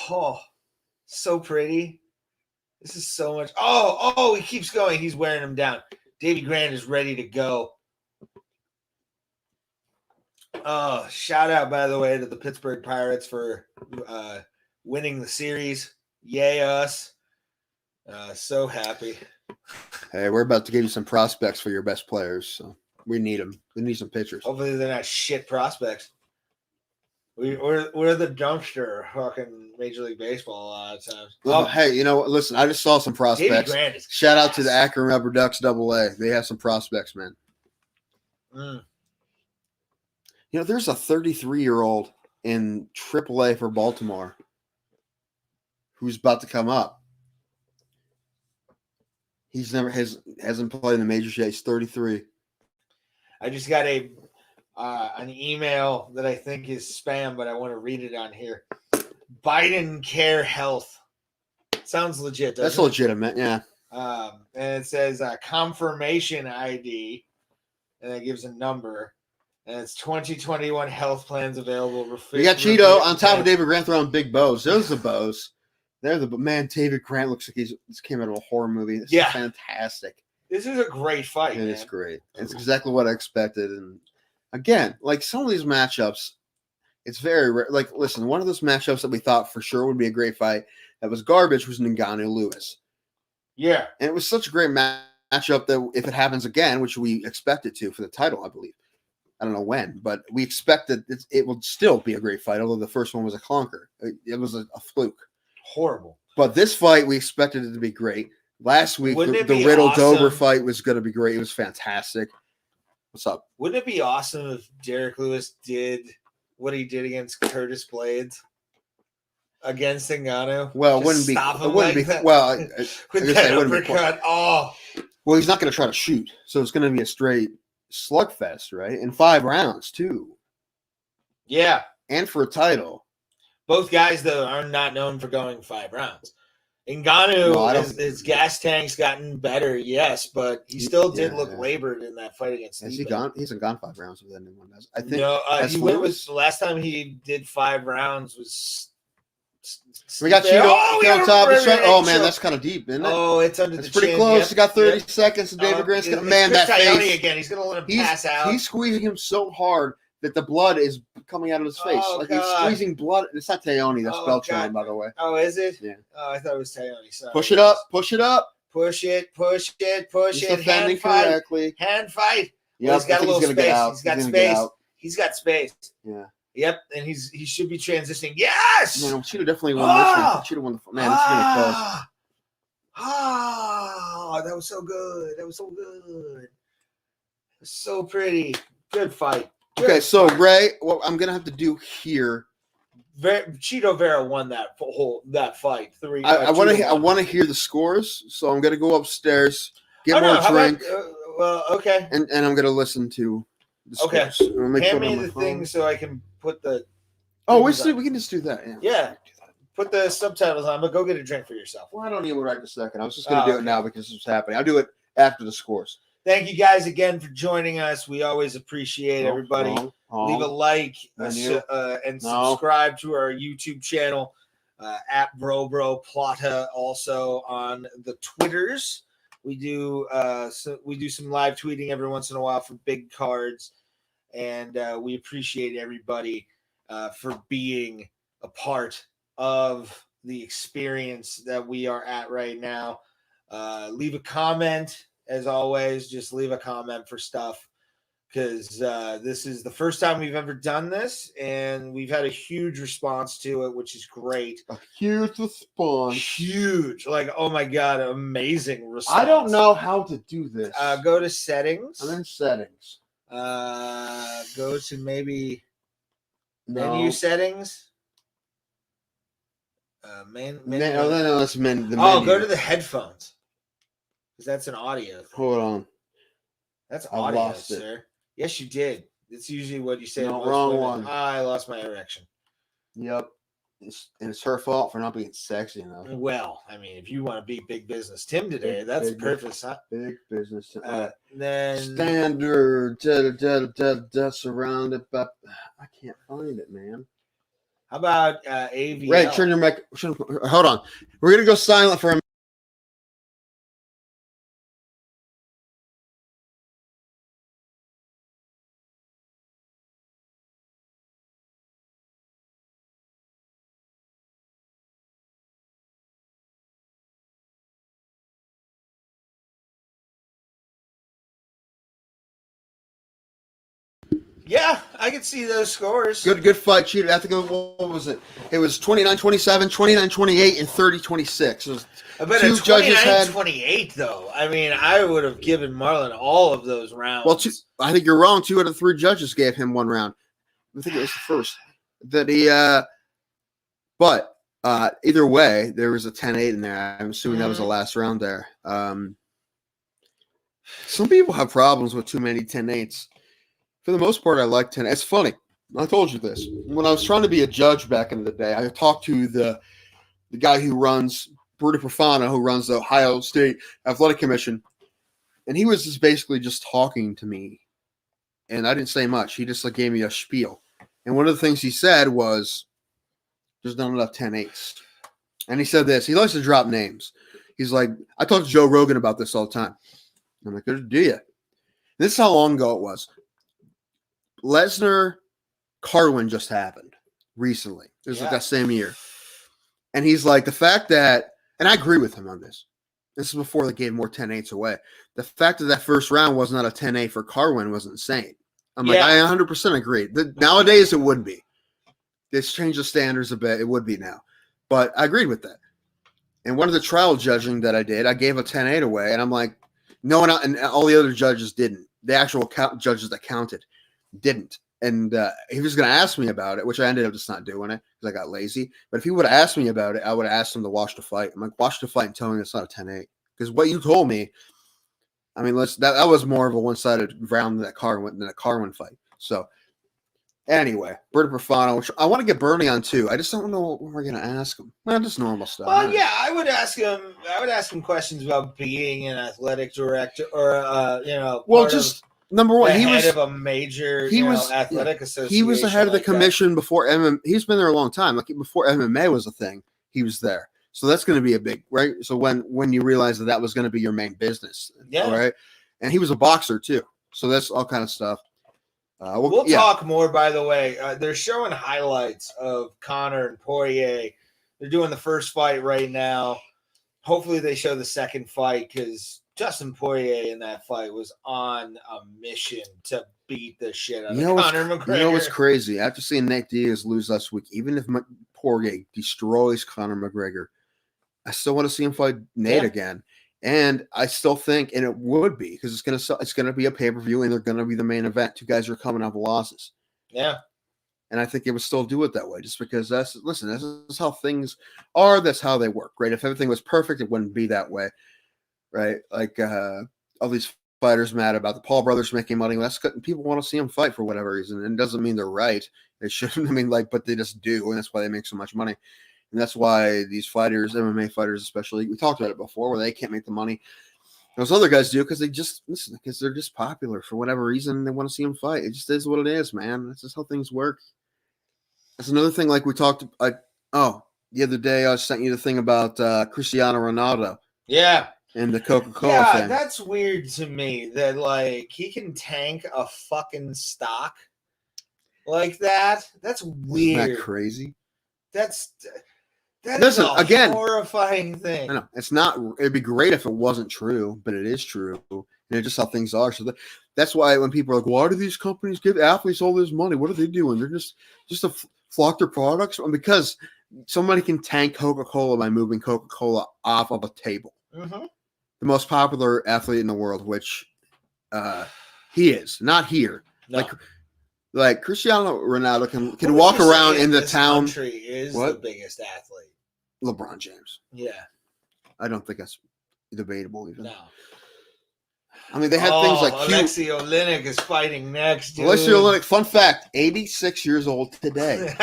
Oh, so pretty. This is so much. Oh, he keeps going. He's wearing him down. Davey Grant is ready to go. Oh, shout out, by the way, to the Pittsburgh Pirates for winning the series. Yay, us. So happy. Hey, we're about to give you some prospects for your best players. So we need them. We need some pitchers. Hopefully they're not shit prospects. We're the dumpster fucking Major League Baseball a lot of times. Oh, hey, you know what? Listen, I just saw some prospects. Shout out to the Akron Rubber Ducks AA. They have some prospects, man. You know, there's a 33-year-old in AAA for Baltimore who's about to come up. He's hasn't played in the majors yet. He's 33. I just got an email that I think is spam, but I want to read it on here. Biden Care Health. Sounds legit. That's it? Legitimate, yeah. And it says confirmation ID, and it gives a number. And it's 2021 health plans available. We got Cheeto on top of David Grant throwing big bows. Those are the bows. Man, David Grant looks like this came out of a horror movie. This is fantastic. This is a great fight. It is great. It's exactly what I expected. And again, like some of these matchups, it's very rare. Like, listen, one of those matchups that we thought for sure would be a great fight that was garbage was Ngannou Lewis. Yeah. And it was such a great matchup that if it happens again, which we expect it to for the title, I believe. I don't know when, but we expect that it will still be a great fight, although the first one was a clunker. It was a fluke. Horrible. But this fight, we expected it to be great. Last week, the Riddle-Dober fight was going to be great. It was fantastic. What's up? Wouldn't it be awesome if Derek Lewis did what he did against Curtis Blades against Ngannou? Well, it wouldn't be. Well, with that uppercut. Oh. Well, he's not going to try to shoot, so it's going to be a straight slugfest, right? In 5 rounds, too. Yeah. And for a title. Both guys, though, are not known for going 5 rounds. Ngannou, his gas tank's gotten better, yes, but he still did look labored in that fight against Has he gone? He hasn't gone 5 rounds with anyone. I think no. He went with the last time he did 5 rounds was We got there. Cheeto Oh, on top. Oh man, that's kind of deep, isn't it? Oh, it's under It's the pretty chin. close. Yep. He's got 30 seconds. And David Grant's got man Chris that Coyote face again. He's gonna let him pass out. He's squeezing him so hard that the blood is coming out of his face. Oh, like God. he's squeezing blood. It's not Teone. That's Beltran, by the way. Oh, is it? Yeah. Oh, I thought it was Teone. Sorry. Push it up. Push it up. Push it. Push it. He's it. defending Hand fight. correctly. Hand fight. Yeah, Well, he's got a little space. He's got space. He's got space. Yeah. Yep, and he should be transitioning. Yes. Man, Cheeto definitely won this one. Cheeto won the man. This is gonna be close. That was so good. That was so good. So pretty. Good fight. Okay, so Ray, what I'm gonna have to do here. Cheeto Vera won that fight. I want to hear the scores, so I'm gonna go upstairs, get more drink. Well, okay. And I'm gonna listen to the scores. Okay. Hand me the thing so I can put the. Oh, we can just do that. Yeah. Put the subtitles on, but go get a drink for yourself. Well, I don't need it right this second. I was just gonna do it now because it's happening. I'll do it after the scores. Thank you guys again for joining us. We always appreciate everybody. Leave a like and subscribe to our YouTube channel at Plata. Also on the Twitters, we do some live tweeting every once in a while for big cards, and we appreciate everybody for being a part of the experience that we are at right now. Leave a comment. As always, just leave a comment for stuff because this is the first time we've ever done this, and we've had a huge response to it, which is great. A huge response. Huge. Like, oh my God, amazing response. I don't know how to do this. Go to settings. I'm in settings. Go to maybe menu settings. Menu. No, that's the menu. Go to the headphones. Because that's an audio thing. Hold on. That's audio, sir. Yes, you did. It's usually what you say. No, wrong one. I lost my erection. Yep. It's her fault for not being sexy enough. Well, I mean, if you want to be big business Tim today, that's perfect. Big business. Then standard surrounded by. I can't find it, man. How about AVL? Right, turn your mic. Hold on. We're gonna go silent for a minute. Yeah, I can see those scores. Good fight, Cheated. I think what was it? It was 29-27, 29-28, and 30-26. It was but two judges had 28 though. I mean, I would have given Marlon all of those rounds. Well, I think you're wrong. 2 out of 3 judges gave him 1 round. I think it was the first that he. But either way, there was a 10-8 in there. I'm assuming that was the last round there. Some people have problems with too many 10-8s. For the most part, I like 10. It's funny. I told you this. When I was trying to be a judge back in the day, I talked to the guy who runs, Bertie Profana, who runs the Ohio State Athletic Commission. And he was just basically just talking to me. And I didn't say much. He just gave me a spiel. And one of the things he said was, there's not enough 10-8s. And he said this. He likes to drop names. He's like, I talk to Joe Rogan about this all the time. I'm like, do you? This is how long ago it was. Lesnar Carwin just happened recently. It was like that same year. And he's like, the fact that, and I agree with him on this. This is before they gave more 10-8s away. The fact that first round was not a 10-8 for Carwin was insane. I'm like, I 100% agree. Nowadays it would be. It's changed the standards a bit. It would be now. But I agreed with that. And one of the trial judging that I did, I gave a 10-8 away. And I'm like, no one, and all the other judges didn't. The actual judges that counted didn't. And he was going to ask me about it, which I ended up just not doing it because I got lazy. But if he would have asked me about it, I would have asked him to watch the fight. I'm like, watch the fight and tell me it's not a 10-8. Because what you told me, I mean, that was more of a one-sided round than a Carwin fight. So anyway, Bertie Profano, which I want to get Bernie on too. I just don't know what we're going to ask him. Well, just normal stuff. Well, yeah, I would ask him questions about being an athletic director or, Well, just number one, the he head was of a major, athletic association. he was the head of the like commission before MMA. He's been there a long time. Like before MMA was a thing, he was there. So that's going to be a big right. So when you realize that was going to be your main business, Yeah. right? And he was a boxer too. So that's all kind of stuff. We'll talk more, by the way. They're showing highlights of Conor and Poirier. They're doing the first fight right now. Hopefully they show the second fight because Justin Poirier in that fight was on a mission to beat the shit out of Conor McGregor. You know what's crazy? After seeing Nate Diaz lose last week, even if Poirier destroys Conor McGregor, I still want to see him fight Nate again. And I still think, and it would be, because it's gonna be a pay-per-view and they're gonna be the main event. Two guys are coming off losses. Yeah. And I think they would still do it that way, just because this is how things are, that's how they work, right? If everything was perfect, it wouldn't be that way. Right? Like all these fighters mad about the Paul brothers making money. That's good. People want to see them fight for whatever reason. And it doesn't mean they're right. They shouldn't. I mean, but they just do, and that's why they make so much money. And that's why these fighters, MMA fighters especially, we talked about it before, where they can't make the money. Those other guys do because because they're just popular for whatever reason. They want to see them fight. It just is what it is, man. That's just how things work. That's another thing. Like we talked. The other day I sent you the thing about Cristiano Ronaldo. Yeah. And the Coca-Cola thing. That's weird to me that like he can tank a fucking stock like that. That's weird. Isn't that crazy? That's Listen, again, horrifying thing. I know it's not. It'd be great if it wasn't true, but it is true, and it's just how things are. So that's why when people are like, "Why do these companies give athletes all this money? What are they doing? They're just to flock their products." Well, because somebody can tank Coca-Cola by moving Coca-Cola off of a table. Mm-hmm. The most popular athlete in the world, which he is, not here. No. Like Cristiano Ronaldo can walk around in the town. Country is the biggest athlete. LeBron James. Yeah. I don't think that's debatable even. No. I mean, they had things like Alexei Oleinik is fighting next. Dude. Alexei Oleinik, fun fact, 86 years old today.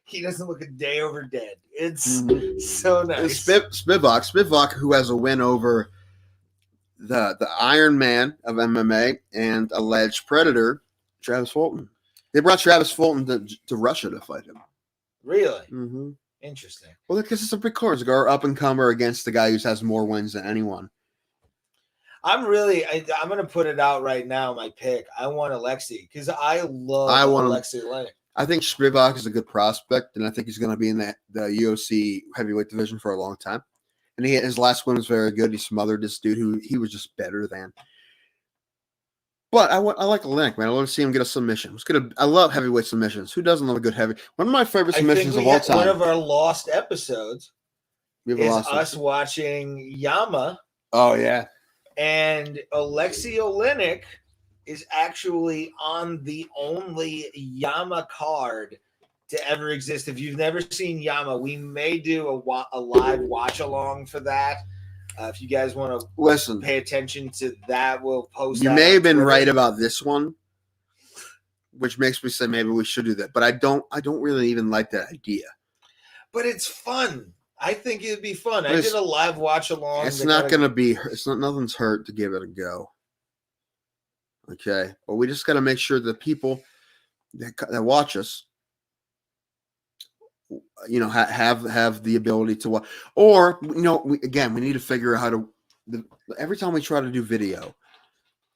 He doesn't look a day over dead. It's so nice. Spivak, who has a win over the Iron Man of MMA and alleged predator, Travis Fulton. They brought Travis Fulton to Russia to fight him. Really? Mm-hmm. Interesting. Well, because it's a big card. It's our up-and-comer against the guy who has more wins than anyone. I'm going to put it out right now, my pick. I want Alexei because I love Alexei Oleinik. I think Spivak is a good prospect, and I think he's going to be in the UFC heavyweight division for a long time. And his last win was very good. He smothered this dude who he was just better than. But I like Oleinik, man. I want to see him get a submission. I love heavyweight submissions. Who doesn't love a good heavy? One of my favorite submissions of all time. One of our lost episodes is us watching Yama. Oh, yeah. And Alexei Oleinik is actually on the only Yama card to ever exist. If you've never seen Yama, we may do a live watch along for that. If you guys want to pay attention to that, we'll post. You may have been right about this one, which makes me say maybe we should do that. But I don't really even like that idea. But it's fun. I think it'd be fun. I did a live watch along. It's not going to be. It's not. Nothing's hurt to give it a go. Okay, but we just got to make sure that people that watch us, have the ability to watch. Or we need to figure out how to. Every time we try to do video,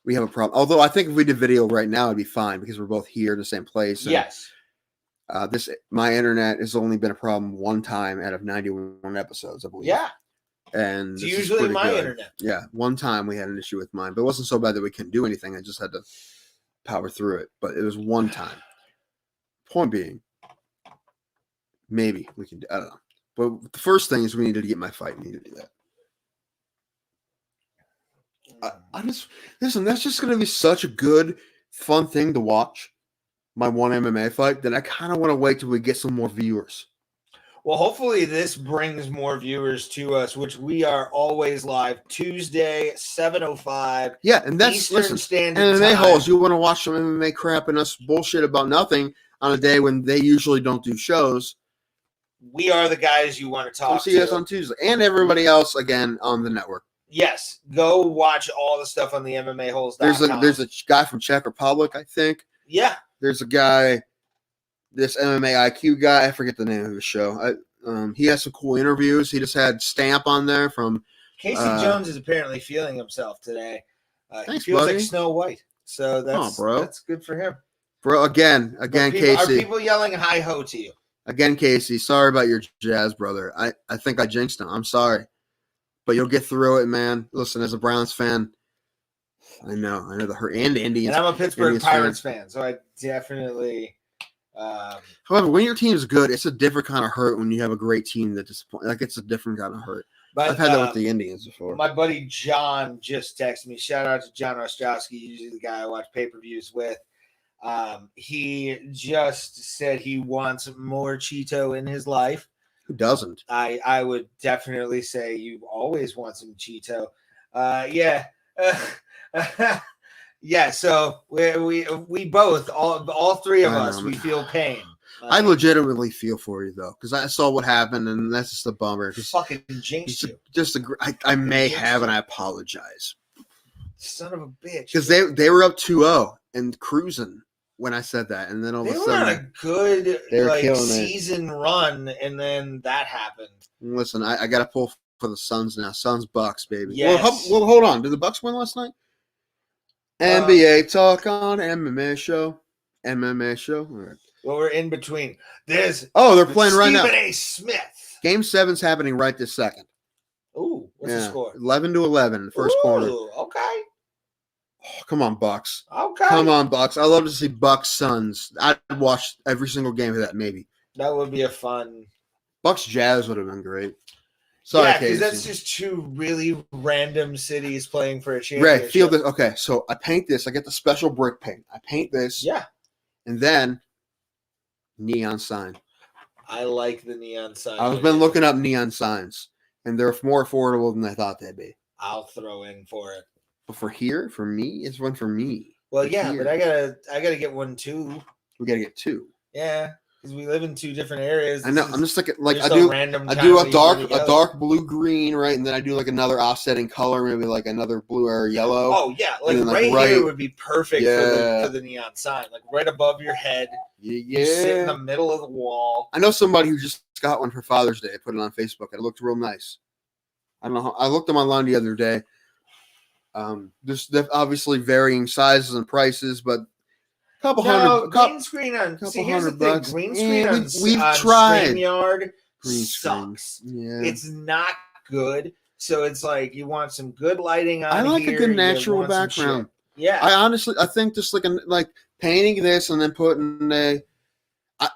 we have a problem. Although I think if we did video right now, it'd be fine because we're both here in the same place. And, yes. My internet has only been a problem one time out of 91 episodes, I believe. Yeah. And it's usually my internet. Yeah. One time we had an issue with mine, but it wasn't so bad that we couldn't do anything. I just had to power through it. But it was one time. Point being, maybe we can do, I don't know. But the first thing is we needed to get my fight. We need to do that. I just listen, that's just gonna be such a good, fun thing to watch. My one MMA fight, then I kind of want to wait till we get some more viewers. Well, hopefully this brings more viewers to us, which we are always live Tuesday, 7:05. Yeah, and that's Eastern Standard MMA Time. holes. You want to watch some MMA crap and us bullshit about nothing on a day when they usually don't do shows. We are the guys you want to talk to. See us on Tuesday, and everybody else again on the network. Yes, go watch all the stuff on the MMA holes. There's a guy from Czech Republic, I think. Yeah. There's a guy, this MMA IQ guy. I forget the name of the show. He has some cool interviews. He just had Stamp on there from. Casey Jones is apparently feeling himself today. Thanks, he feels buddy. like Snow White, so that's good for him. Bro, again, Casey. Are people yelling hi ho to you? Again, Casey. Sorry about your jazz, brother. I think I jinxed him. I'm sorry, but you'll get through it, man. Listen, as a Browns fan, I know the hurt and Indians. And I'm a Pittsburgh Pirates fan, so I definitely. However, when your team's good, it's a different kind of hurt when you have a great team that disappoints. Like, it's a different kind of hurt. But I've had that with the Indians before. My buddy John just texted me. Shout out to John Ostrowski, usually the guy I watch pay-per-views with. He just said he wants more Cheeto in his life. Who doesn't? I would definitely say you always want some Cheeto. Yeah. Yeah, so we both, all three of us, we feel pain. I legitimately feel for you, though, because I saw what happened, and that's just a bummer. Just fucking jinxed you. I may have, and I apologize. Son of a bitch. Because they were up 2-0 and cruising when I said that, and then all of a sudden they were on a good season run, and then that happened. Listen, I got to pull for the Suns now. Suns Bucks, baby. Yes. Well, hold on. Did the Bucks win last night? NBA talk on MMA show. All right. Well, we're in between. They're playing right now. Stephen A. Smith. Game 7's happening right this second. Ooh, what's the score? 11-11 in the first quarter. Okay. Oh, come on, Bucks. Okay. Come on, Bucks. I love to see Bucks Suns. I'd watch every single game of that, maybe. That would be a fun. Bucks Jazz would have been great. Sorry, yeah, because that's just two really random cities playing for a championship. Right, feel this. Okay, so I paint this. I get the special brick paint. I paint this. Yeah. And then neon sign. I like the neon sign. I've been looking up neon signs, and they're more affordable than I thought they'd be. I'll throw in for it. But for me, it's one for me. Well, yeah, but I gotta get one too. We gotta get two. Yeah. Because we live in two different areas. I know. I'm just like I do a dark blue green, right, and then I do like another offsetting color, maybe like another blue or yellow. Oh yeah, like right here would be perfect for the neon sign, like right above your head. Yeah, you sit in the middle of the wall. I know somebody who just got one for Father's Day. I put it on Facebook. It looked real nice. I don't know. I looked them online the other day. There's obviously varying sizes and prices, but. Green screen on. See, here's the thing. Green screen on. We've tried. StreamYard Green sucks. Yeah. It's not good. So it's like you want some good lighting on. I like here, a good natural background. Yeah. I think just like painting this and then putting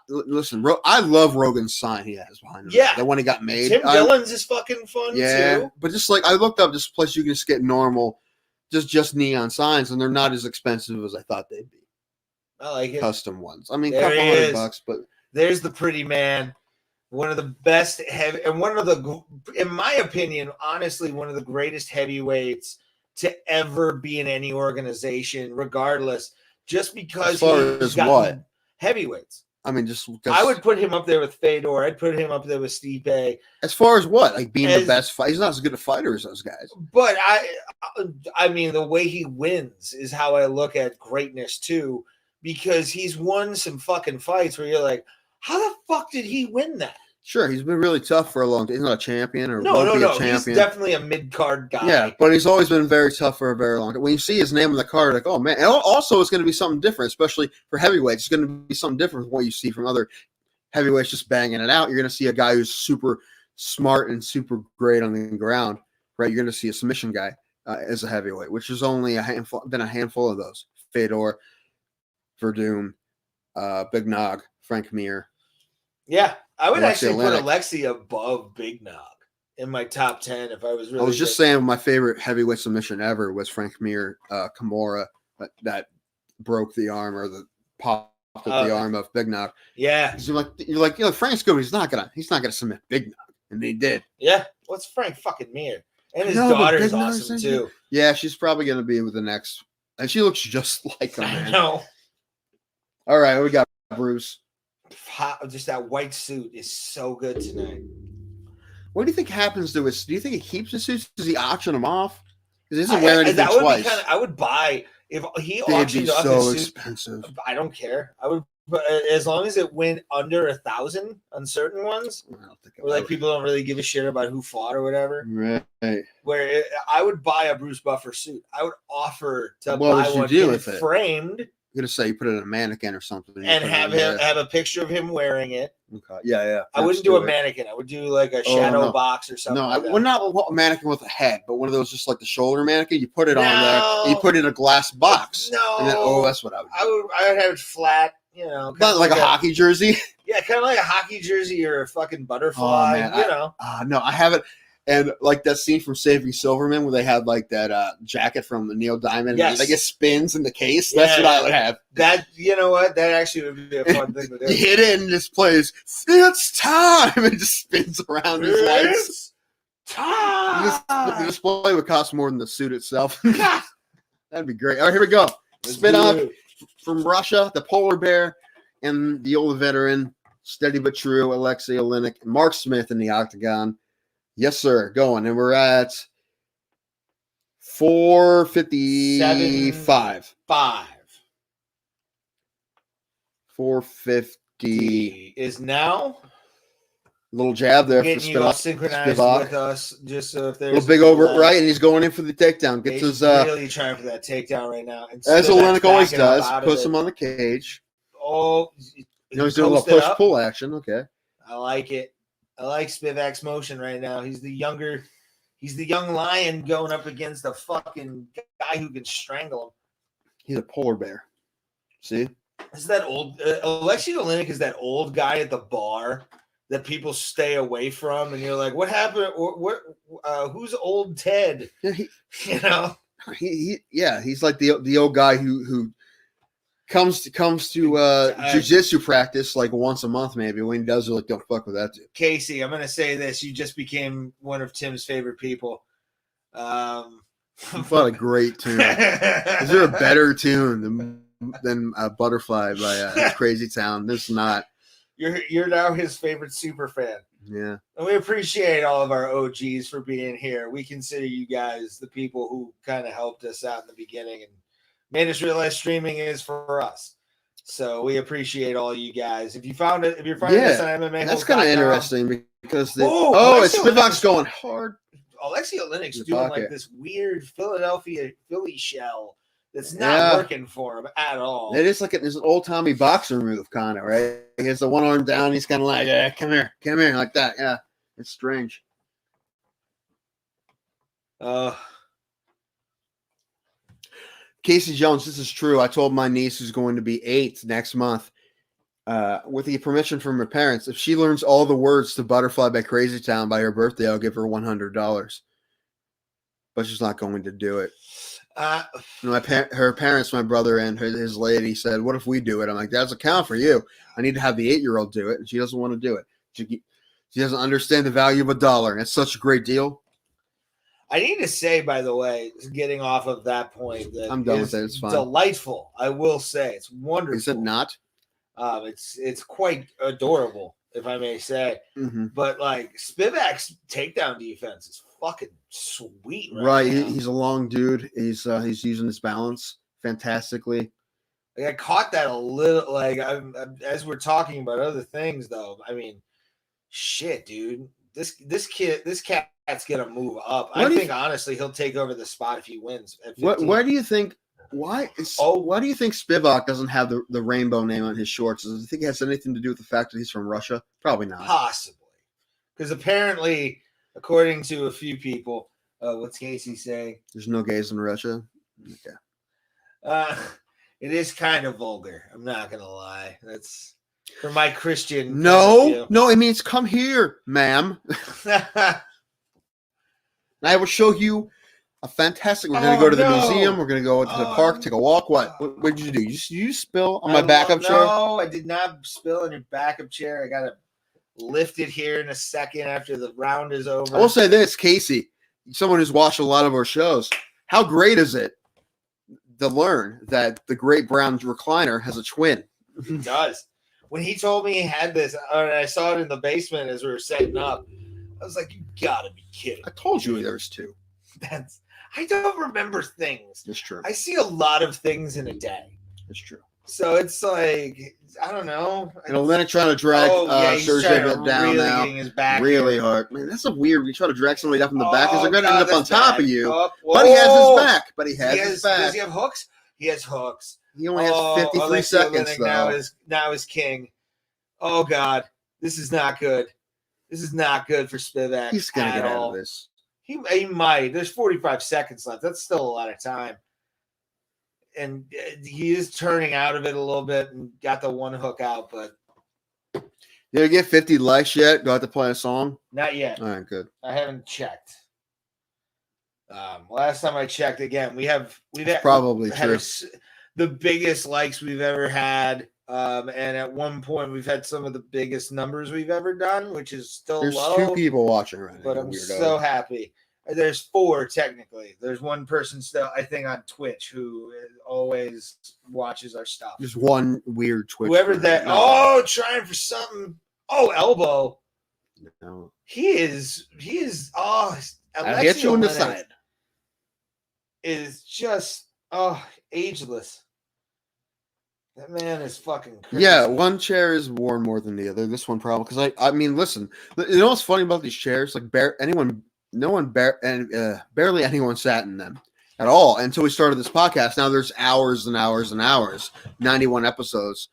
listen, I love Rogan's sign he has behind him. Yeah. The one he got made. Tim Dillon's is fucking fun too. But just like I looked up this place you can just get normal, just neon signs, and they're not as expensive as I thought they'd be. I like it. Custom ones. I mean, There couple he is. $100, but There's the pretty man. One of the best heavy, and one of the, in my opinion, honestly, one of the greatest heavyweights to ever be in any organization, regardless. Just because as far as what heavyweights. I mean, just I would put him up there with Fedor. I'd put him up there with Stipe. As far as what, like being the best fighter, he's not as good a fighter as those guys. But I mean, the way he wins is how I look at greatness too, because he's won some fucking fights where you're like, how the fuck did he win that? Sure, he's been really tough for a long time. He's not a champion or no. champion. He's definitely a mid-card guy. Yeah, but he's always been very tough for a very long time. When you see his name on the card, like, oh man. And also, it's going to be something different, especially for heavyweights. It's going to be something different from what you see from other heavyweights just banging it out. You're going to see a guy who's super smart and super great on the ground, right? You're going to see a submission guy as a heavyweight, which is only been a handful of those. Fedor, Verdum, Big Nog, Frank Mir. Yeah, I would actually Atlantic. put Alexi above Big Nog in my top 10 if I was really. I was just saying my favorite heavyweight submission ever was Frank Mir, Kimura, that broke the arm or the popped up the arm of Big Nog. Yeah, you're like, Frank's good. But he's not gonna submit Big Nog, and he did. Yeah, what's Frank fucking Mir? And his daughter's awesome too. Yeah, she's probably gonna be with the next, and she looks just like him. Man. I know. All right, we got Bruce. Just that white suit is so good tonight. What do you think happens to his? Do you think he keeps his suits? Does he auction them off? Because he doesn't wear anything that would twice. Be kinda, I would buy if he They'd auctioned be off so his suit. expensive. I don't care. I would, but as long as it went under 1,000 on certain ones, where like people don't really give a shit about who fought or whatever. Right. Where I would buy a Bruce Buffer suit. I would offer to What buy would you one, do get with it it? framed, You're gonna say you put it in a mannequin or something, and have a picture of him wearing it. Okay. Yeah. I wouldn't do a mannequin. I would do like a shadow box or something. No, like that. well, not a mannequin with a head, but one of those just like the shoulder mannequin. You put it on there, and you put it in a glass box. No, and then, that's what I would do. I would have it flat. You know, not like a hockey jersey. Yeah, kind of like a hockey jersey or a fucking butterfly. Oh, man, you know. No, I haven't. And like that scene from Saving Silverman where they had like that jacket from Neil Diamond. Yes. And it spins in the case. That's what I would have. That, you know what? That actually would be a fun thing to do. You hit it and this plays, it's time. It just spins around his legs. It's time. The display would cost more than the suit itself. That'd be great. All right, here we go. Spin off from Russia, the polar bear, and the old veteran, steady but true, Alexei Oleinik, and Mark Smith in the octagon. Yes, sir. Going. And we're at 455. 450 is now. Little jab there getting for you all synchronized with us, just so if there's a little big over right, and he's going in for the takedown. Gets he's his really trying for that takedown right now. And as Oleinik always does, puts him on the cage. Oh, he's doing a little push pull action. Okay, I like it. I like Spivak's motion right now. He's the young lion going up against a fucking guy who can strangle him. He's a polar bear. See, is that old Alexei Oleinik is that old guy at the bar that people stay away from, and you're like, what happened? What? Who's old Ted? Yeah, you know, he's like the old guy who comes to jiu-jitsu practice like once a month, maybe. When he does, you're like, don't fuck with that dude. Casey, I'm gonna say this: you just became one of Tim's favorite people. What a great tune! Is there a better tune than Butterfly by Crazy Town? There's not. You're now his favorite super fan. Yeah. And we appreciate all of our OGs for being here. We consider you guys the people who kind of helped us out in the beginning and made us realize streaming is for us. So we appreciate all you guys. If you're finding this on MMA, that's kind of interesting because it's Spivak's going hard. Alexei Oleinik's doing like this weird Philadelphia Philly shell. That's not working for him at all. It is like it's an old Tommy boxer move, kind of, right? He has the one arm down. He's kind of like, yeah, come here, like that. Yeah, it's strange. Casey Jones, this is true. I told my niece who's going to be 8 next month, with the permission from her parents, if she learns all the words to Butterfly by Crazy Town by her birthday, I'll give her $100. But she's not going to do it. Her parents, my brother and his lady, said, "What if we do it?" I'm like, "That's a count for you. I need to have the 8-year-old do it," and she doesn't want to do it. She doesn't understand the value of $1. It's such a great deal. I need to say, by the way, getting off of that point, that I'm done with it. It's fine. Delightful. I will say it's wonderful. Is it not? It's quite adorable, if I may say. Mm-hmm. But like Spivak's takedown defense is fucking sweet. Right. He's a long dude. He's using his balance fantastically. Like, I caught that a little. Like as we're talking about other things, though. I mean, shit, dude. This cat's gonna move up. I think honestly he'll take over the spot if he wins. Why do you think? Why do you think Spivak doesn't have the rainbow name on his shorts? Does you think it has anything to do with the fact that he's from Russia? Probably not. Possibly, because apparently, according to a few people, what's Casey saying? There's no gays in Russia. Okay. It is kind of vulgar. I'm not gonna lie. That's for my Christian. No, it means come here, ma'am. And I will show you a fantastic. We're going to go to the museum. We're going to go to the park, take a walk. What did you do? You spill on my backup chair? No, I did not spill on your backup chair. I got to lift it here in a second after the round is over. I will say this, Casey, someone who's watched a lot of our shows. How great is it to learn that the great brown recliner has a twin? It does. When he told me he had this, and I saw it in the basement as we were setting up, I was like, you gotta be kidding. I told you there was 2. I don't remember things. That's true. I see a lot of things in a day. That's true. So it's like, I don't know. Then trying to drag he's trying to down really now. getting his back really here. hard. Man, that's a weird. You try to drag somebody up in the back, is they're going to end up on top of you. But he has his back. But he has his back. Does he have hooks? He has hooks. He only has 53 seconds, though. Now is king. Oh, God. This is not good. This is not good for Spivak. He's going to get out of this. He might. There's 45 seconds left. That's still a lot of time. And he is turning out of it a little bit and got the one hook out, but. Did I get 50 likes yet? Do I have to play a song? Not yet. All right, good. I haven't checked. Last time I checked, again, we've had probably true. The biggest likes we've ever had. And at one point, we've had some of the biggest numbers we've ever done, which is still There's low. 2 people watching right now. But I'm so happy. There's 4 technically. There's one person still, I think, on Twitch who always watches our stuff. Just one weird Twitch. Whoever that. No. Oh, trying for something. Oh, elbow. No. He is. Oh, I hit you in the side. Is just ageless. That man is fucking crazy. Yeah, one chair is worn more than the other. This one probably because I mean, listen. You know what's funny about these chairs? Like barely anyone sat in them at all until we started this podcast. Now there's hours and hours and hours. 91 episodes.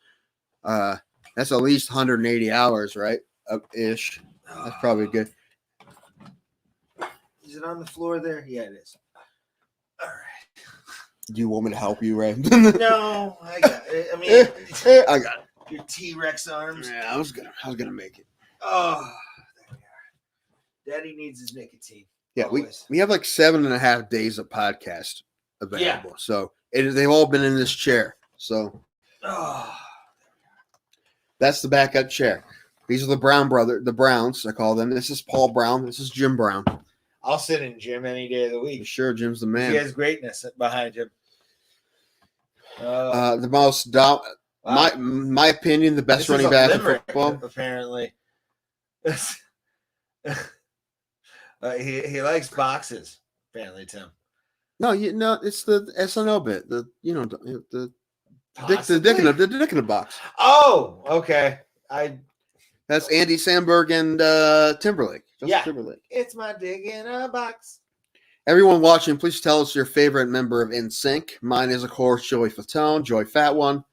That's at least 180 hours, right? Ish. That's probably good. Is it on the floor there? Yeah, it is. All right. Do you want me to help you, Ray? No, I got it. I mean, I got it. Your T-Rex arms. Yeah, I was gonna make it. Oh, there we are. Daddy needs his nicotine. Yeah, always. we have like 7.5 days of podcast available. Yeah. So they've all been in this chair. So that's the backup chair. These are the the Browns, I call them. This is Paul Brown. This is Jim Brown. I'll sit in Jim any day of the week. Sure, Jim's the man. He has greatness behind him. The most my opinion, the best running back in football. Apparently, he likes boxes. Apparently, Tim. No, it's the SNL bit. The dick in the box. Oh, okay. That's Andy Samberg and Timberlake. Timberlake. It's my dick in a box. Everyone watching, please tell us your favorite member of NSYNC. Mine is, of course, Joey Fatone, Joey Fat One.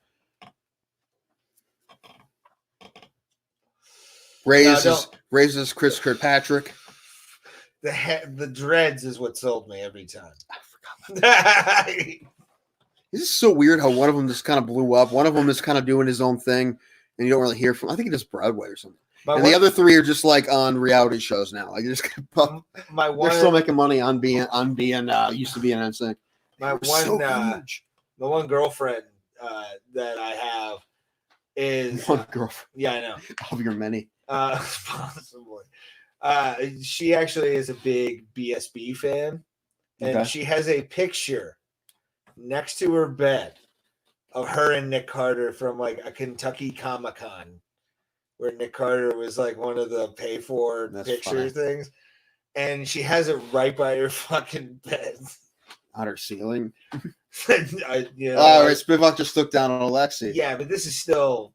Raises Chris Kirkpatrick. The dreads is what sold me every time. I forgot. This is so weird how one of them just kind of blew up. One of them is kind of doing his own thing, and you don't really hear from. I think he does Broadway or something. The other 3 are just like on reality shows now. Like they're still making money on being used to be an NSYNC. The one girlfriend that I have is one girlfriend. Yeah, I know. Of your many. Possibly. She actually is a big BSB fan, and she has a picture next to her bed of her and Nick Carter from like a Kentucky Comic-Con, where Nick Carter was like one of the pay for picture things, and she has it right by her fucking bed on her ceiling. Right, Spivak just looked down on Alexi. Yeah, but this is still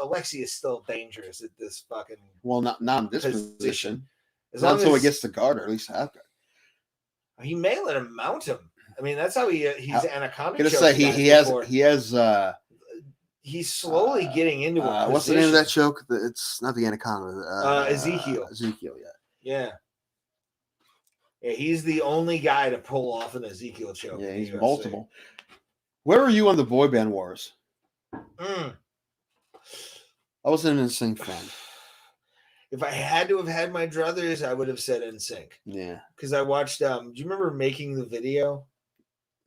Alexi is still dangerous at this fucking. Well, not in this position. Not until he gets the guard, or at least after. He may let him mount him. I mean, that's how he's anaconda. I'm gonna say he has. He's slowly getting into a what's the name of that choke? It's not the anaconda. Ezekiel. Yeah. Yeah, he's the only guy to pull off an Ezekiel choke. Yeah, he's multiple. Where were you on the boy band wars? I wasn't an NSYNC fan. If I had to have had my druthers, I would have said NSYNC. Yeah. Because I watched, do you remember Making the Video?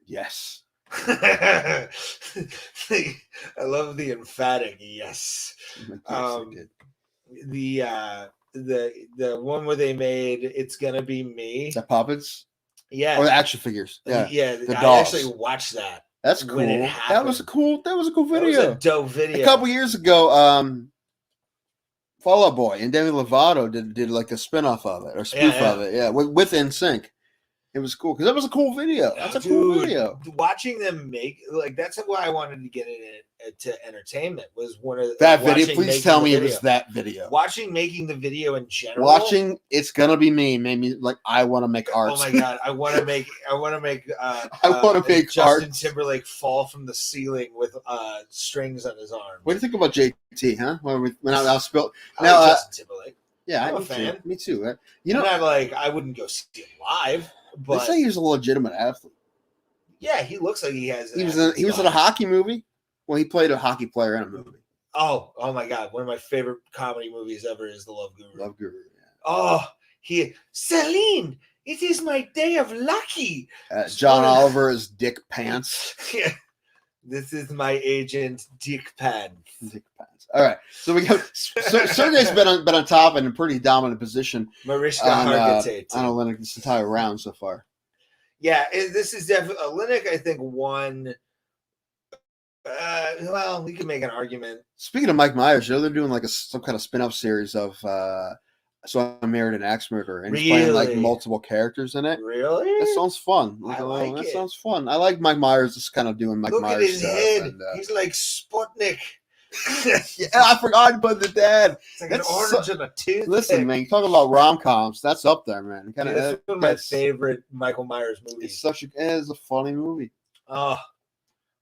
Yes. I love the emphatic yes. The one where they made It's Gonna Be Me. The puppets? Yeah. Or the action figures. Yeah. Yeah. The I dolls. actually watched that. That's cool. That was a cool video. That was a dope video. A couple years ago, Fall Out Boy, and Demi Lovato did like a spinoff of it or spoof of it. Yeah, with NSYNC. It was cool because that was a cool video. That's a cool video. Watching them make that's why I wanted to get into entertainment was one of that video. Please tell me it was that video. Watching making the video in general. Watching It's Gonna Be Me made me like I want to make art. Oh my god, I want to make Justin Timberlake fall from the ceiling with strings on his arm. What do you think about JT? Huh? When I'll spill now Justin Timberlake. Yeah, I'm a fan. Me too. Right? I wouldn't go see him live. But they say he's a legitimate athlete. Yeah, he looks like he has. He was in a hockey movie. Well, he played a hockey player in a movie. Oh my God! One of my favorite comedy movies ever is The Love Guru. Love Guru. Yeah. Oh, Celine, it is my day of lucky. John Oliver is Dick Pants. Yeah. This is my agent, Dick Pants. Dick Pants. All right, so we got Sergey's been on top in a pretty dominant position. Mariska Hargitay on Olynyk this entire round so far. Yeah, this is definitely Olynyk. I think won. Well, we can make an argument. Speaking of Mike Myers, they're doing like some kind of spin-off series of So I Married an Axe Murderer, and he's playing like multiple characters in it. Really? That sounds fun. That sounds fun. I like Mike Myers just kind of doing Mike Myers. Look at his head. And, he's like Sputnik. Yeah, I forgot about the dad. It's like an orange and a tooth. Listen, man, you talk about rom-coms. That's up there, man. That's one of my favorite Michael Myers movies. It is a funny movie. Oh,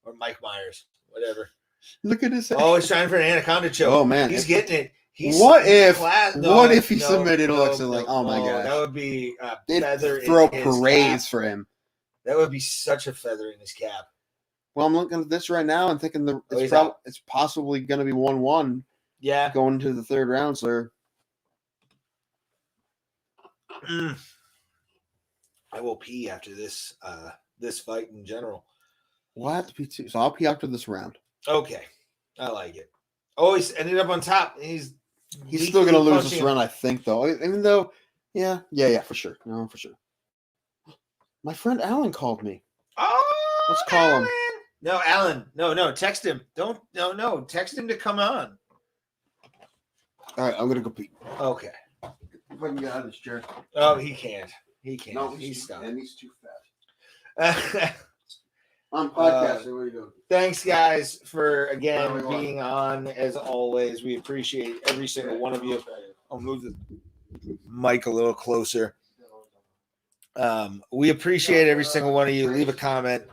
or Mike Myers, whatever. Look at his head. Oh, he's trying for an anaconda choke. Oh man, he's getting it. What if he submitted Alexa? Oh my gosh, that would be a feather. Throw parades for him. That would be such a feather in his cap. Well, I'm looking at this right now and thinking it's possibly going to be 1-1. Yeah, going to the third round, sir. I will pee after this this fight in general. We'll have to pee too, so I'll pee after this round. Okay, I like it. Oh, he's ended up on top. He's still going to lose this round, I think, though. Even though, yeah, for sure. No, for sure. My friend Alan called me. Oh, let's call him. No, Alan. No. Text him. No. Text him to come on. All right, I'm gonna go pee. Okay. If I can get out of this chair. Oh, he can't. No, he's stuck. And he's too fat. I'm podcasting. What are you doing? Thanks, guys, for again being on. As always, we appreciate every single one of you. I'll move the mic a little closer. We appreciate every single one of you. Leave a comment.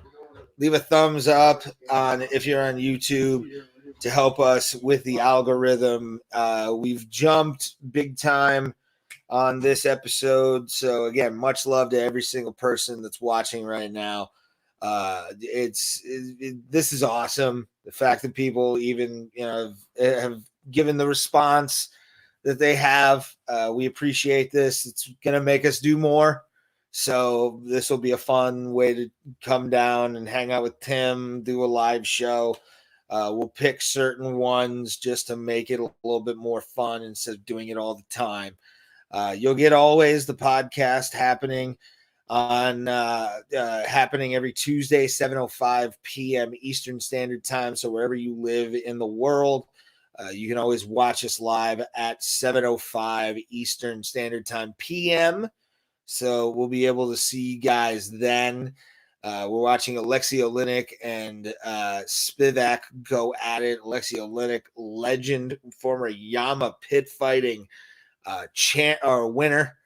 Leave a thumbs up on if you're on YouTube to help us with the algorithm. We've jumped big time on this episode. So again, much love to every single person that's watching right now. This is awesome. The fact that people even have given the response that they have. We appreciate this. It's gonna make us do more. So this will be a fun way to come down and hang out with Tim, do a live show. We'll pick certain ones just to make it a little bit more fun instead of doing it all the time. You'll get always the podcast happening every Tuesday, 7:05 p.m. Eastern Standard Time. So wherever you live in the world, you can always watch us live at 7:05 Eastern Standard Time p.m. So we'll be able to see you guys then. We're watching Alexei Olynyk and Spivak go at it. Alexei Olynyk, legend, former Yama pit fighting winner.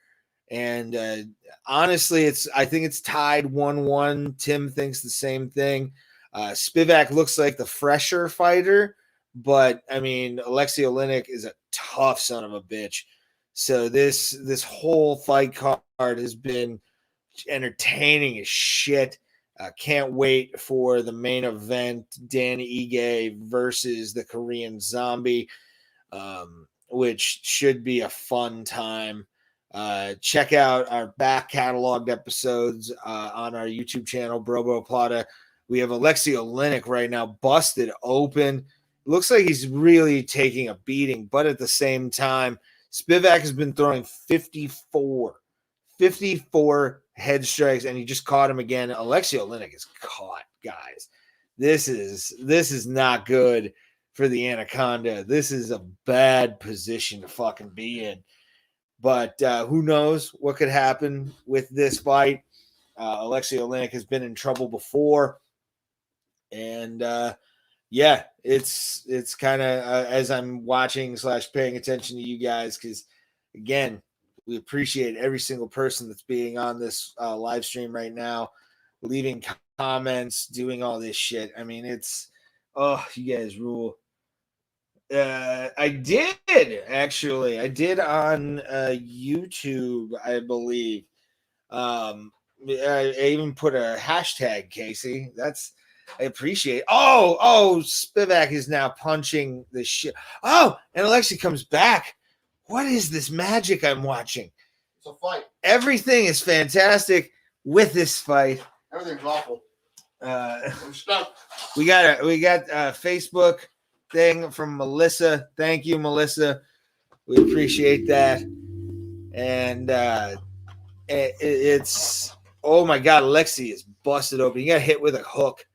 And honestly, I think it's tied 1-1. Tim thinks the same thing. Spivak looks like the fresher fighter, but I mean, Alexei Olynyk is a tough son of a bitch. So this whole fight card has been entertaining as shit. Can't wait for the main event, Dan Ige versus the Korean Zombie, which should be a fun time. Check out our back cataloged episodes on our YouTube channel, Bro Plata. We have Alexei Olynyk right now busted open. Looks like he's really taking a beating, but at the same time, Spivak has been throwing 54 head strikes, and he just caught him again. Alexei Olynyk is caught, guys. This is not good. for the Anaconda. This is a bad position to fucking be in. But who knows what could happen with this fight. Alexei Oleinik has been in trouble before. And yeah, it's kind of as I'm watching / paying attention to you guys, because again, we appreciate every single person that's being on this live stream right now, leaving comments, doing all this shit. I mean, you guys rule. I did actually. I did on YouTube, I believe. I even put a hashtag, Casey. I appreciate. Oh, Spivak is now punching the shit. Oh, and Alexei comes back. What is this magic I'm watching? It's a fight. Everything is fantastic with this fight. Everything's awful. I'm stuck. We got a Facebook thing from Melissa. Thank you, Melissa. We appreciate that. And it's oh my god, Alexei is busted open. He got hit with a hook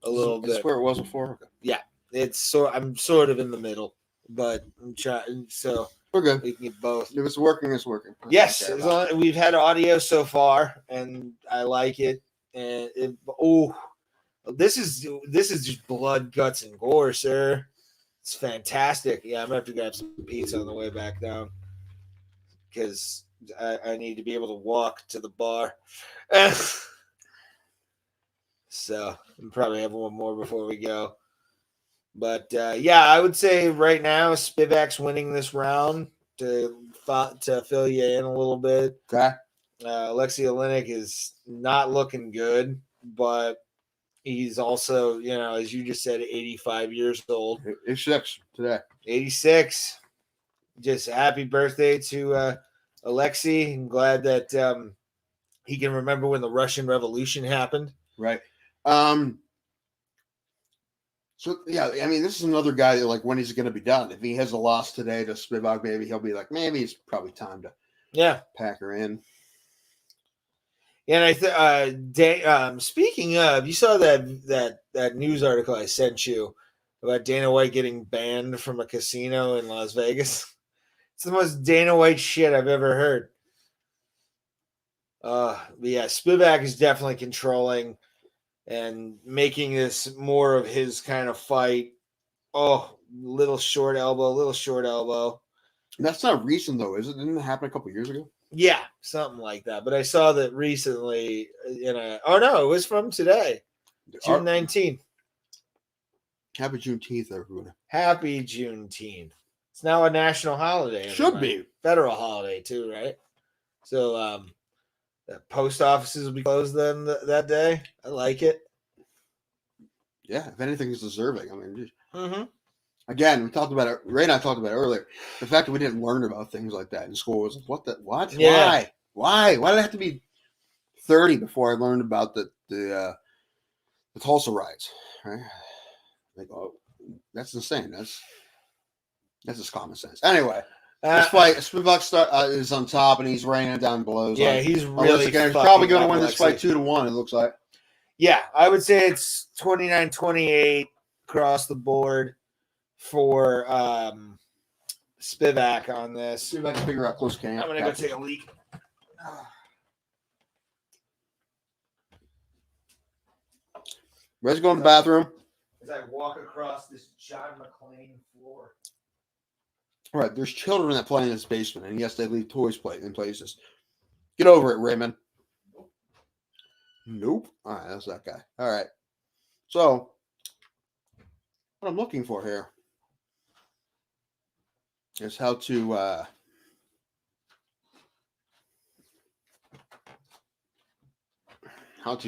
a little bit. That's where it was before. Yeah, I'm sort of in the middle, but I'm trying. So we're good. We can get both. If it's working, it's working. Yes, we've had audio so far, and I like it. And this is just blood, guts, and gore, sir. It's fantastic. Yeah, I'm gonna have to grab some pizza on the way back down because I need to be able to walk to the bar. So I'll probably have one more before we go. But yeah, I would say right now Spivak's winning this round to fill you in a little bit. Okay. Alexei Oleinik is not looking good, but he's also, as you just said, 85 years old. 86 today. 86. Just happy birthday to Alexei. I'm glad that he can remember when the Russian Revolution happened. Right. So yeah, I mean, this is another guy that, like, when he's going to be done. If he has a loss today to Spivak, maybe he'll be like, maybe it's probably time to pack her in. And speaking of, you saw that news article I sent you about Dana White getting banned from a casino in Las Vegas. It's the most Dana White shit I've ever heard. But yeah, Spivak is definitely controlling and making this more of his kind of fight. Oh, little short elbow. That's not recent though, is it? Didn't it happen a couple years ago? Yeah, something like that. But I saw that recently oh no, it was from today, June 19th. Happy Juneteenth, everyone. Happy Juneteenth. It's now a national holiday. Should be. Federal holiday too, right? So the post offices will be closed then that day. I like it. Yeah, if anything is deserving. I mean, again, we talked about it. Ray and I talked about it earlier. The fact that we didn't learn about things like that in school was like, what? Yeah. Why? Why did I have to be 30 before I learned about the Tulsa riots? Right? Like, oh, that's insane. That's just common sense. Anyway, this fight, Spivak is on top and he's raining down blows. Yeah, he's really he's probably going to win this fight 2-1. It looks like. Yeah, I would say it's 29-28 across the board for Spivak on this. See if I can figure out close camp. I'm gonna go take a leak. Red's going to the bathroom. As I walk across this John McClane floor. All right, there's children that play in this basement, and yes, they leave toys in places. Get over it, Raymond. Nope. All right, that's that guy. All right. So, what I'm looking for here is how to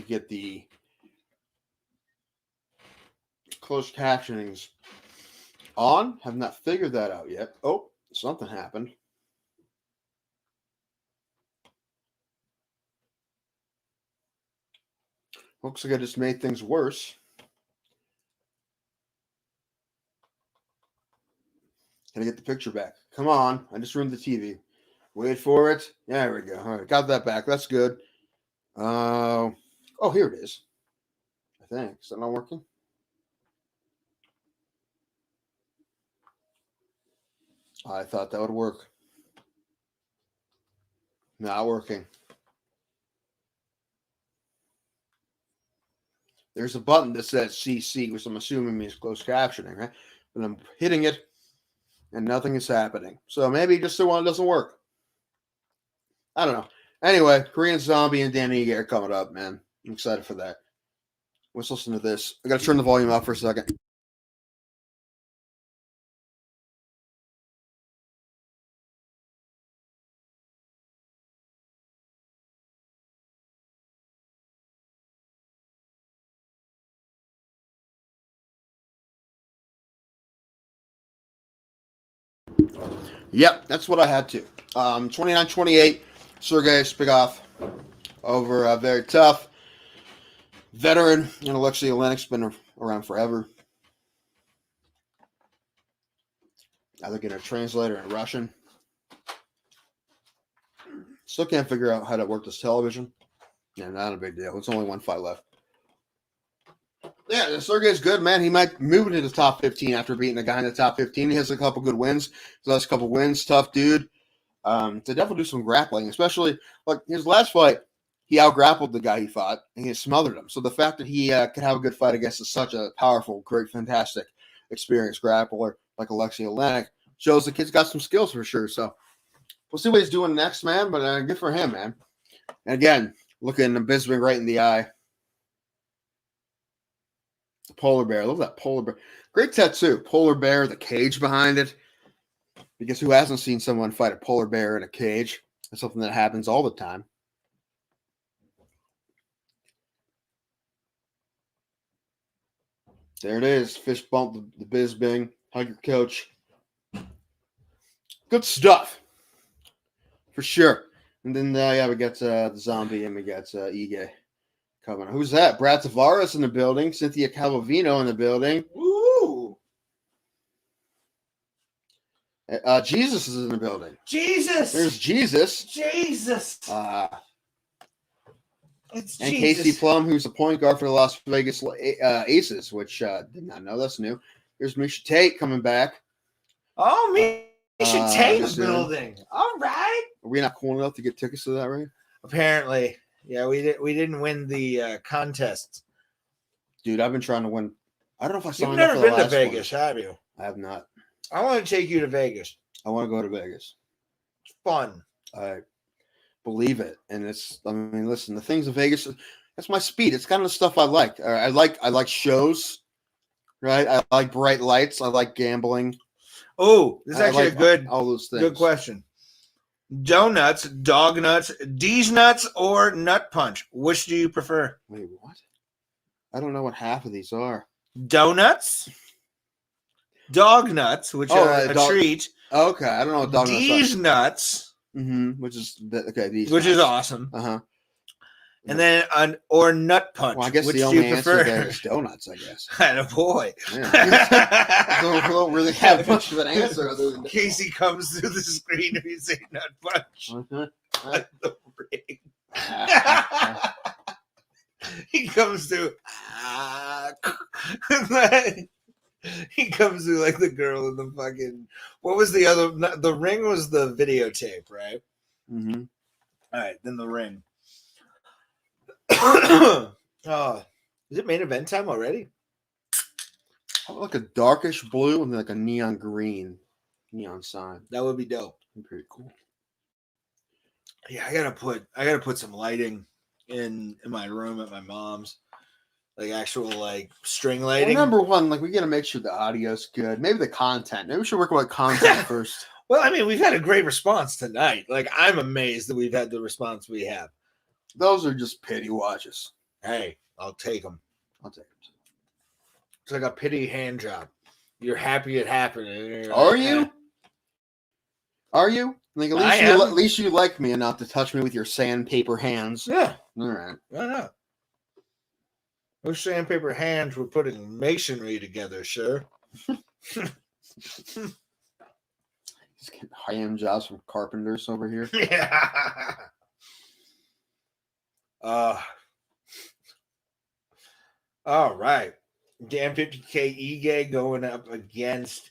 get the closed captionings on. Have not figured that out yet. Oh, something happened. Looks like I just made things worse. Gotta get the picture back. Come on. I just ruined the TV. Wait for it. Yeah, there we go. All right. Got that back. That's good. Oh, here it is. I think. Is that not working? I thought that would work. Not working. There's a button that says CC, which I'm assuming means closed captioning, right? But I'm hitting it, and nothing is happening. So maybe just the one doesn't work. I don't know. Anyway, Korean Zombie and Danny Ige are coming up, man. I'm excited for that. Let's listen to this. I got to turn the volume up for a second. Yep, that's what I had to. 29-28, Sergey Spivakov over a very tough veteran, and Alexei Olenek's been around forever. Now they're getting a translator in Russian. Still can't figure out how to work this television. Yeah, not a big deal. It's only one fight left. Yeah, Sergey's good, man. He might move into the top 15 after beating a guy in the top 15. He has a couple good wins. His last couple wins, tough dude. To definitely do some grappling, especially like his last fight, he out-grappled the guy he fought and he smothered him. So the fact that he could have a good fight against such a powerful, great, fantastic, experienced grappler like Alexei Olenek shows the kid's got some skills for sure. So we'll see what he's doing next, man. But good for him, man. And again, looking Bisping right in the eye. The polar bear. I love that polar bear. Great tattoo. Polar bear, the cage behind it. Because who hasn't seen someone fight a polar bear in a cage? That's something that happens all the time. There it is. Fist bump the Bisping. Hug your coach. Good stuff. For sure. And then, yeah, we got the zombie and we got Ige coming. Who's that? Brad Tavares in the building. Cynthia Calvino in the building. Ooh. Jesus is in the building. Jesus. There's Jesus. Jesus. It's and Jesus. Casey Plum, who's the point guard for the Las Vegas Aces, which did not know. That's new. There's Misha Tate coming back. Oh, Misha Tate in the building. All right. Are we not cool enough to get tickets to that, right? Apparently. Yeah, we didn't win the contest. Dude, I've been trying to win. I don't know if I signed up for the last one. You've never been to Vegas, have you? I have not. I want to take you to Vegas. I want to go to Vegas. It's fun. I believe it. And listen, the things in Vegas, that's my speed. It's kind of the stuff I like. I like shows, right? I like bright lights. I like gambling. Oh, this is actually a good, all those things. Good question. Donuts, dog nuts, D's nuts, or nut punch? Which do you prefer? Wait, what? I don't know what half of these are. Donuts, dog nuts, which are a treat. Okay, I don't know what dog nuts are. D's nuts, which is okay. These which is awesome. And then or nut punch. Well, I guess which the only do you prefer? answer there is donuts. I guess. Attaboy. Yeah. don't really have much of an answer other than Casey comes through the screen and you say nut punch. Like the ring. He comes through. He comes through like the girl in the fucking. What was the other? The ring was the videotape, right? Mm-hmm. All right, then the ring. Oh, is it main event time already? Like a darkish blue and like a neon green neon sign. That would be dope. Pretty cool. Yeah, I gotta put some lighting in my room at my mom's, like actual like string lighting. Well, number one, like we gotta make sure the audio's good. Maybe the content. Maybe we should work about content first. Well, I mean, we've had a great response tonight. Like I'm amazed that we've had the response we have. Those are just pity watches. Hey, I'll take them. I'll take them. It's like a pity hand job. You're happy it happened. Are you? Are you? Like at least you like me enough to touch me with your sandpaper hands. Yeah. All right. Why not? Those sandpaper hands were putting masonry together, sir. Just getting hand jobs from carpenters over here. Yeah. All right. Dan 50K Ige going up against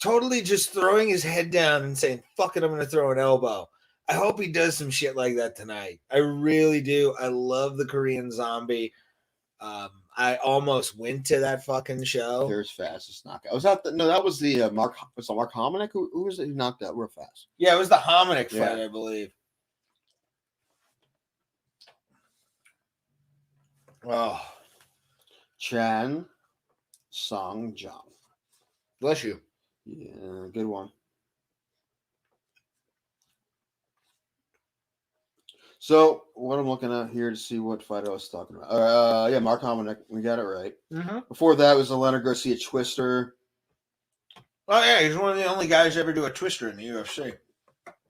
totally just throwing his head down and saying, fuck it, I'm going to throw an elbow. I hope he does some shit like that tonight. I really do. I love the Korean Zombie. I almost went to that fucking show. There's fastest knockout. Was that that was the Mark Hominick? Who was it who knocked out real fast? Yeah, it was the Hominick fight, I believe. Oh. Chan Song Jung. Bless you. Yeah, good one. So, what I'm looking at here to see what fight I was talking about. Yeah, Mark Hominick. We got it right. Mm-hmm. Before that was the Leonard Garcia Twister. Oh, yeah, he's one of the only guys to ever do a Twister in the UFC.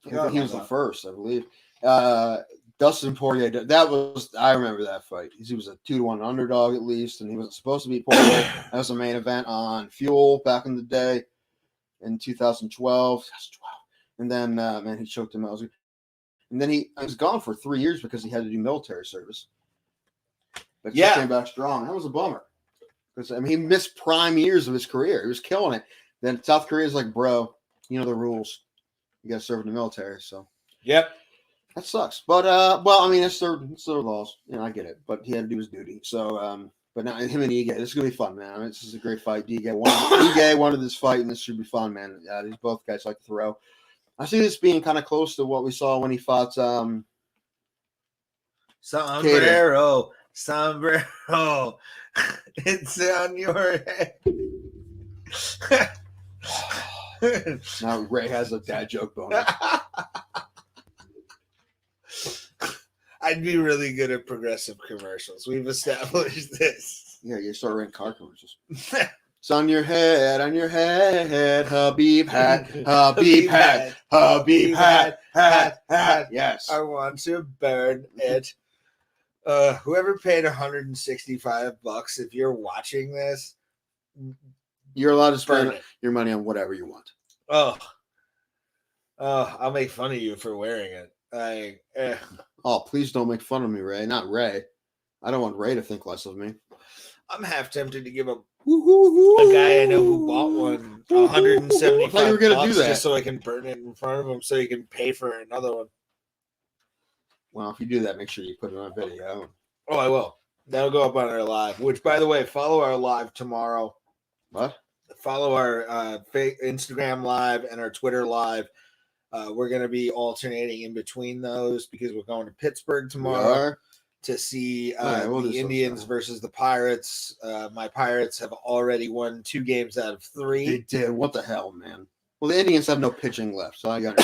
He was the first, I believe. Dustin Poirier. I remember that fight. He was a 2-1 underdog at least, and he wasn't supposed to beat Poirier. That was the main event on Fuel back in the day in 2012. And then, man, he choked him out. And then he was gone for 3 years because he had to do military service. But he came back strong. That was a bummer. Because, I mean, he missed prime years of his career. He was killing it. Then South Korea's like, bro, you know the rules. You got to serve in the military. So, yep. That sucks. But, well, I mean, it's their laws. You know, I get it. But he had to do his duty. So, but now him and Ige, this is going to be fun, man. I mean, this is a great fight. Ige wanted this fight, and this should be fun, man. These both guys like to throw. I see this being kind of close to what we saw when he fought Sombrero. It's on your head. Now Ray has a dad joke boner. I'd be really good at progressive commercials. We've established this. Yeah, you start writing car commercials. It's on your head, Habib hat, Habib hat, Habib hat. Yes. I want to burn it. Whoever paid $165, if you're watching this, you're allowed to spend your money on whatever you want. Oh, I'll make fun of you for wearing it. Oh, please don't make fun of me, Ray. Not Ray. I don't want Ray to think less of me. I'm half tempted to give a guy I know who bought one $175 just so I can burn it in front of him so he can pay for another one. Well, if you do that, make sure you put it on video. Oh, I will. That'll go up on our live, which, by the way, follow our live tomorrow. What? Follow our Instagram live and our Twitter live. We're going to be alternating in between those because we're going to Pittsburgh tomorrow to see the Indians versus the Pirates. My Pirates have already won 2 games out of 3. They did. What the hell, man? Well, the Indians have no pitching left, so I got.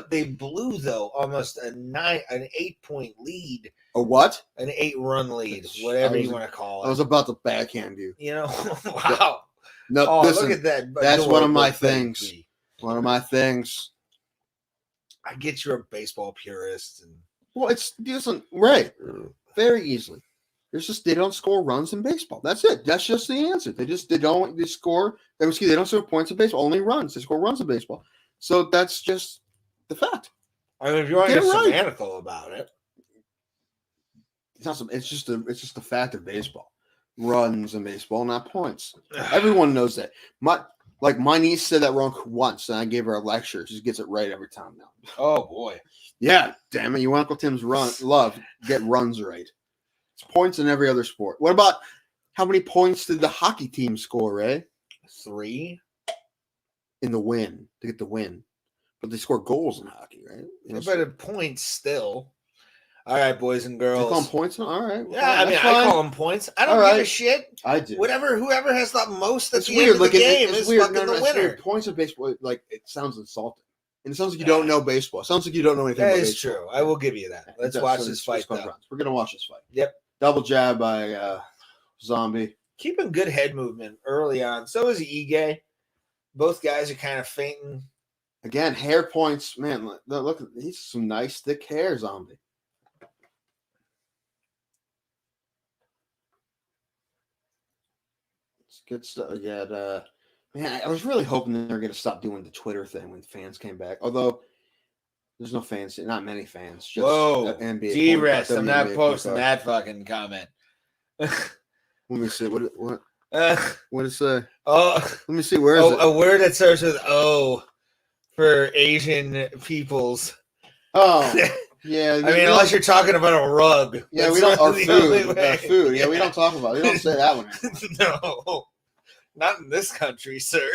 They blew though almost an 8-point lead. A what? An 8-run lead, whatever you want to call it. I was about to backhand you. You know, wow. No, listen, look at that. That's one of my things. One of my things. I get you're a baseball purist, and well, it isn't right. Very easily. They don't score runs in baseball. That's it. That's just the answer. They don't score. They don't score points in baseball. Only runs. They score runs in baseball. So that's just the fact. I mean, if you want to get semantical about it, it's not. It's just the fact of baseball. Runs in baseball, not points. Everyone knows that. My niece said that wrong once, and I gave her a lecture. She gets it right every time now. Oh boy. Yeah, damn it. You Uncle Tim's get runs right. It's points in every other sport. What about how many points did the hockey team score, Ray? 3 in the win to get the win. But they score goals in hockey, right? But a point still. All right, boys and girls. You call them points? All right. Yeah, I mean, I call them points. I don't give a shit. I do. Whoever has the most at the weird. End of the game is weird. fucking the winner. Points of baseball, it sounds insulting. And it sounds like you don't know baseball. It sounds like you don't know anything about baseball. That is true. I will give you that. Let's watch this fight, though. We're going to watch this fight. Yep. Double jab by Zombie. Keeping good head movement early on. So is Ige. Both guys are kind of fainting. Again, hair points. Man, look, he's some nice thick hair, Zombie. It's good stuff. Yeah, man, I was really hoping they were going to stop doing the Twitter thing when fans came back. Although there's no fans, not many fans. Just NBA. D-rest. I'm not posting that fucking comment. Let me see. What? What is it? Oh, Let me see. Where is it? a word that starts with O for Asian peoples. Oh, yeah. I mean, unless you're talking about a rug. Yeah, That's we don't. not Our the only food. way. Food. Yeah, we don't talk about it. We don't say that one anymore. No, not in this country, sir.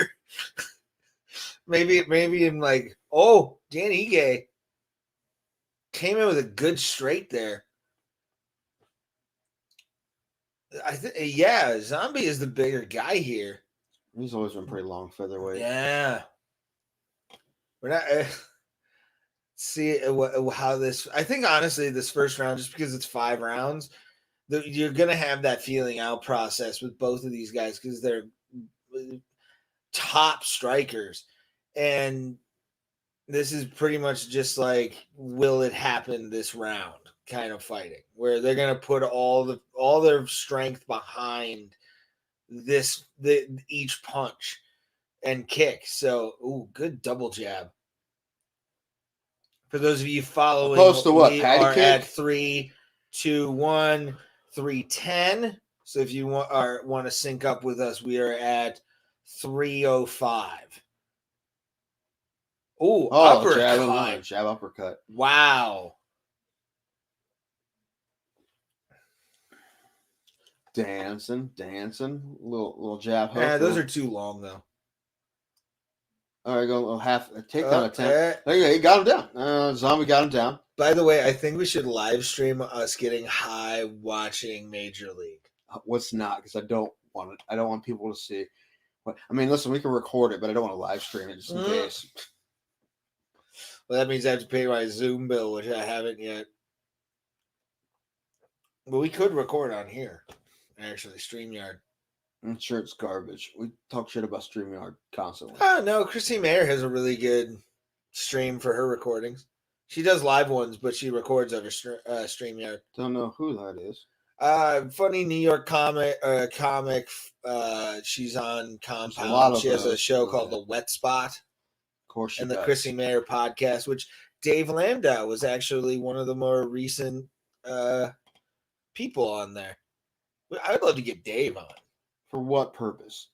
Maybe in like, oh, Dan Ige came in with a good straight there. I think, yeah, Zombie is the bigger guy here. He's always been pretty long featherweight. Yeah, we're not. See how this. I think honestly, this first round, just because it's 5 rounds, you're gonna have that feeling out process with both of these guys because they're top strikers, and this is pretty much just like, will it happen this round kind of fighting, where they're gonna put all their strength behind each punch and kick. So, ooh, good double jab. For those of you following, Opposed to what? we Patty are kick? at 3, 2, 1, 310. So if you want to sync up with us, we are at 305. Ooh, uppercut. Jab uppercut. Wow. Dancing, little jab hook. Yeah, those are too long though. All right, go half a takedown attempt. There you go. He got him down. Zombie got him down. By the way, I think we should live stream us getting high watching Major League. What's not? Because I don't want it. I don't want people to see. I mean, listen, we can record it, but I don't want to live stream it just in case. Well, that means I have to pay my Zoom bill, which I haven't yet. But we could record on here, actually, StreamYard. I'm sure it's garbage. We talk shit about StreamYard constantly. Oh, no, Chrissy Mayer has a really good stream for her recordings. She does live ones, but she records over StreamYard. Don't know who that is. Funny New York comic. She's on Compound. She has a show called The Wet Spot. Of course she and does. the Chrissy Mayer podcast, which Dave Landau was actually one of the more recent people on there. I would love to get Dave on. For what purpose?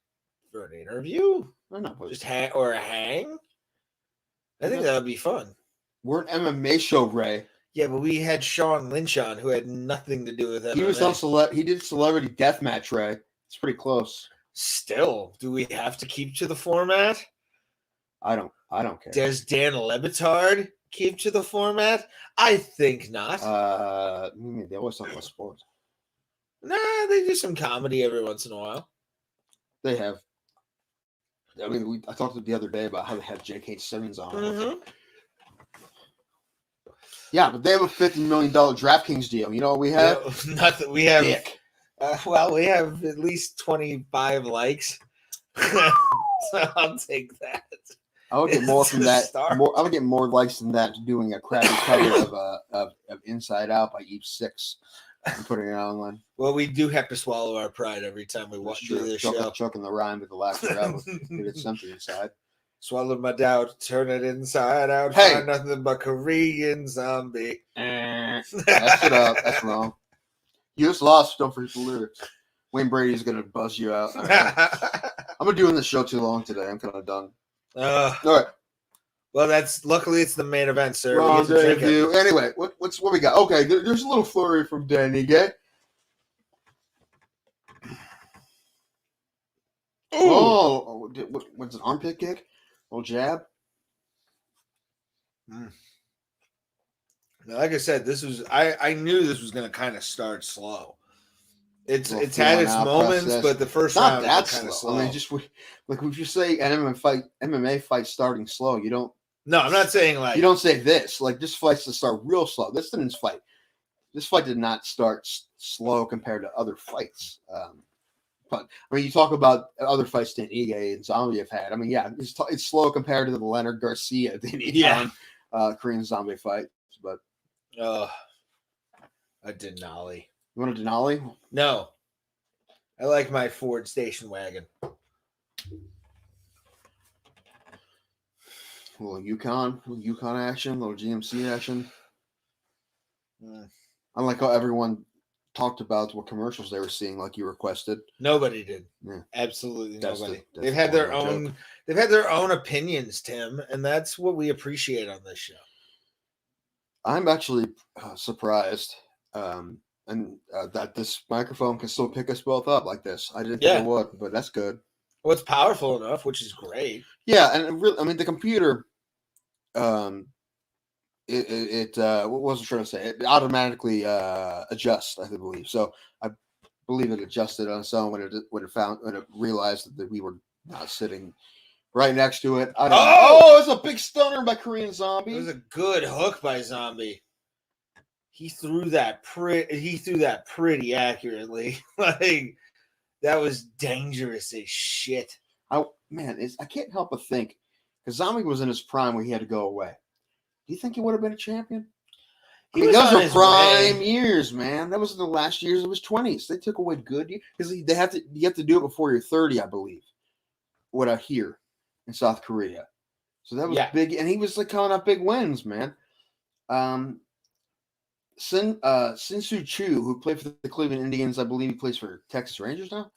For an interview? I don't know. Just or a hang? I think that would be fun. We're an MMA show, Ray. Yeah, but we had Sean Lynch on, who had nothing to do with MMA. He was on he did Celebrity Deathmatch, Ray. It's pretty close. Still, do we have to keep to the format? I don't care. Does Dan Lebitard keep to the format? I think not. They always talk about sports. Nah, they do some comedy every once in a while. They have. I mean, I talked the other day about how they have J.K. Simmons on. Mm-hmm. Yeah, but they have a $50 million DraftKings deal. You know what we have? Nothing. We have. Dick. We have at least 25 likes. So I'll take that. I would get more from that. I would get more likes than that doing a crappy cover of Inside Out by Eve 6 and putting it online. Well, we do have to swallow our pride every time we do this show. Choking the rhyme with the laughter out. It's something inside. Swallow my doubt, turn it inside out. Hey. Find nothing but Korean zombie. Mess it up. That's wrong. You just lost. Don't forget the lyrics. Wayne Brady's gonna buzz you out. Right. I'm been doing this show too long today. I'm kind of done. All right. Well, luckily it's the main event, sir. Anyway, what we got? Okay, there's a little flurry from Danny Gay. Oh, what's an armpit kick? A little jab. Now, like I said, this was I knew this was going to kind of start slow. It's had its moments, process. But the first round was kind of slow. I mean, if you say an MMA fight starting slow, you don't. No, I'm not saying like you don't say this. Like this fight's to start real slow. This fight did not start slow compared to other fights. But I mean, you talk about other fights that Ige and Zombie have had. I mean, yeah, it's slow compared to the Leonard Garcia Korean Zombie fight. But a Denali. You want a Denali? No, I like my Ford station wagon. A little Yukon action, a little GMC action. I like how everyone talked about what commercials they were seeing, like you requested. Nobody did. Yeah. Absolutely That's nobody. that's They've the had point their of the own. joke. They've had their own opinions, Tim, and that's what we appreciate on this show. I'm actually surprised that this microphone can still pick us both up like this. I didn't think it would, but that's good. Well, it's powerful enough, which is great. Yeah, and really, I mean, the computer, what was I trying to say? It automatically adjusts, I believe. So I believe it adjusted on its own when it realized that we were not sitting right next to it. I don't know. Oh, it's a big stunner by Korean Zombie. It was a good hook by Zombie. He threw that pretty accurately. Like that was dangerous as shit. I can't help but think because Zombie was in his prime where he had to go away. Do you think he would have been a champion? Those were prime years, man. That was the last years of his 20s. They took away good because you have to do it before you're 30, I believe. What I hear in South Korea. So that was big, and he was like coming up big wins, man. Sin-Soo Choo, who played for the Cleveland Indians, I believe he plays for Texas Rangers now.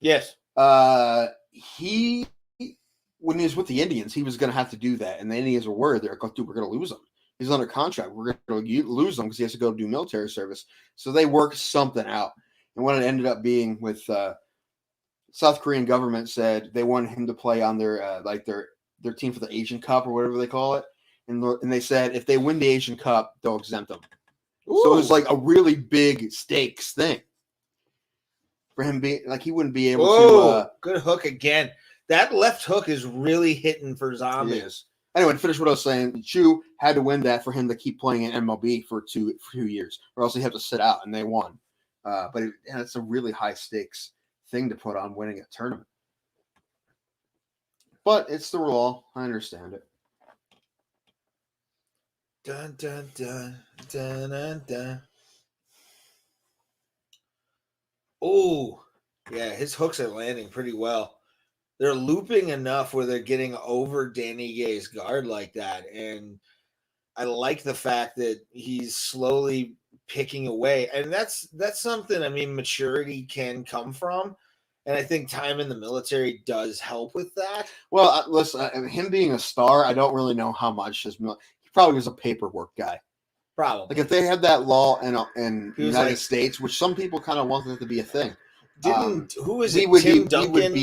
Yes. He when he was with the Indians, he was going to have to do that, and the Indians were worried. They're like, "Dude, we're going to lose him. He's under contract. We're going to lose him because he has to go do military service." So they worked something out, and what it ended up being with South Korean government said they wanted him to play on their team for the Asian Cup or whatever they call it, and they said if they win the Asian Cup, they'll exempt them. Ooh. So it was like a really big stakes thing for him being like he wouldn't be able to. Good hook again. That left hook is really hitting for Zombie. It is. Anyway, to finish what I was saying, Chu had to win that for him to keep playing in MLB for 2 years, or else he'd have to sit out, and they won. But it's a really high stakes thing to put on winning a tournament. But it's the law. I understand it. Dun dun dun dun dun dun. Oh, yeah, his hooks are landing pretty well. They're looping enough where they're getting over Danny Gay's guard like that. And I like the fact that he's slowly picking away. And that's something, I mean, maturity can come from. And I think time in the military does help with that. Well, listen, him being a star, I don't really know how much he probably was a paperwork guy. Probably. Like if they had that law in the United States, which some people kind of wanted it to be a thing. Who was it? Tim Duncan?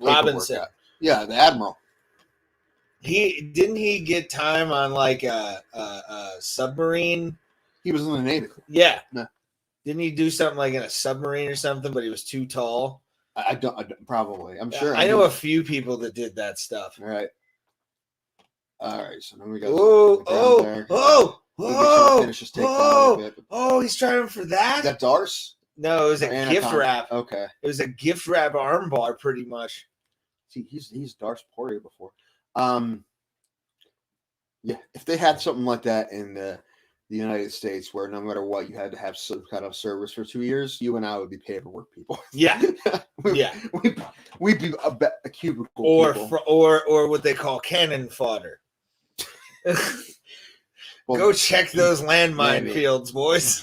Robinson. Guy. Yeah, the Admiral. He get time on like a submarine. He was in the Navy. Yeah. No. Didn't he do something like in a submarine or something? But he was too tall. I don't probably. I'm sure. I know a few people that did that stuff. All right. So then we got. He's trying for that. Is that Darce? No, it was a gift wrap. Okay. It was a gift wrap armbar, pretty much. See, he's Darce Poirier before. Yeah, if they had something like that in the United States, where no matter what you had to have some kind of service for 2 years, you and I would be paperwork people. Yeah, we'd be a cubicle or what they call cannon fodder. Well, go check those landmine fields, boys.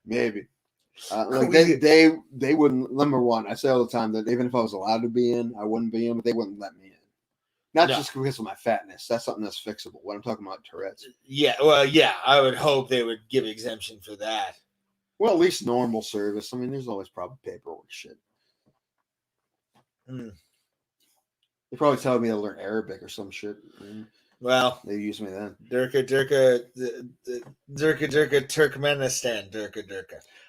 Maybe. They wouldn't. Number one, I say all the time that even if I was allowed to be in, I wouldn't be in, but they wouldn't let me in. Not just because of my fatness. That's something that's fixable. What I'm talking about, Tourette's. Yeah, well, yeah. I would hope they would give exemption for that. Well, at least normal service. I mean, there's always probably paperwork shit. They probably tell me to learn Arabic or some shit. Well, they use me then. Durka, Turkmenistan.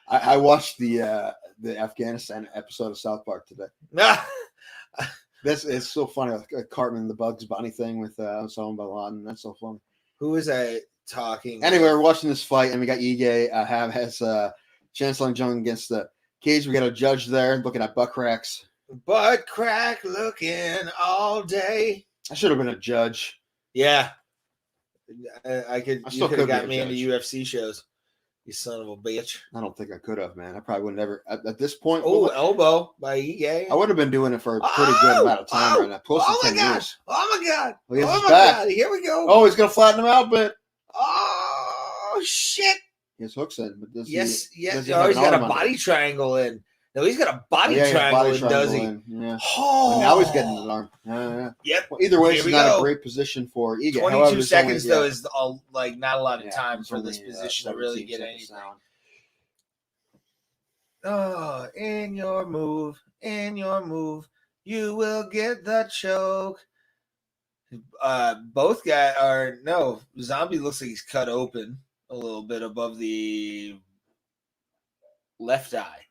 I watched the Afghanistan episode of South Park today. It's so funny. Like Cartman the Bugs Bunny thing with Osama bin Laden. That's so funny. Who is I talking? Anyway, we're watching this fight, and we got Ige has Chancellor Jung against the Cage. We got a judge there looking at butt cracks. Butt crack looking all day. I should have been a judge. Yeah, I could. You could have got me into UFC shows. You son of a bitch. I don't think I could have, man. I probably would never at this point. Oh, elbow by Ige. I would have been doing it for a pretty good amount of time right now. Close to 10 years. Oh my god! Oh my god! Here we go. Oh, he's gonna flatten him out, but oh shit! He has hooks in, but does Yes, he? yes. Does he Oh, have he's an got a arm under body it? triangle in. No, he's got a body Yeah, triangle body in, does he? in. Yeah. Oh, And now he's getting an arm. Yeah. Yep. Well, either way, Here it's we not go. a great position for Ige. 22 However, there's seconds only, though is all like not a lot of time there's for this only, position to really 17 get seconds anything. down. Oh, in your move, you will get the choke. Both guys are no. Zombie looks like he's cut open a little bit above the left eye.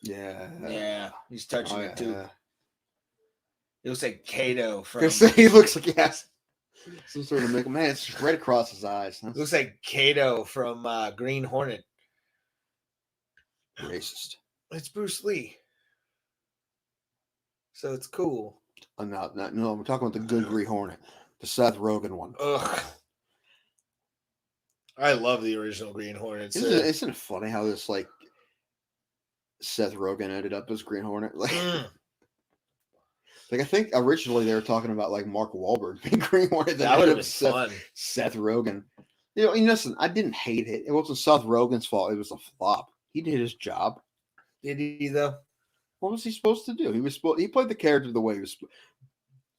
Yeah. He's touching it too. Yeah. It looks like Kato from. He looks like he has some sort of make. Man, it's just right across his eyes. It looks like Kato from Green Hornet. Racist. It's Bruce Lee, so it's cool. No, we're talking about the good Green Hornet, the Seth Rogen one. Ugh. I love the original Green Hornet. Isn't it funny how this like Seth Rogen ended up as Green Hornet? Like, like I think originally they were talking about like Mark Wahlberg being Green Hornet. That would have been fun. Seth Rogen. Listen, I didn't hate it. It wasn't Seth Rogen's fault. It was a flop. He did his job. Did he though? What was he supposed to do? He played the character the way he was.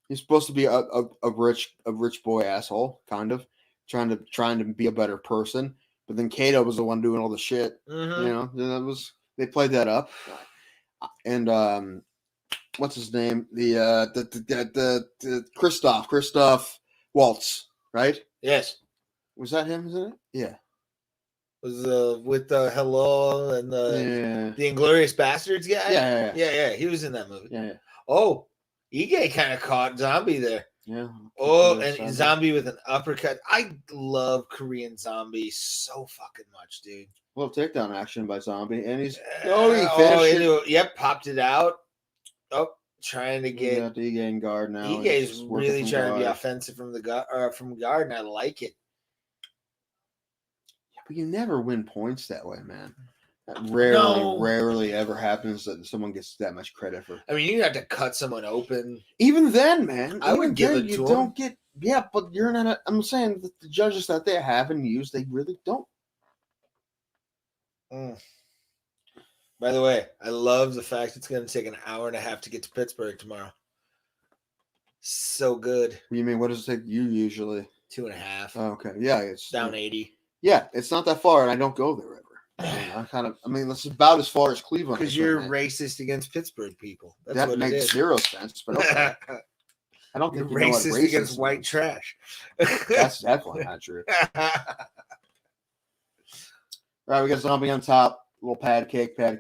He's supposed to be a rich boy asshole, kind of trying to be a better person. But then Kato was the one doing all the shit. Mm-hmm. They played that up. And what's his name? The Christoph Waltz, right? Yes. Was that him? Isn't it? Yeah. Was with the Hello and the Inglorious Bastards guy? Yeah. He was in that movie. Yeah. Oh, Ige kind of caught Zombie there. Yeah. Oh, and Zombie with an uppercut. I love Korean Zombie so fucking much, dude. Well, takedown action by Zombie, and he finished it. Yep, popped it out. Oh, trying to get Ige in guard now. Ige's really trying to be offensive from the guard, and I like it. Yeah, but you never win points that way, man. That rarely ever happens that someone gets that much credit for. I mean, you have to cut someone open. Even then, man, I would give it to you them. Don't get. Yeah, but you're not. I'm saying that the judges that they have and use, they really don't. By the way, I love the fact it's going to take an hour and a half to get to Pittsburgh tomorrow. So good. You mean, what does it take you usually? 2.5. Oh, okay. Yeah, it's down 80. Yeah, it's not that far, and I don't go there ever. I mean, that's about as far as Cleveland. Because you're racist against Pittsburgh people. That makes zero sense, but okay. I don't think you're racist against white trash. That's definitely not true. All right, we got Zombie on top, little pad cake, and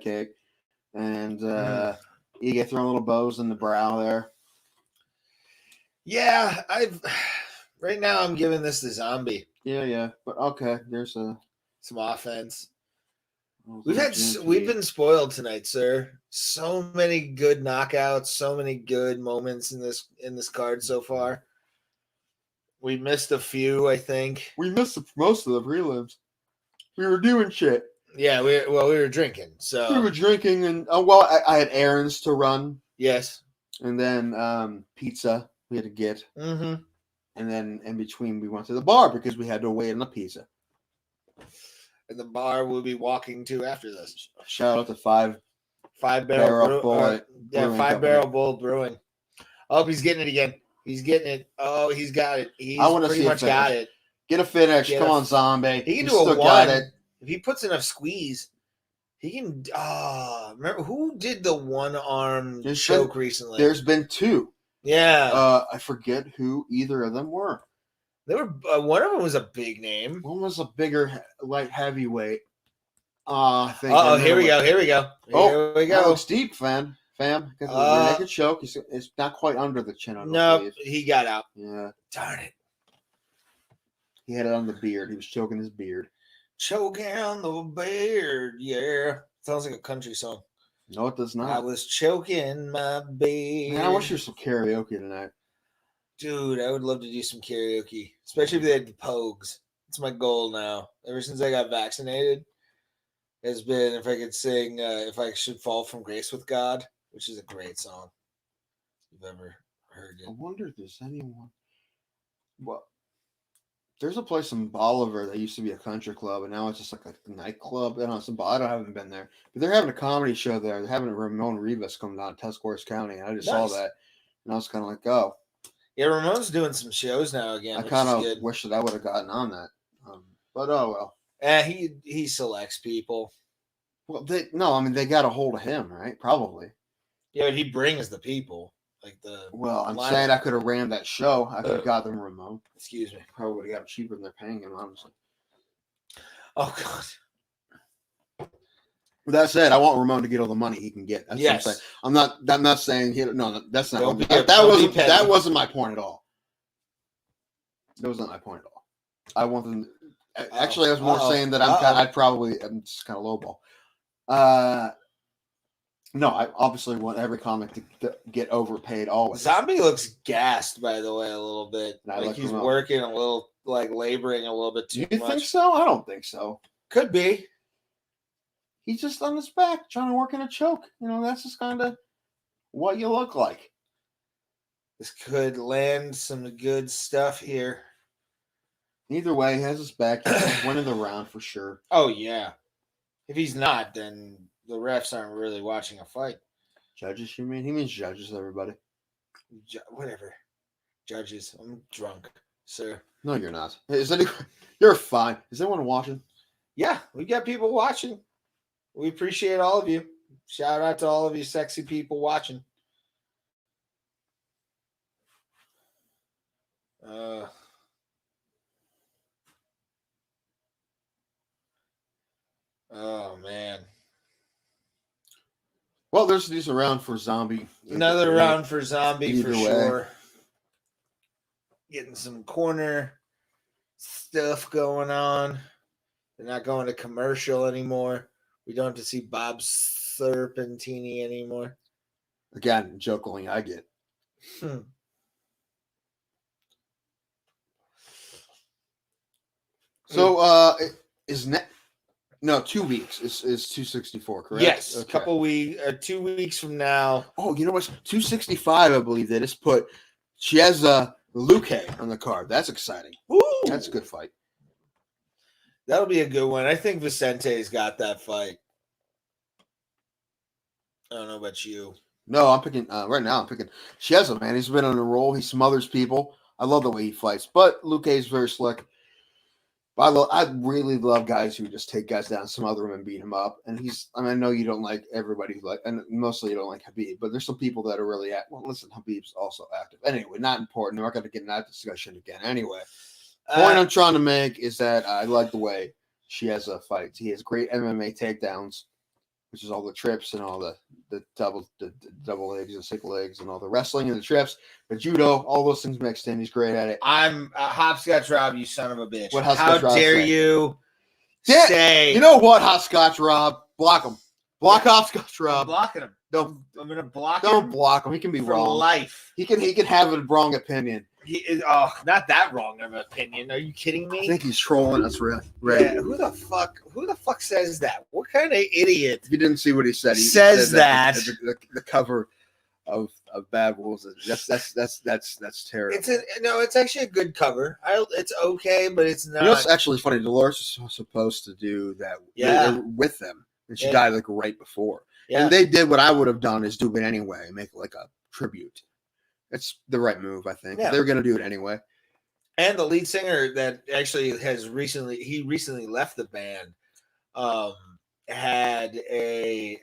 Ige throwing little bows in the brow there. Yeah, right now I'm giving this to Zombie. Yeah, but okay, there's some offense. We've been spoiled tonight, sir. So many good knockouts, so many good moments in this card so far. We missed a few, I think. We missed most of the prelims. We were doing shit. Yeah, we were drinking. So we were drinking, and I had errands to run. Yes, and then pizza we had to get. Mm-hmm. And then in between, we went to the bar because we had to wait on the pizza. And the bar we'll be walking to after this. Shout out to Five Barrel Bullet. Five Barrel Bull Brewing. Oh, he's getting it again. He's getting it. Oh, he's got it. He's pretty much got it. Get a finish. Come on, Zombie. He can do a one. If he puts enough squeeze, he can. Remember who did the one arm choke recently? There's been two. Yeah. I forget who either of them were. They were. One of them was a big name. One was a bigger light heavyweight. Here we go. Here we go. That looks deep, fam. Got the naked choke. It's not quite under the chin. No, he got out. Yeah. Darn it. He had it on the beard. He was choking his beard. Choking on the beard. Yeah. Sounds like a country song. No, it does not. I was choking my beard. Man, I wish there was some karaoke tonight. Dude, I would love to do some karaoke, especially if they had the Pogues. It's my goal now. Ever since I got vaccinated, has been if I could sing If I Should Fall from Grace with God, which is a great song. If you've ever heard it. I wonder if there's anyone. Well, There's a place in Bolivar that used to be a country club, and now it's just like a nightclub. I haven't been there, but they're having a comedy show there. They're having Ramon Rivas come down to Tuscarawas County, and I just saw Nice. that, and I was kind of like, oh, Yeah, Ramon's doing some shows now again. I which kind is of good. wish that I would have gotten on that. But oh well. He selects people. Well, they got a hold of him, right? Probably. Yeah, but he brings the people. Like Well, I'm lineup. saying I could have ran that show. I could have got them Ramon. Excuse me. Probably would have got it cheaper than they're paying him, honestly. Oh God. With that said, I want Ramon to get all the money he can get. That's Yes. what I'm saying. I'm not saying he. No, that's not. Don't be- that don't be wasn't. petty. That wasn't my point at all. That was not my point at all. I want them. Actually, I was more saying that I'm just kind of lowball. No, I obviously want every comic to get overpaid always. Zombie looks gassed, by the way, a little bit. And I Like like he's Ramon. working a little, like laboring a little bit too Do you much. think so? I don't think so. Could be. He's just on his back trying to work in a choke. That's just kind of what you look like. This could land some good stuff here. Either way, he has his back. He's winning the round for sure. Oh yeah. If he's not, then the refs aren't really watching a fight. Judges, you mean? He means judges, everybody. Whatever. Judges. I'm drunk, sir. No, you're not. You're fine. Is anyone watching? Yeah, we got people watching. We appreciate all of you. Shout out to all of you sexy people watching. Oh man. Well, there's a decent round for Zombie. Another round for Zombie for Either way. sure. Getting some corner stuff going on. They're not going to commercial anymore. We don't have to see Bob Serpentini anymore. Again, joke only I get. So, is 2 weeks is 264, correct? Yes, Okay. a couple weeks, 2 weeks from now. Oh, you know what? 265, I believe they just put Chiesa Luque on the card. That's exciting. Ooh, That's a good fight. That'll be a good one. I think Vicente's got that fight. I don't know about you. No, I'm picking right now. I'm picking Chiesa, man. He's been on a roll. He smothers people. I love the way he fights. But Luque is very slick. I really love guys who just take guys down, smother them, and beat him up. And I know you don't like everybody, and mostly you don't like Khabib, but there's some people that are really well, listen, Khabib's also active. Anyway, not important. We're not going to get in that discussion again. Anyway, point I'm trying to make is that I like the way Chiesa fights. He has great MMA takedowns, which is all the trips and all the double legs and single legs and all the wrestling and the trips, the judo, all those things mixed in. He's great at it. I'm Hopscotch Rob, you son of a bitch. What How Hopscotch dare say? you Yeah, say? You know what, Hopscotch Rob? Block him. Block Hopscotch I'm Rob. blocking him. Don't I'm gonna block him. don't block him. He can be for wrong. life. He can have a wrong opinion. He is not that wrong of an opinion. Are you kidding me? I think he's trolling us, right? Yeah, who the fuck says that? What kind of idiot If you didn't see what he said, he says said that? the cover of Bad Wolves. That's terrible. It's actually a good cover. It's okay, but it's not. You know what's actually funny? Dolores was supposed to do that with them, and she died like right before. Yeah. And they did what I would have done is do it anyway, make like a tribute. It's the right move, I think. Yeah. They're going to do it anyway. And the lead singer that actually recently left the band, had a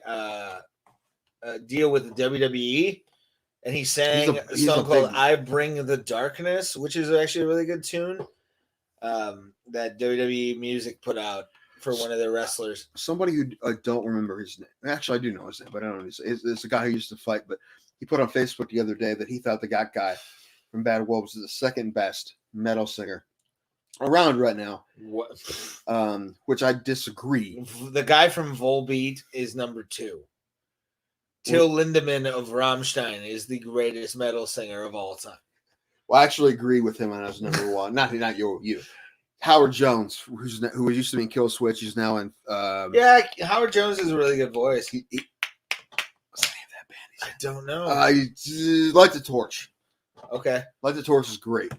deal with the WWE, and he sang a song called "I Bring the Darkness," which is actually a really good tune that WWE Music put out for one of their wrestlers. Somebody who I don't remember his name. Actually, I do know his name, but I don't know. It's a guy who used to fight, but he put on Facebook the other day that he thought the guy from Bad Wolves is the second best metal singer around right now. What? Which I disagree. The guy from Volbeat is number 2. Till Lindemann of Rammstein is the greatest metal singer of all time. Well, I actually agree with him on as number 1. Not you. Howard Jones, who used to be in Kill Switch, he's now in. Howard Jones has a really good voice. What's the name of that band? I don't know. Light the Torch. Okay. Light the Torch is great.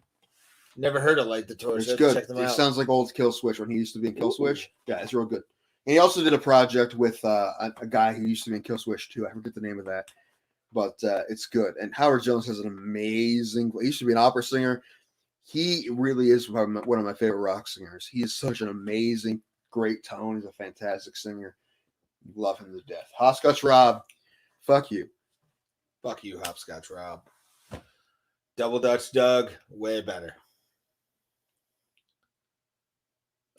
Never heard of Light the Torch. It's Let's good. check them It out. sounds like old Kill Switch when he used to be in Kill Switch. Yeah, it's real good. And he also did a project with a guy who used to be in Kill Switch too. I forget the name of that, but it's good. And Howard Jones has an amazing. He used to be an opera singer. He really is one of my favorite rock singers. He is such an amazing, great tone. He's a fantastic singer. Love him to death. Hopscotch Rob, fuck you. Fuck you, Hopscotch Rob. Double Dutch Doug, way better.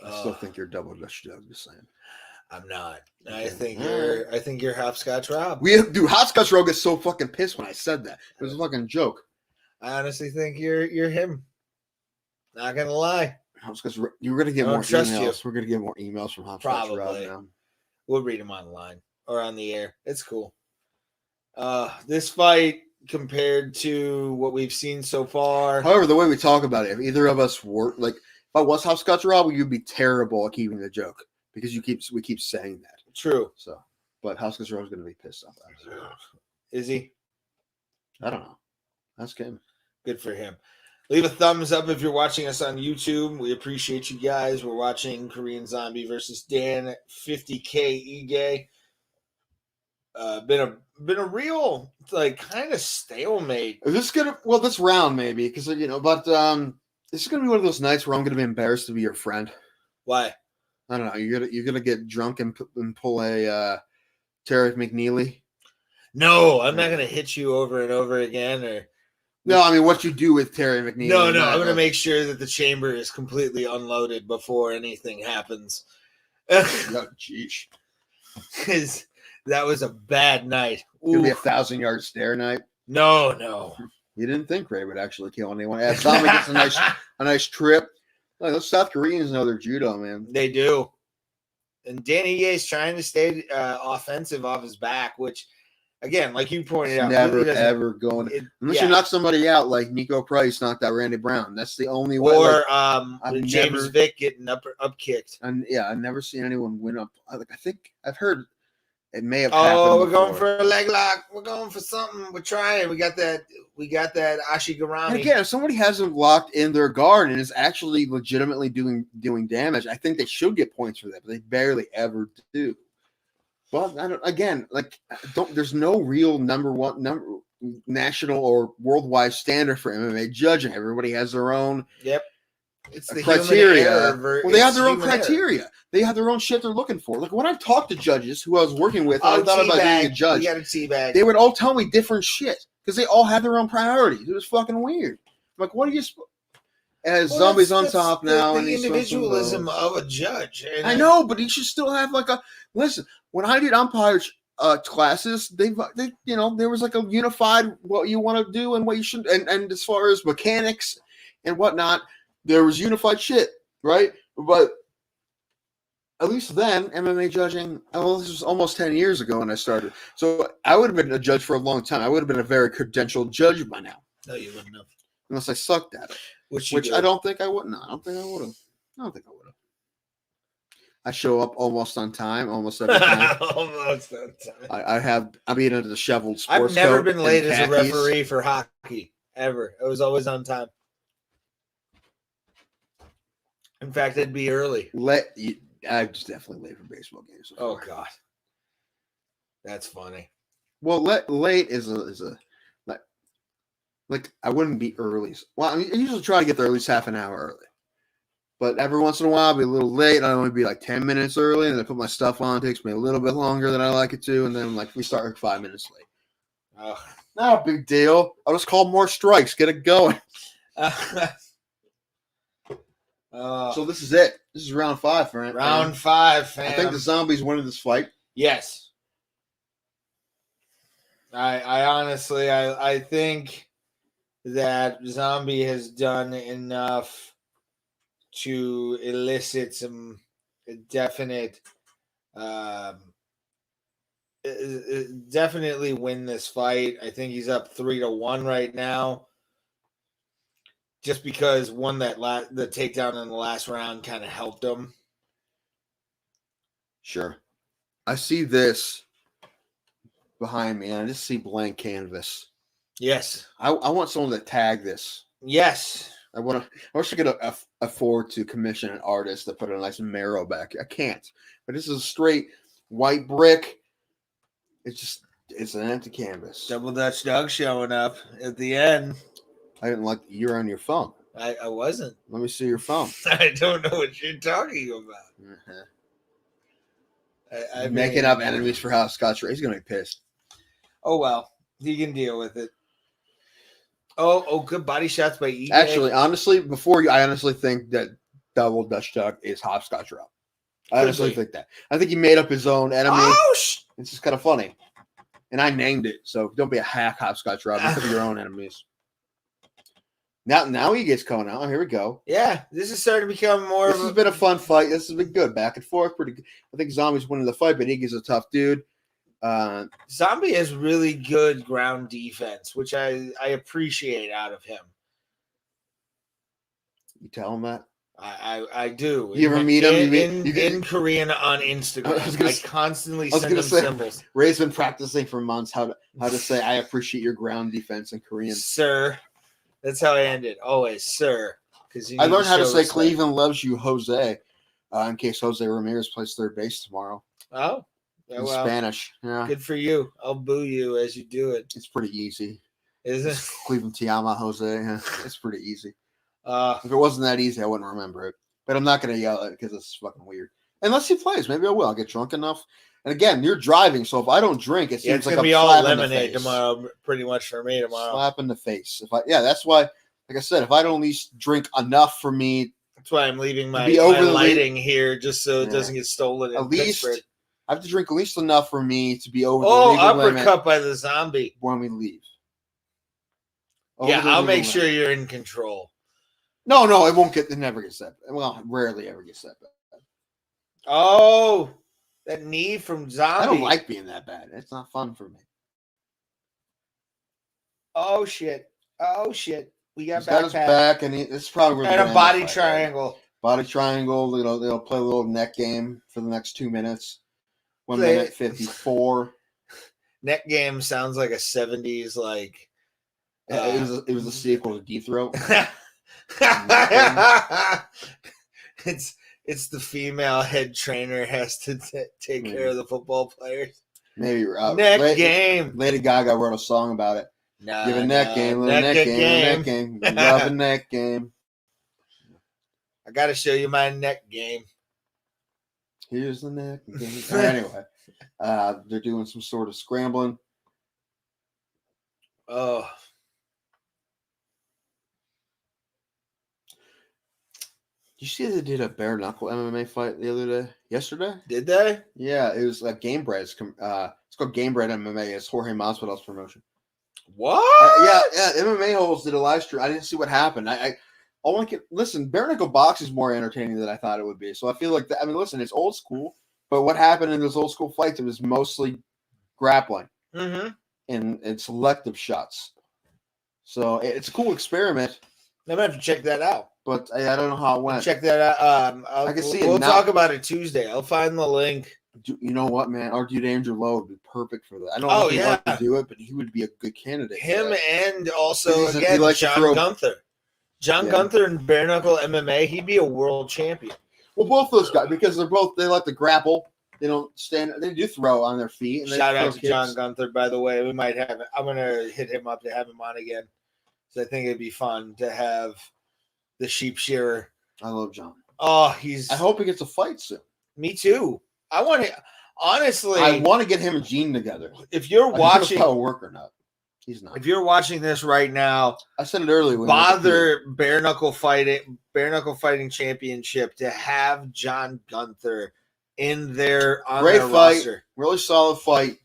I still think you're Double Dutch Doug. Just saying. I'm not. Okay. I think you're Hopscotch Rob. Dude, Hopscotch Rob gets so fucking pissed when I said that. It was a fucking joke. I honestly think you're him. Not gonna lie. Hopscotch, you're gonna get I don't more trust emails. you. We're gonna get more emails from Hopscotch Rob Probably. now. We'll read them online or on the air. It's cool. This fight compared to what we've seen so far. However, the way we talk about it, if either of us were like, if I was Hopscotch Rob, you'd be terrible at keeping the joke because we keep saying that. True. So, but Hopscotch Rob's gonna be pissed off. Is he? I don't know. Ask him. Good for him. Leave a thumbs up if you're watching us on YouTube. We appreciate you guys. We're watching Korean Zombie versus Dan 50K Ige. Been a real like kind of stalemate. Is this gonna this round maybe because but this is gonna be one of those nights where I'm gonna be embarrassed to be your friend. Why? I don't know. You're gonna get drunk and pull a Tarek McNeely. No, I'm not gonna hit you over and over again. Or no, I mean what you do with Terry McNeely. No, I'm gonna make sure that the chamber is completely unloaded before anything happens. Oh, jeez, because that was a bad night. It's gonna be 1,000-yard stare night. No. You didn't think Ray would actually kill anyone. Yeah, Zombie gets a nice trip. Like, those South Koreans know their judo, man. They do. And Danny Ye is trying to stay offensive off his back, which, again, like you pointed out, never really ever going. Unless you knock somebody out like Nico Price knocked out Randy Brown. That's the only way. Or James Vick getting up kicked. And yeah, I've never seen anyone win up. I think I've heard it may have happened. We're going for a leg lock. We're going for something. We're trying. We got that Ashigarami. And again, if somebody has them locked in their guard and is actually legitimately doing damage, I think they should get points for that, but they barely ever do. Well, there's no real number national or worldwide standard for MMA judging. Everybody has their own. Yep. It's the criteria. They have their own criteria. Error. They have their own shit they're looking for. Like when I've talked to judges who I was working with, I thought about being a judge. You got a teabag. They would all tell me different shit because they all had their own priorities. It was fucking weird. I'm like, what are you? Zombies on top now, and the individualism of a judge. I know, but he should still have like a listen. When I did umpire classes, they there was like a unified what you want to do and what you should, and as far as mechanics and whatnot, there was unified shit, right? But at least then, MMA judging, this was almost 10 years ago when I started. So I would have been a judge for a long time. I would have been a very credentialed judge by now. No, you wouldn't have. Unless I sucked at it. Which I don't think I would. No, I don't think I would have. I show up almost on time, almost every time. Almost on time. I'm eating a disheveled sports I've never coat been late as a khakis. referee for hockey, ever. I was always on time. In fact, I'd be early. I'm just definitely late for baseball games. Oh God, that's funny. Well, late is a like I wouldn't be early. Well, I usually try to get there at least half an hour early, but every once in a while I'll be a little late. I only be like 10 minutes early, and then I put my stuff on. It takes me a little bit longer than I like it to, and then we start like 5 minutes late. Oh, not a big deal. I'll just call more strikes. Get it going. So this is it. This is round 5, fam. Round 5, fam. I think the Zombies winning this fight. Yes. I honestly, I think that Zombie has done enough to elicit some definite, definitely win this fight. I think he's up 3-1 right now. Just because the takedown in the last round kind of helped him. Sure. I see this behind me, and I just see blank canvas. Yes. I want someone to tag this. Yes. I wish I could afford to commission an artist to put a nice marrow back. I can't. But this is a straight white brick. It's an empty canvas. Double Dutch Doug showing up at the end. I didn't like you're on your phone. I wasn't. Let me see your phone. I don't know what you're talking about. I'm making up enemies for Hopscotch. He's gonna be pissed. Oh well, he can deal with it. Oh, good body shots by EJ. Actually, honestly, I honestly think that Double Dutch Duck is Hopscotch Rob. I honestly think that. I think he made up his own enemy. It's just kind of funny. And I named it, so don't be a hack, Hopscotch Rob. Think of your own enemies. Now he gets coming out. Here we go. Yeah, this is starting to become more. This has been a fun fight. This has been good, back and forth, pretty good. I think Zombie's winning the fight, but Iggy's a tough dude. Zombie has really good ground defense, which I appreciate out of him. You tell him that? I do. You ever meet him? In Korean on Instagram. I constantly send him symbols. Ray's been practicing for months how to say I appreciate your ground defense in Korean. Sir. That's how I end it. Always, sir. Because I learned how to say Cleveland loves you, Jose, in case Jose Ramirez plays third base tomorrow. Oh. In Spanish. Yeah. Good for you. I'll boo you as you do it. It's pretty easy. Is it? Cleveland Tiama, Jose. Yeah. It's pretty easy. If it wasn't that easy, I wouldn't remember it. But I'm not going to yell it because it's fucking weird. Unless he plays. Maybe I will. I'll get drunk enough. And again, you're driving, so if I don't drink, it seems it's like gonna I'm be all lemonade tomorrow, pretty much for me tomorrow. Slap in the face. That's why, like I said, if I don't at least drink enough for me. That's why I'm leaving my lighting here just so it doesn't get stolen. At least Pittsburgh. I have to drink at least enough for me to be over the legal limit. Uppercut by the zombie when we leave. I'll make sure you're in control. No, it won't get. It never gets that bad. Well, rarely ever gets that bad. Oh, that knee from Zombie. I don't like being that bad. It's not fun for me. Oh shit! We got his back, and it's probably really and a body triangle. Right? Body triangle. They'll play a little neck game for the next 2 minutes. 1 minute 54. Neck game sounds like a 70s like. It was a sequel to Deep Throat. It's the female head trainer has to take care of the football players. Maybe neck game. Lady Gaga wrote a song about it. Give a neck game, little neck game. Love a neck game. I got to show you my neck game. Here's the neck game. Anyway, they're doing some sort of scrambling. Oh. Did you see they did a bare knuckle MMA fight the other day? Yesterday? Did they? Yeah, it was like Game Bread. It's called Game Bread MMA. It's Jorge Masvidal's promotion. What? Yeah. MMA holes did a live stream. I didn't see what happened. Listen, bare knuckle boxing is more entertaining than I thought it would be. So I feel like listen, it's old school, but what happened in those old school fights? It was mostly grappling and selective shots. So it's a cool experiment. I'm gonna have to check that out. But I don't know how it went. Check that out. I can see it. We'll talk about it Tuesday. I'll find the link. You know what, man? Our dude Andrew Lowe would be perfect for that. I don't know if he'd like to do it, but he would be a good candidate. Him and also again John Gunther. John Gunther in bare knuckle MMA, he'd be a world champion. Well, both those guys, because they like to grapple. They don't stand. They do throw on their feet. And shout out to John Gunther, by the way. We might have. I'm gonna hit him up to have him on again. So I think it'd be fun to have the sheep shearer. I love John. Oh, I hope he gets a fight soon. Me too. I want to. Honestly, I want to get him and Gene together. If you're watching, that'll work or not. He's not. If you're watching this right now, I said it earlier. Bother bare knuckle fighting championship to have John Gunther in there on great their fight, roster. Really solid fight.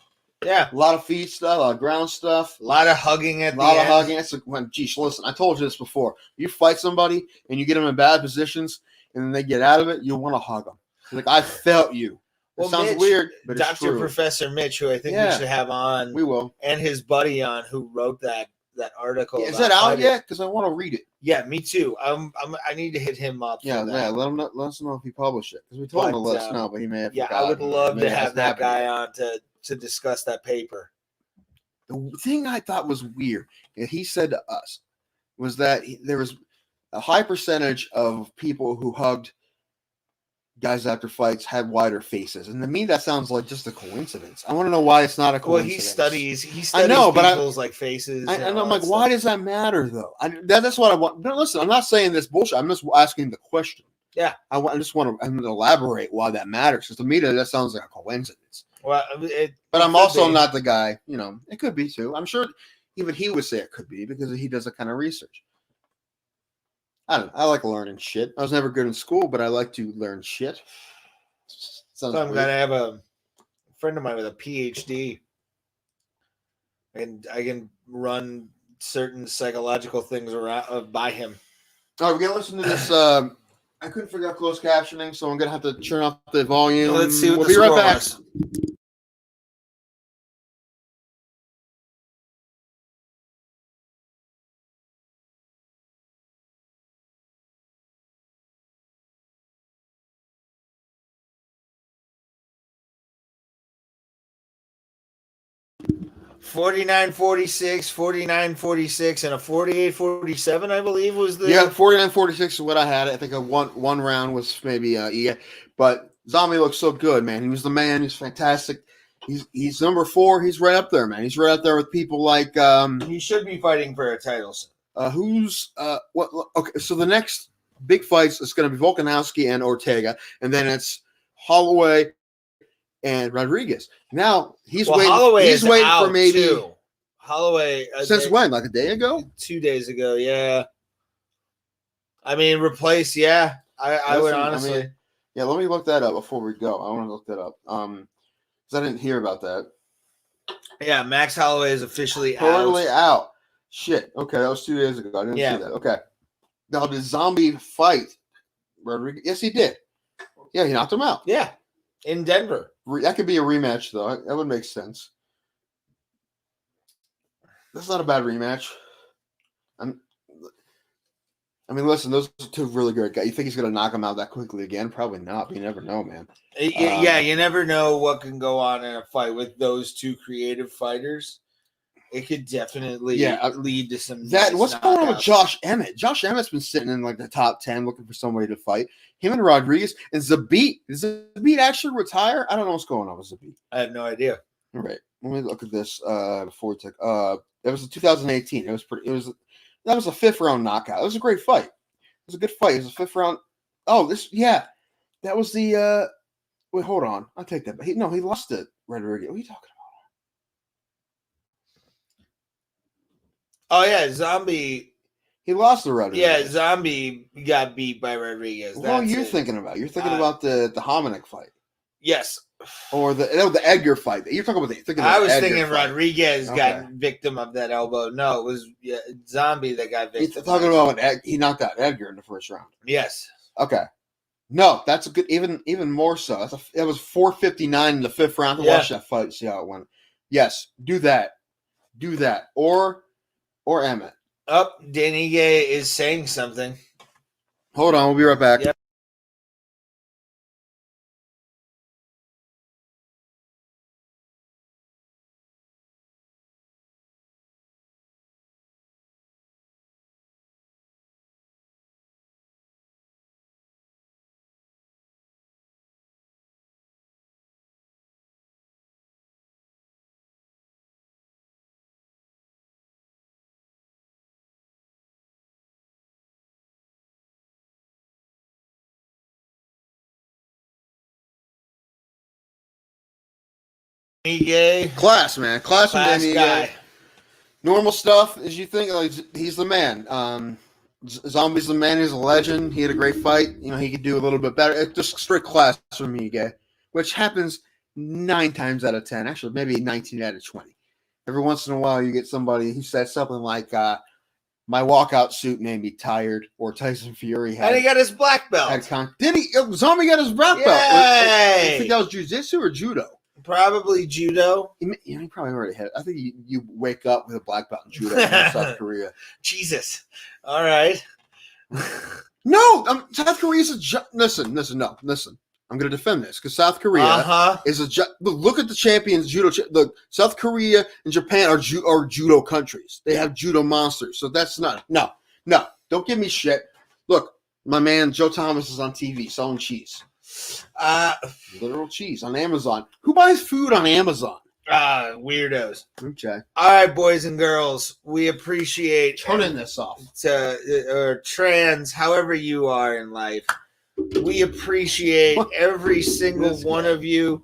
Yeah, a lot of feet stuff, a lot of ground stuff, a lot of hugging at the end. A lot of hugging. It's like, geez, listen, I told you this before. You fight somebody and you get them in bad positions, and then they get out of it. You want to hug them. Like I felt you. It sounds weird, but it's true. Dr. Professor Mitch, who I think we should have on. We will. And his buddy on, who wrote that article. Is that out yet? Because I want to read it. Yeah, me too. I need to hit him up. Yeah. Let us know if he published it, because we told him to let us know, but he may have. Yeah, I would love to have that guy on to discuss that paper. The thing I thought was weird, and he said to us, was that a high percentage of people who hugged guys after fights had wider faces, and to me that sounds like just a coincidence. I want to know why it's not a Well, coincidence. he studies I know, but people's like faces. and I'm like, why does that matter though? That's what I want. No, listen, I'm not saying this bullshit. I'm just asking the question. Yeah, I just want to elaborate why that matters, because to me that sounds like a coincidence. Well, but I'm also not the guy. You know, it could be too. I'm sure even he would say it could be because he does that kind of research. I don't know. I like learning shit. I was never good in school, but I like to learn shit. So I'm gonna have a friend of mine with a PhD, and I can run certain psychological things around by him. All right, we're gonna listen to this. I couldn't figure out closed captioning, so I'm gonna have to turn off the volume. Let's see what we'll the be right score back. was. $49.46, $49.46, and a $48.47, I believe, was the 49.46 is what I had. I think one round was maybe but Zombie looks so good, man. He was the man. He's fantastic. He's number 4. He's right up there, man. He's right up there with people like he should be fighting for a title. Okay, so the next big fights is going to be Volkanovski and Ortega, and then it's Holloway and Rodriguez. Now he's waiting. Holloway he's waiting for maybe too. Holloway since when? Like a day ago? 2 days ago. Yeah. I mean, replace. Yeah, I would honestly. I mean, yeah, let me look that up before we go. I want to look that up. Because I didn't hear about that. Yeah, Max Holloway is officially totally out. Shit. Okay, that was 2 days ago. I didn't see that. Okay. Now did Zombie fight Rodriguez? Yes, he did. Yeah, he knocked him out. Yeah, in Denver. That could be a rematch, though. That would make sense. That's not a bad rematch. I mean, listen, those are two really great guys. You think he's going to knock him out that quickly again? Probably not. But you never know, man. Yeah, you never know what can go on in a fight with those two creative fighters. It could definitely lead to some. What's going on with Josh Emmett? Josh Emmett's been sitting in like the top 10 looking for somebody to fight. Him and Rodriguez and Zabit. Does Zabit actually retire? I don't know what's going on with Zabit. I have no idea. All right, let me look at this before we take. It was in 2018. That was a 5th round knockout. It was a great fight. It was a good fight. It was a 5th round. Oh, that was the. Wait, hold on. I'll take that. He lost it. Rodriguez. What are you talking about? Oh yeah, Zombie. He lost the Rodriguez. Yeah, Zombie got beat by Rodriguez. What are you thinking about? You're thinking about the Hominick fight. Yes. Or the Edgar fight. You're talking about I was thinking Rodriguez got victim of that elbow. No, it was Zombie that got victim. You're talking about when he knocked out Edgar in the first round. Yes. Okay. No, that's a good. Even more so. It was 4:59 in the 5th round. To watch that fight, see how it went. Yes, do that. Or Emmett. Oh, Danige is saying something. Hold on, we'll be right back. Yep. Class, man. Class guy. Normal stuff, as you think. Like, he's the man. Zombie's the man. He's a legend. He had a great fight. He could do a little bit better. It's just straight class for Miguel, which happens 9 times out of 10. Actually, maybe 19 out of 20. Every once in a while, you get somebody who says something like, my walkout suit made me tired, or Tyson Fury had. And he got his black belt. Did he? Zombie got his black belt. I think that was jiu-jitsu or judo. Probably judo. He probably already had it. I think you wake up with a black belt in judo in South Korea. Jesus. All right. No, South Korea's listen. I'm going to defend this because South Korea is look at the champions judo. Look, South Korea and Japan are judo countries. They have judo monsters. So that's not no. Don't give me shit. My man Joe Thomas is on TV selling cheese. Uh, Literal cheese on Amazon. Who buys food on Amazon? Weirdos. Okay. All right, boys and girls, we appreciate Turning this off. or trans, however you are in life. We appreciate every single one of you.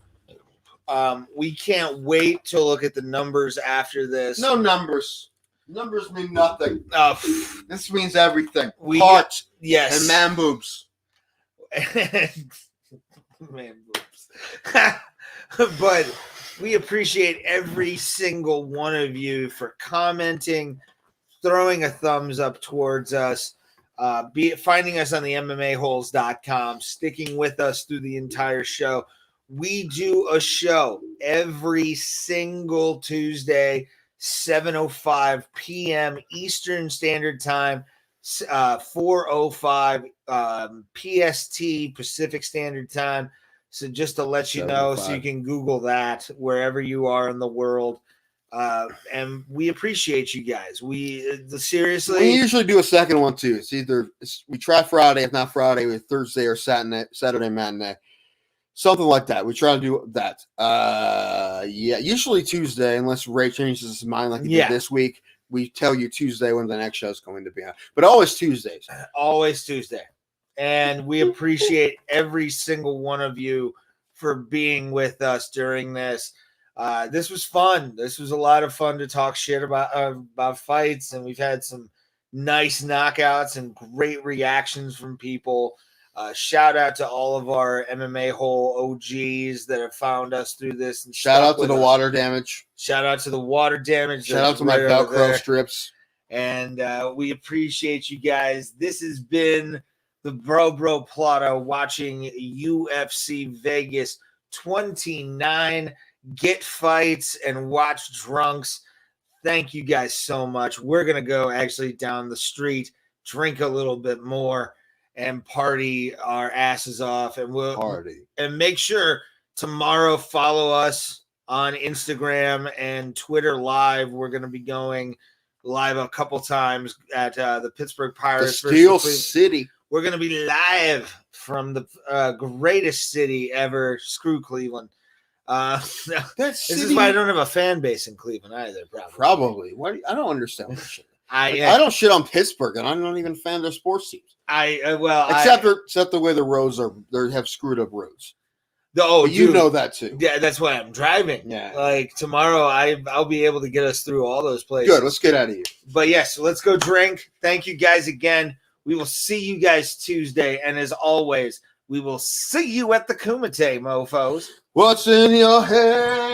We can't wait to look at the numbers after this. No numbers. Numbers mean nothing. Oh, This means everything. We- Heart yes. and man boobs. Man boobs. But we appreciate every single one of you for commenting, throwing a thumbs up towards us, finding us on the MMAholes.com, sticking with us through the entire show. We do a show every single Tuesday, 7:05 p.m. Eastern Standard Time, 4:05 PST, Pacific Standard Time. So just to let you know, so you can Google that wherever you are in the world. And we appreciate you guys. Seriously, We usually do a second one too. We try Friday, if not Friday, with Thursday or Saturday matinee. Something like that. We try to do that. Usually Tuesday, unless Ray changes his mind like he did this week. We tell you Tuesday when the next show is going to be on. But always Tuesdays. Always Tuesday. And we appreciate every single one of you for being with us during this. This was fun. This was a lot of fun to talk shit about fights, and we've had some nice knockouts and great reactions from people. Shout out to all of our MMA Hole OGs that have found us through this. And shout out to the water damage. Shout out to the water damage. Shout out to my Velcro strips. And we appreciate you guys. This has been the Bro Plata watching UFC Vegas 29. Get fights and watch drunks. Thank you guys so much. We're going to go actually down the street, drink a little bit more, and party our asses off. And we'll party. And make sure tomorrow follow us on Instagram and Twitter live. We're going to be going live a couple times at the Pittsburgh Pirates. The Steel City. We're going to be live from the greatest city ever. Screw Cleveland. This is why I don't have a fan base in Cleveland either. Probably. Why? I don't understand that shit. I don't shit on Pittsburgh, and I'm not even a fan of their sports teams. Except the way the roads are, they have screwed up roads. You know that too. Yeah, that's why I'm driving. Yeah, like tomorrow, I'll be able to get us through all those places. Good. Let's get out of here. But yes, so let's go drink. Thank you guys again. We will see you guys Tuesday, and as always, we will see you at the Kumite, mofos. What's in your head?